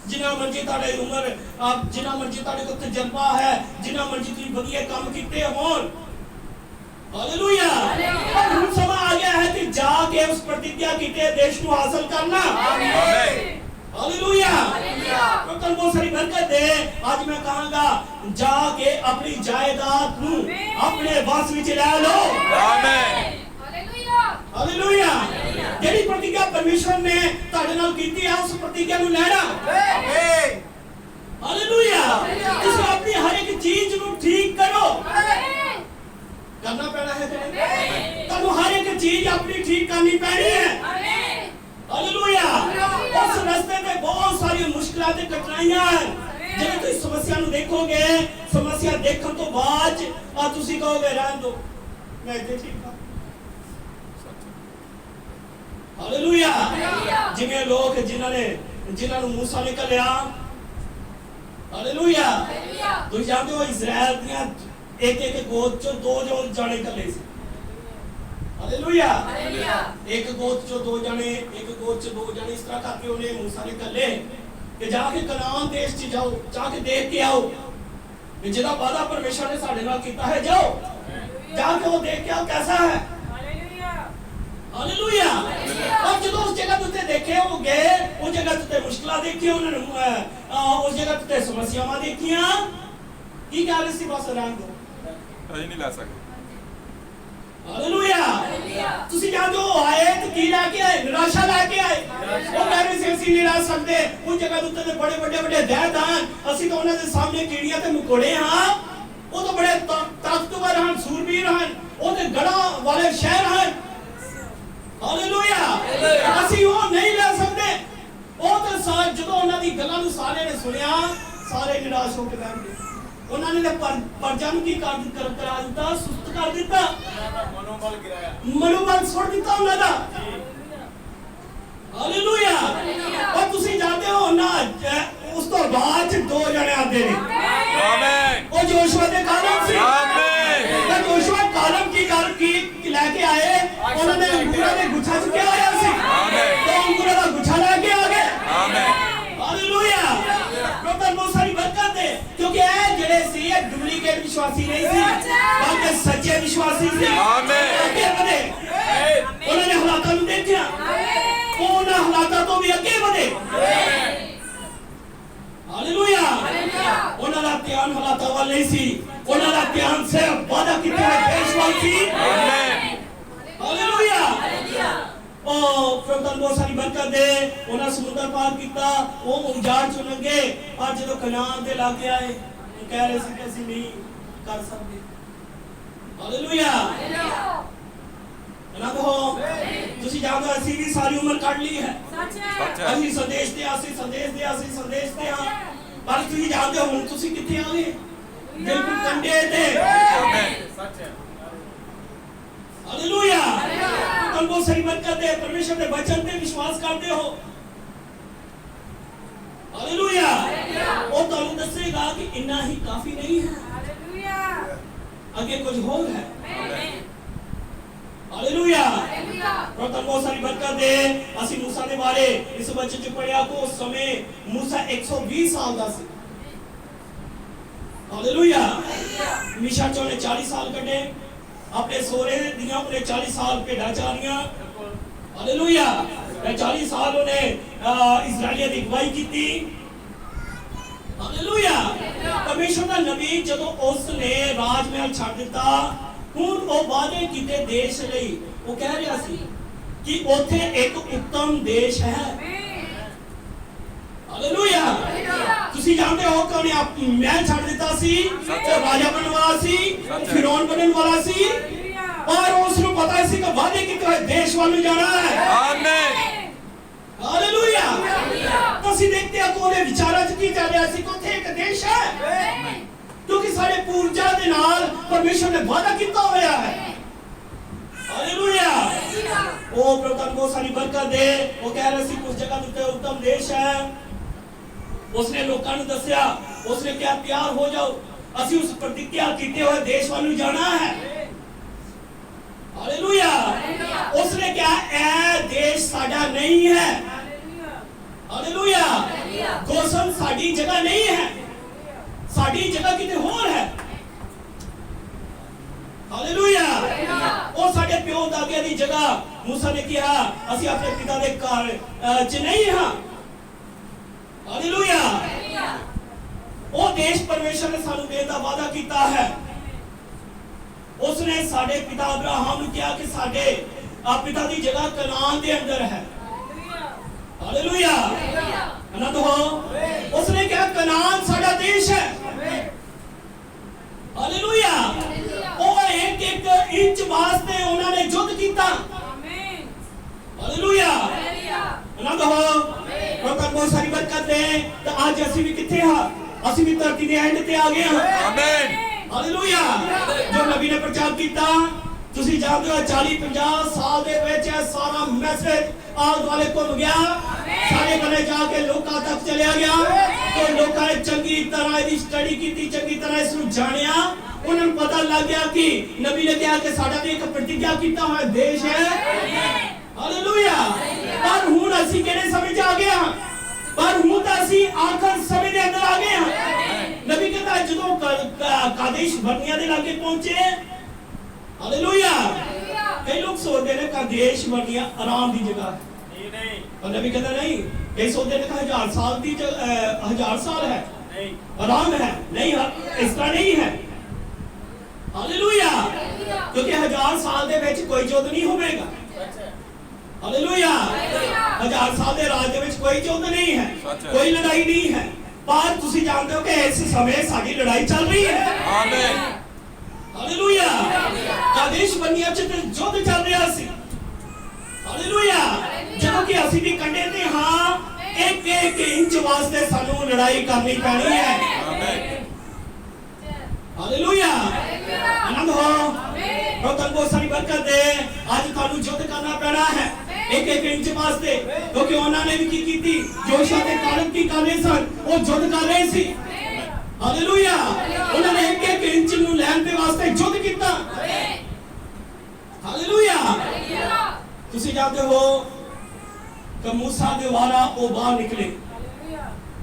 जिन्ना मर्जी ताड़े उम्र आप जिन्ना मर्जी ताड़े को तजर्बा है जिन्ना मर्जी तुम बढ़िया काम किते होन। हालेलुया। और हुन समय आ गया है कि जाके उस प्रतिज्ञा कीते देश को हासिल करना। आमेन। हालेलुया। तो कल बहुत सारी बरकत है आज मैं कहूंगा जाके अपनी जायदाद ਨੂੰ अपने बस ਵਿੱਚ ਲੈ ਲਓ। आमेन। हालेलुया। ਜਿਹੜੀ ਪ੍ਰਤੀਗਿਆ ਪਰਮੇਸ਼ਵਰ ਨੇ ਤੁਹਾਡੇ ਨਾਲ ਕੀਤੀ ਹੈ ਉਸ ਪ੍ਰਤੀਗਿਆ ਨੂੰ ਲੈਣਾ। आमेन। हालेलुया। ਤੁਸੀਂ ਆਪਣੀ ਹਰ ਇੱਕ ਚੀਜ਼ ਨੂੰ ਠੀਕ ਕਰੋ। ਕਰਨਾ ਪੈਣਾ ਹੈ ਤੁਹਾਨੂੰ ਹਰ ਇੱਕ ਚੀਜ਼ ਆਪਣੀ ਠੀਕ ਕਰਨੀ ਪੈਣੀ ਹੈ। हालेलुया। उस रास्ते पे बहुत सारी मुश्किलां ते कठिनाइयां हैं जब तुम समस्या नु देखोगे समस्या देखने तो बाद तुसी कहोगे रहन दो मैं इधर ठीक हूं। हालेलुया। जिवें लोग जिन्हां नु मूसा ने कलिया हालेलुया तुम जानते हो इजराइल दियां एक गोद चो दो जो जाने कले सी। हालेलुया। एक गोद चो दो जने इस तरह करके उन्हें मूसा ने कले कि जाके कनान देश च जाओ जाके देख के आओ जिहदा वादा परमेश्वर ने साडे नाल कीता है जाओ जाके वो देख के आओ कैसा है। ਹਾਲੇਲੂਇਆ। ਔਰ ਜਦੋਂ ਉਸ ਜਗ੍ਹਾ ਤੇ ਦੇਖੇ ਉਹ ਗਏ, ਉਹ ਜਗ੍ਹਾ ਤੇ ਮੁਸ਼ਕਲਾਂ ਦੇਖੀਆਂ ਉਹਨਾਂ ਨੇ, ਉਸ ਜਗ੍ਹਾ ਤੇ ਸਮੱਸਿਆਵਾਂ ਦੇਖੀਆਂ, ਕੀ ਕਰ ਰਹੇ ਸੀ? ਬਸ ਰਹਿਣ ਦਿਓ, ਅਸੀਂ ਨਹੀਂ ਲੈ ਸਕਦੇ। ਹਾਲੇਲੂਇਆ। ਤੁਸੀਂ ਜਦੋਂ ਆਏ ਤੇ ਕੀ ਲੈ ਕੇ ਆਏ? ਨਿਰਾਸ਼ਾ ਲੈ ਕੇ ਆਏ। ਉਹ ਕਹਿ ਰਹੇ ਸੀ ਅਸੀਂ ਨਹੀਂ ਰਹਿ ਸਕਦੇ। ਉਹ ਜਗ੍ਹਾ ਦੇ ਉੱਤੇ ਬੜੇ ਵੱਡੇ ਦਹਿਦਾਨ, ਅਸੀਂ ਤਾਂ ਉਹਨਾਂ ਦੇ ਸਾਹਮਣੇ ਕੀੜੀਆਂ ਤੇ ਮਕੋੜੇ ਹਾਂ। ਉਹ ਤਾਂ ਬੜੇ ਤਾਕਤਵਰ ਹਨ, ਸੂਰਬੀਰ ਹਨ, ਉਹ ਤੇ ਗੜਾਂ ਵਾਲੇ ਸ਼ਹਿਰ ਹਨ। ਹਾਲੇਲੂਇਆ। ਅਸੀਂ ਉਹ ਨਹੀਂ ਲੈ ਸਕਦੇ। ਉਹ ਤਾਂ ਜਦੋਂ ਉਹਨਾਂ ਦੀ ਗੱਲਾਂ ਨੂੰ ਸਾਰਿਆਂ ਨੇ ਸੁਣਿਆ, ਸਾਰੇ ਨਿਰਾਸ਼ ਹੋ ਕੇ ਬੈਠ ਗਏ। ਉਹਨਾਂ ਨੇ ਪਰਜਾ ਨੂੰ ਕੀ ਕਰਾ ਦਿੱਤਾ? ਸੁਸਤ ਕਰ ਦਿੱਤਾ, ਮਨੋਬਲ ਗਿਰਾਇਆ, ਮਨੋਬਲ ਸੁੱਟ ਦਿੱਤਾ ਉਹਨਾਂ ਦਾ। ਹਾਲੇਲੂਇਆ। ਔਰ ਤੁਸੀਂ ਜਾਣਦੇ ਹੋ ਨਾ, ਉਸ ਤੋਂ ਬਾਅਦ 2 ਜਣੇ ਆਉਂਦੇ ਨੇ। ਆਮੀਨ। ਉਹ ਜੋਸ਼ੂਆ ਦੇ ਕਾਲਮ ਸੀ। ਆਮੀਨ। ਉਹ ਜੋਸ਼ੂਆ ਕਾਲਮ ਕੀ ਲੈ ਕੇ ਆਏ? ਉਹਨਾਂ ਨੇ ਅੰਗੂਰਾਂ ਦੇ ਗੁੱਛਾ ਚੁੱਕਿਆ ਹੋਇਆ ਸੀ। ਆਮੀਨ। ਉਹ ਅੰਗੂਰਾਂ ਦਾ ਗੁੱਛਾ ਲੈ ਕੇ ਆ ਗਏ। ਆਮੀਨ। ਹਾਲੇਲੂਇਆ। ਪ੍ਰਭੂ ਬਹੁਤ ਸਾਰੀ ਬਰਕਤ ਦੇ, ਕਿਉਂਕਿ ਇਹ ਜਿਹੜੇ ਸੀ ਇਹ ਡੁਪਲੀਕੇਟ ਵਿਸ਼ਵਾਸੀ ਨਹੀਂ ਸੀ, ਬਲਕਿ ਸੱਚੇ ਵਿਸ਼ਵਾਸੀ ਸੀ। ਆਮੀਨ। ਅੱਗੇ ਵਧੇ। ਉਹਨਾਂ ਨੇ ਹਾਲਾਤਾਂ ਨੂੰ ਦੇਖਿਆ, ਉਹਨਾਂ ਹਾਲਾਤਾਂ ਤੋਂ ਵੀ ਅੱਗੇ ਵਧੇ। ਹਾਲੇਲੂਇਆ। ਉਹਨਾਂ ਦਾ ਧਿਆਨ ਹਾਲਾਤਾਂ ਵੱਲ ਨਹੀਂ ਸੀ, ਉਹਨਾਂ ਦਾ ਧਿਆਨ ਸਿਰਫ ਵਾਅਦਾ ਕੀਤੇ ਹੋਏ ਦੇਸ਼ ਵੱਲ ਸੀ। ਆਮੀਨ। ਹਾਲੇਲੂਇਆ। ਉਹ ਪ੍ਰਭੂ ਬਹੁਤ ਸਾਰੀ ਬਰਕਤ ਦੇ, ਉਹਨਾਂ ਸਮੁੰਦਰ ਪਾਰ ਕੀਤਾ, ਉਹ ਉਜਾੜ ਚੋਂ ਲੰਘੇ, ਪਰ ਜਦੋਂ ਕਨਾਨ ਦੇ ਲਾਗੇ ਆਏ, ਉਹ ਕਹਿ ਰਹੇ ਸੀ ਕਿ ਅਸੀਂ ਨਹੀਂ ਕਰ ਸਕਦੇ। ਹਾਲੇਲੂਇਆ। ਨਾ ਕਹੋ ਤੁਸੀਂ ਜਾਣਦੇ, ਅਸੀਂ ਵੀ ਸਾਰੀ ਉਮਰ ਕੱਢ ਲਈ ਹੈ। ਅਸੀਂ ਸੰਦੇਸ਼ ਤੇ ਹਾਂ, ਪਰ ਤੁਸੀਂ ਜਾਣਦੇ ਹੋ ਹੁਣ ਤੁਸੀਂ ਕਿੱਥੇ ਆ ਗਏ? ਬਿਲਕੁਲ ਕੰਢੇ ਤੇ। ਸੱਚ ਹੈ। ਹਾਲੇਲੂਇਆ। ਤੁਮ ਬਹੁਤ ਸਾਰੀ ਬਰਕਤ ਦੇ, ਪਰਮੇਸ਼ਰ ਦੇ ਵਚਨ ਤੇ ਵਿਸ਼ਵਾਸ ਕਰਦੇ ਹੋ। ਹਾਲੇਲੂਇਆ। ਉਹ ਤੁਹਾਨੂੰ ਦੱਸੇਗਾ ਕਿ ਇੰਨਾ ਹੀ ਕਾਫੀ ਨਹੀਂ ਹੈ, ਅੱਗੇ ਕੁਝ ਹੋਰ ਹੈ। ਹਾਲੇਲੂਇਆ। ਤੁਮ ਬਹੁਤ ਸਾਰੀ ਬਰਕਤ ਦੇ। ਅਸੀਂ ਮੂਸਾ ਦੇ ਬਾਰੇ ਇਸ ਵਚਨ ਚ ਪੜਿਆ ਕਿ ਉਸ ਸਮੇਂ ਮੂਸਾ 120 ਸਾਲ ਦਾ ਸੀ। ਹਾਲੇਲੂਇਆ। ਮਿਸ਼ਾ ਚੋਂ ਨੇ 40 ਸਾਲ ਕੱਢੇ, अपने सोरे दिया उन्हें 40 साल भेड़ा चारियां। हालेलुया। 40 साल उन्हें इजराइलियों की अगवाई की थी। हालेलुया। परमेश्वर का नबी जब उसने राजमहल छाड़ दिता, हुन वो वादे कीते देश लई वो कह रहा सी कि ओथे एक उत्तम देश है। हालेलुया। ਤੁਸੀਂ ਜਾਣਦੇ ਹੋ ਕਿ ਉਹਨੇ ਮਹਿਲ ਛੱਡ ਦਿੱਤਾ ਸੀ, ਉਹ ਰਾਜਾ ਬਣਨ ਵਾਲਾ ਸੀ, ਫਿਰੌਨ ਬਣਨ ਵਾਲਾ ਸੀ, ਔਰ ਉਸ ਨੂੰ ਪਤਾ ਸੀ ਕਿ ਵਾਅਦੇ ਕੀਤੇ ਹੋਏ ਦੇਸ਼ ਵੱਲ ਨੂੰ ਜਾਣਾ ਹੈ। ਆਮੀਨ। ਹਾਲੇਲੂਇਆ। ਤੁਸੀਂ ਦੇਖਦੇ ਹੋ ਕਿ ਉਹਦੇ ਵਿਚਾਰਾਂ 'ਚ ਕੀ ਚੱਲ ਰਿਹਾ ਸੀ ਕਿ ਉੱਥੇ ਇੱਕ ਦੇਸ਼ ਹੈ, ਕਿਉਂਕਿ ਸਾਡੇ ਪੂਰਵਜਾਂ ਦੇ ਨਾਲ ਪਰਮੇਸ਼ਰ ਨੇ ਵਾਅਦਾ ਕੀਤਾ ਹੋਇਆ ਹੈ। ਹਾਲੇਲੂਇਆ। ਉਹ ਪ੍ਰਭੂ ਨੂੰ ਬਹੁਤ ਸਾਰੀ ਬਰਕਤ ਦੇ। ਉਹ ਕਹਿ ਰਿਹਾ ਸੀ ਉਸ ਜਗ੍ਹਾ ਤੇ ਉੱਤਮ ਦੇਸ਼ ਹੈ। उसने लोगों ने दसिया, उसने क्या तैयार हो जाओ, ਅਸੀਂ ਉਸ ਪ੍ਰਤੀਗਿਆ ਕੀਤੇ ਹੋਏ ਦੇਸ਼ ਵੱਲ ਨੂੰ ਜਾਣਾ ਹੈ। ਹਾਲੇਲੂਇਆ। ਉਸਨੇ ਕਿਹਾ ਇਹ ਦੇਸ਼ ਸਾਡਾ ਨਹੀਂ ਹੈ। ਹਾਲੇਲੂਇਆ। ਗੋਸਨ ਸਾਡੀ ਜਗ੍ਹਾ ਨਹੀਂ ਹੈ, ਸਾਡੀ ਜਗ੍ਹਾ ਕਿਤੇ ਹੋਰ ਹੈ। ਹਾਲੇਲੂਇਆ। ਉਹ ਸਾਡੇ ਪਿਓ ਦਾਦਿਆਂ ਦੀ ਜਗ੍ਹਾ। ਮੂਸਾ ਨੇ ਕਿਹਾ ਅਸੀਂ ਆਪਣੇ ਪਿਤਾ ਦੇ ਘਰ 'ਚ ਨਹੀਂ ਹਾਂ। ਹਾਲੇਲੂਇਆ। ਉਹ ਦੇਸ਼ ਪਰਮੇਸ਼ਰ ਨੇ ਸਾਨੂੰ ਦੇਣ ਦਾ ਵਾਅਦਾ ਕੀਤਾ ਹੈ। ਉਸਨੇ ਸਾਡੇ ਪਿਤਾ ਅਬਰਾਹਮ ਨੂੰ ਕਿਹਾ ਕਿ ਸਾਡੇ ਪਿਤਾ ਦੀ ਜਗ੍ਹਾ ਕਨਾਨ ਦੇ ਅੰਦਰ ਹੈ। ਹਾਲੇਲੂਇਆ। ਆਨੰਦ ਹੋ। ਉਸਨੇ ਕਿਹਾ ਕਨਾਨ ਸਾਡਾ ਦੇਸ਼ ਹੈ। ਹਾਲੇਲੂਇਆ। ਉਹ ਇੱਕ ਇੰਚ ਵਾਸਤੇ ਉਹਨਾਂ ਨੇ ਯੁੱਧ ਕੀਤਾ। ਹਾਲੇਲੂਇਆ। ਆਨੰਦ ਹੋ। ਪ੍ਰਭੂ ਬਹੁਤ ਸਾਰੀ ਬਰਕਤ ਦੇ। ਤਾਂ ਅੱਜ ਅਸੀਂ ਵੀ ਕਿੱਥੇ ਹਾਂ? ਅਸੀਂ ਵੀ ਧਰਤੀ ਦੇ ਐਂਡ ਤੇ ਆ ਗਏ ਹਾਂ। ਆਮੀਨ। ਹਾਲੇਲੂਇਆ। ਜੋ ਨਬੀ ਨੇ ਪ੍ਰਚਾਰ ਕੀਤਾ, ਤੁਸੀਂ ਜਾਣਦੇ ਹੋ 40-50 ਸਾਲ ਦੇ ਵਿੱਚ ਇਹ ਸਾਰਾ ਮੈਸੇਜ ਆਲੇ ਦੁਆਲੇ ਘੁੰਮ ਗਿਆ, ਸਾਰੇ ਬਨੇ ਜਾ ਕੇ ਲੋਕਾਂ ਤੱਕ ਚਲਿਆ ਗਿਆ। ਤੇ ਲੋਕਾਂ ਨੇ ਚੰਗੀ ਤਰ੍ਹਾਂ ਇਹਦੀ ਸਟੱਡੀ ਕੀਤੀ, ਚੰਗੀ ਤਰ੍ਹਾਂ ਇਸ ਨੂੰ ਜਾਣਿਆ। ਉਹਨਾਂ ਨੂੰ ਪਤਾ ਲੱਗ ਗਿਆ ਕਿ ਨਬੀ ਨੇ ਕਿਹਾ ਕਿ ਸਾਡਾ ਵੀ ਇੱਕ ਪ੍ਰਤੀਗਿਆ ਕੀਤਾ ਹੋਇਆ ਦੇਸ਼ ਹੈ। ਹਾਲੇਲੂਇਆ। ਪਰ ਹੁਣ ਅਸੀਂ ਕਿਹੜੇ ਸਮੇਂ 'ਚ ਆ ਗਏ ਹਾਂ? ਪਰ ਹੁਣ ਤਾਂ ਅਸੀਂ ਆਖਰ ਸਮੇਂ ਦੇ ਅੰਦਰ ਆ ਗਏ ਹਾਂ। ਨਬੀ ਕਹਿੰਦਾ ਜਦੋਂ ਕਾਦੇਸ਼ ਬਰਨੀਆ ਦੇ ਲਾਗੇ ਪਹੁੰਚੇ, ਹਾਲੇਲੂਇਆ, कई लोग सोचते हैं कादेश बर्निया आराम की जगह है, नहीं और नबी कहता नहीं। कई सोचते हैं कि 1000 साल की 1000 साल है, नहीं आराम है, नहीं इस तरह नहीं है। हालेलुया। क्योंकि 1000 साल दे विच कोई युद्ध नहीं होवेगा। सच है हालेलुया। 1000 साल दे राज दे विच कोई युद्ध नहीं है, कोई लड़ाई नहीं है। पर तुसी जानते हो कि इस समय साडी लड़ाई चल रही है। आमीन हालेलुया। कादेश बर्निया च युद्ध चल रहा सी। हालेलुया। ਜਦੋਂ ਕਿ ਅਸੀਂ ਵੀ ਕੰਡੇ ਤੇ ਹਾਂ ਇੱਕ ਇੱਕ ਇੰਚ ਵਾਸਤੇ ਸਾਨੂੰ ਲੜਾਈ ਕਰਨੀ ਪੈਣੀ ਹੈ। आमीन ਹਾਲੇਲੂਇਆ। ਆਨੰਦ ਹੋ। ਪ੍ਰਭੂ ਬਹੁਤ ਸਾਰੀ ਬਰਕਤ ਦੇ। ਅੱਜ ਤੁਹਾਨੂੰ ਯੁੱਧ ਕਰਨਾ ਪੈਣਾ ਹੈ ਇੱਕ ਇੱਕ ਇੰਚ ਵਾਸਤੇ, ਕਿਉਂਕਿ ਉਹਨਾਂ ਨੇ ਵੀ ਕੀ ਕੀਤੀ, ਜੋਸ਼ਾ ਦੇ ਕਾਲਮ ਕੀ ਕਰ ਰਹੇ ਸਨ, ਉਹ ਯੁੱਧ ਕਰ ਰਹੇ ਸੀ। ਹਾਲੇਲੂਇਆ। ਉਹਨਾਂ ਨੇ ਇੱਕ ਇੱਕ ਇੰਚ ਨੂੰ ਲੈਣ ਦੇ ਵਾਸਤੇ ਯੁੱਧ ਕੀਤਾ। ਹਾਲੇਲੂਇਆ। ਤੁਸੀਂ ਜਾਣਦੇ ਹੋ कि मूसा के द्वारा वो बाहर निकले।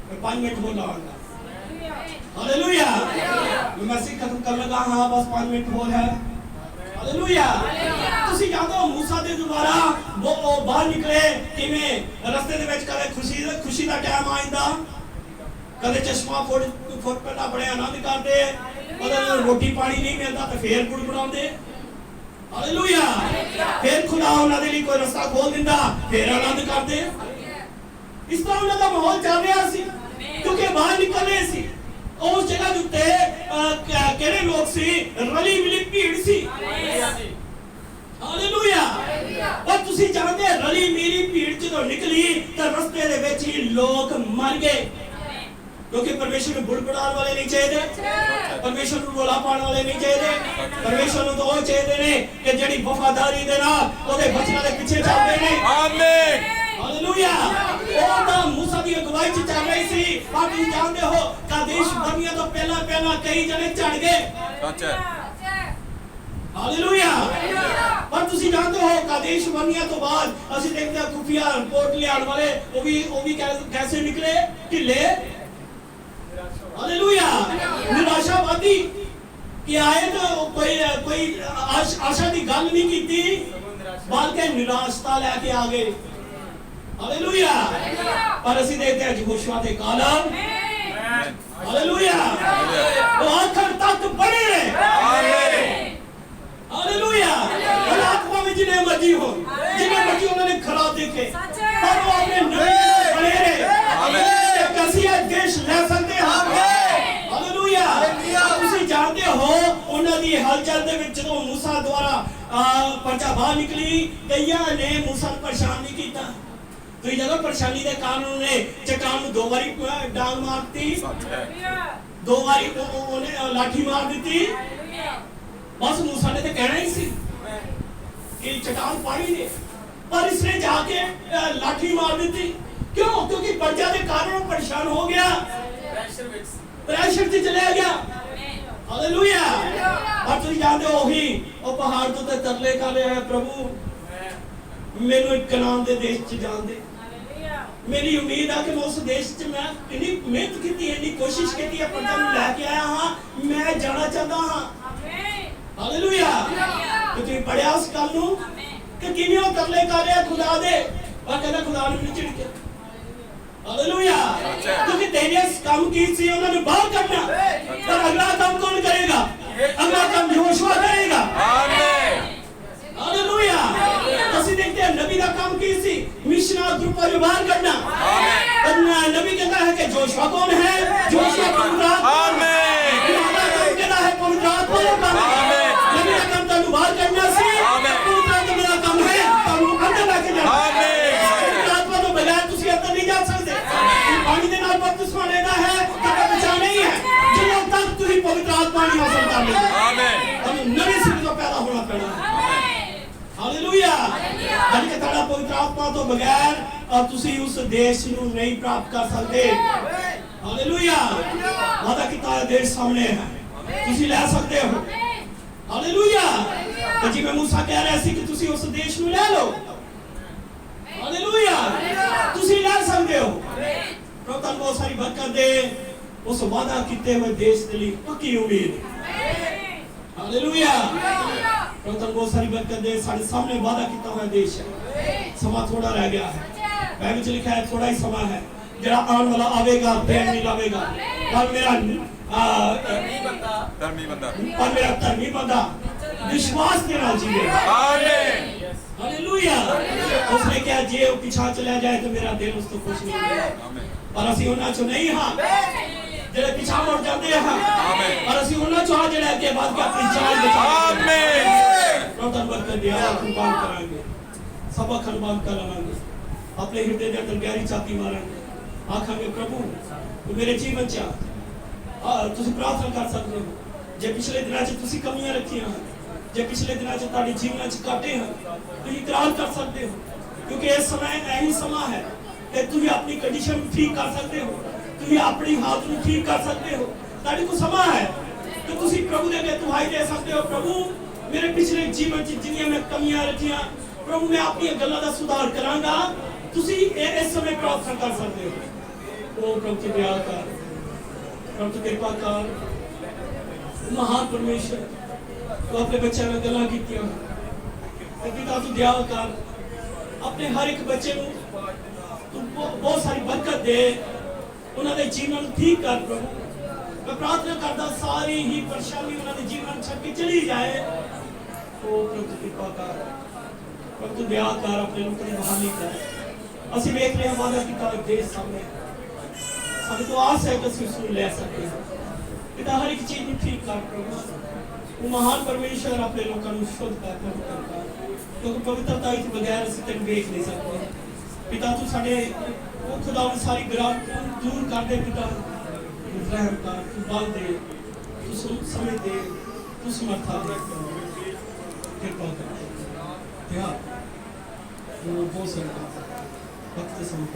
मैं 5 मिनट बोल रहा हूँ। हालेलुया। मैं मैसेज खत्म कर लगा, हाँ बस 5 मिनट बोल है। हालेलुया। ਤੁਸੀਂ ਜਾਣਦੇ ਹੋ मूसा ਦੇ ਦੁਆਰਾ ਉਹ ਬਾਹਰ ਨਿਕਲੇ ਕਿਵੇਂ, ਰਸਤੇ ਦੇ ਵਿੱਚ ਕਦੇ ਖੁਸ਼ੀ ਦਾ ਟਾਈਮ ਆਇਂਦਾ, ਕਦੇ ਚਸ਼ਮਾ ਫੁੱਟ ਪੈਂਦਾ, ਬੜੇ ਆਨੰਦ ਕਰਦੇ, ਕਦੇ ਰੋਟੀ ਪਾਣੀ ਨਹੀਂ ਮਿਲਦਾ ਤੇ ਫੇਰ ਗੁੜਗੁੜਾਉਂਦੇ। हालेलुया। फिर खुदा उन्हां दे लई कोई रास्ता खोल दिंदा, फिर आनंद करदे। इस तरह उन्हां दा माहौल चल रहा सी, क्योंकि बाहर निकल रहे सी। उस जगह दे उत्ते किहड़े लोग सी, रली मिली भीड़ सी। हालेलुया। और तुसीं जानदे रली मिली भीड़ जदों निकली तां रस्ते दे विच ही लोग मर गए, क्योंकि परमेश्वर को बुड़बुड़ाने वाले नहीं चाहिए, परमेश्वर को रोला पाने वाले नहीं चाहिए। परमेश्वर को तो वो चाहिए ने कि जेडी वफादारी दे नाल ओदे बचना दे पीछे चलदे ने। आमीन हालेलुया। ओ ता मूसा दी अगुवाई च चल रही सी। आप तुम जानते हो कादेश बर्निया तो पहला कई जने चढ़ गए। सच है हालेलुया। पर तुसी जानते हो कादेश बर्निया तो बाद असि देखते हैं खुफिया रिपोर्ट लियाण वाले वो भी कैसे निकले, ढिले। हालेलुया। निराशावादी कि आए तो कोई आशा की गल नहीं की, बल्कि निराशता लेके आ गए। हालेलुया। पर असि देखते हैं यहोशुआ के कालम, हालेलुया, वो आखिर तक बने रहे। आमीन हालेलुया। आत्मा में जिन्हें मर्जी हो, जिन्हें मर्जी उन्होंने खराब देखे, पर वो अपने नबी में बने रहे। कैसी देश ले सकते हैं। हालेलुया। तुसी जानते हो उन्हां दी हलचल दे विच जदों मूसा द्वारा पर्चा बाहर निकली, कईयां ने मूसा नूं परेशान नहीं कीता। तो जगह परेशानी दे कारण उन्हें चट्टान नूं 2 बारी डांग मारती, 2 बारी उन्हें लाठी मार दी। बस मूसा ने तो कहना ही सी कि चट्टान पानी दे, पर इसने जाके लाठी मार दी। क्यों? क्योंकि पर्चा के कारण परेशान हो गया, प्रेशर से चले गया। हालेलुया। और तुम जानते हो ही वो पहाड़ तो तरले कर रहे हैं, प्रभु मेनू एक कनान दे देश च जान दे। मेरी उम्मीद है कि मैं उस देश च मैं इतनी मेहनत की, इतनी कोशिश की, पर्चा नूं लेके आया हाँ, मैं जाना चाहता हाँ। हालेलुया। तो तुम पढ़िया उस गल नूं कि किवें वो तरले कर रहे हैं खुदा दे, और कहता खुदा ने मैनूं झिड़किया। हालेलुया। क्योंकि तेरे काम की सी उन्होंने बाहर करना, पर अगला काम कौन करेगा? अगला काम यहोशुआ करेगा। आमीन हालेलुया। ਅਸੀਂ देखते हैं नबी का काम की सी मिशनल ग्रुप पर बाहर करना। आमीन। नबी कहता है कि जोशुआ कौन है? जोशुआ पवित्र आत्मा। आमीन। हमारा काम कहता है पवित्र आत्मा का काम। आमीन। नबी का काम तो बाहर करना सी। आमीन। पवित्र आत्मा का काम है तो अंदर लेके जाना। आमीन। पवित्र आत्मा तो बगैर तुसी अंदर नहीं जा सकते। पानी के नाल बपतिस्मा लेना है तो बचा नहीं है जब तक तुसी पवित्र आत्मा नहीं हासिल कर लेते। आमीन। हम नए सिरे से पैदा होना पड़ेगा। हालेलुया। आज के ताड़ा पवित्र आत्मा तो बगैर अब तुसी उस देश नूं नहीं प्राप्त कर सकते। हालेलुया। वादा कीता देश सामने है, तुसी ले सकते हो। हालेलुया। तो जिवें मूसा कह रहा सी कि तुसी उस देश नूं ले लो। हालेलुया। तुसी ले सकते हो। प्रभु तुहानूं बहुत सारी बरकत दे। उस वादा कीते हुए देश के लिए पक्की उम्मीद। हालेलुया। प्रभु तन बहुत सारी बरकत दे सारे सामने वादा किया हुआ देश है समा थोड़ा रह गया है बाइबल में लिखा है थोड़ा ही समा है जरा आने वाला आवेगा पैर नहीं लावेगा और मेरा धर्मी बंदा विश्वास के नाल जीवेगा आमीन हालेलुया उसने क्या जे वो पीछा चला जाए तो मेरा दिल उसको खुश नहीं होगा आमीन पर ਅਸੀਂ ਉਹਨਾਂ ਚੋਂ ਨਹੀਂ ਹਾਂ ਜਿਹੜੇ ਪਿਛਾ ਮੁੜ ਜਾਂਦੇ ਹਾਂ ਆਮੀਨ ਪਰ ਅਸੀਂ ਉਹਨਾਂ ਚੋਂ ਹਾਂ ਜਿਹੜੇ ਅੱਗੇ ਵਧ ਕੇ ਆਪਣੀ ਜਾਨ ਬਚਾਉਂਦੇ ਆਮੀਨ ਪ੍ਰਭੂ ਦਾ ਬਰਕਤ ਦਿਆ ਕੁਰਬਾਨ ਕਰਾਂਗੇ ਸਭਾ ਖਰਬਾਨ ਕਰਾਂਗੇ ਆਪਣੇ ਹਿਰਦੇ ਦੇ ਅੰਦਰ ਗਹਿਰੀ ਚਾਤੀ ਮਾਰਾਂਗੇ ਆਖਾਂਗੇ ਪ੍ਰਭੂ ਤੂੰ ਮੇਰੇ ਜੀਵਨ ਚ ਤੁਸੀਂ ਪ੍ਰਾਰਥਨਾ ਕਰ ਸਕਦੇ ਹੋ ਜੇ ਪਿਛਲੇ ਦਿਨਾਂ ਚ ਤੁਸੀਂ ਕਮੀਆਂ ਰੱਖੀਆਂ ਹਨ ਜੇ ਪਿਛਲੇ ਦਿਨਾਂ ਚ ਤੁਹਾਡੇ ਜੀਵਨਾਂ ਚ ਕਾਟੇ ਹਨ ਤੁਸੀਂ ਇਕਰਾਰ ਕਰ ਸਕਦੇ ਹੋ ਕਿਉਂਕਿ ਇਸ ਸਮੇਂ ਇਹੀ ਸਮਾਂ ਹੈ ਕਿ ਤੁਸੀਂ ਆਪਣੀ ਕੰਡੀਸ਼ਨ ਨੂੰ ਠੀਕ ਕਰ ਸਕਦੇ ਹੋ ਤੁਸੀਂ ਆਪਣੀ ਹਾਲਤ ਨੂੰ ਠੀਕ ਕਰ ਸਕਦੇ ਹੋ ਤੁਹਾਡੇ ਕੋਲ ਸਮਾਂ ਹੈ ਕਿ ਤੁਸੀਂ ਪ੍ਰਭੂ ਦੇ ਅੱਗੇ ਦੁਹਾਈ ਦੇ ਸਕਦੇ ਹੋ ਪ੍ਰਭੂ ਮੇਰੇ ਪਿਛਲੇ ਜੀਵਨ ਚ ਜਿੰਨੀਆਂ ਮੈਂ ਕਮੀਆਂ ਰੱਖੀਆਂ ਪ੍ਰਭੂ ਮੈਂ ਆਪਣੀਆਂ ਗੱਲਾਂ ਦਾ ਸੁਧਾਰ ਕਰਾਂਗਾ ਤੁਸੀਂ ਇਸ ਸਮੇਂ ਪ੍ਰਾਰਥਨਾ ਕਰ ਸਕਦੇ ਹੋ ਉਹ ਪ੍ਰਭੂ ਦੀ ਦਇਆ ਕਰ ਪ੍ਰਭੂ ਦੀ ਕਿਰਪਾ ਕਰ महान परमेश्वर तो अपने बच्चों ने गल्लां कीतियां ते पिता तू दया कर अपने हर एक बच्चे को तू बहुत सारी बरकत दे उन्हां दे जीवन ठीक कर प्रभु मैं प्रार्थना करदा सारी ही परेशानी उन्हां दे जीवन छड़ के चली जाए ओ प्रभु की कृपा कर प्रभु तू दया कर अपने लोगों की बहाली कर ਅਸੀਂ ਵੇਖ ਰਹੇ ਹਾਂ ਵਾਦਾ ਕੀਤਾ ਦੇਸ਼ ਸਾਹਮਣੇ ਸਾਡੇ ਤੋਂ ਆਸ ਹੈ ਕਿ ਅਸੀਂ ਉਸ ਨੂੰ ਲੈ ਸਕਦੇ ਹਾਂ पिता हर एक चीज में ठीक कर प्रभु वो महान परमेश्वर अपने लोगों को शुद्ध कर क्योंकि पवित्रता के बगैर ਅਸੀਂ ਤੈਨੂੰ ਵੇਖ ਨਹੀਂ ਸਕਦੇ पिता तू ਸਾਡੇ ਉਹ ਖੁਦਾ ਦੀ ਸਾਰੀ ਗ੍ਰਾਹ ਦੂਰ ਕਰ ਦੇ पिता ਰਹਿਮ ਕਰ ਤੂੰ ਬਲ ਦੇ ਤੂੰ ਸਮਝ ਦੇ ਤੂੰ ਸਮਰੱਥਾ ਦੇ ਕਿਰਪਾ ਕਰ ਯਾ ਉਹ ਬਹੁਤ ਸਾਰਾ ਵਕਤ ਸਮਝ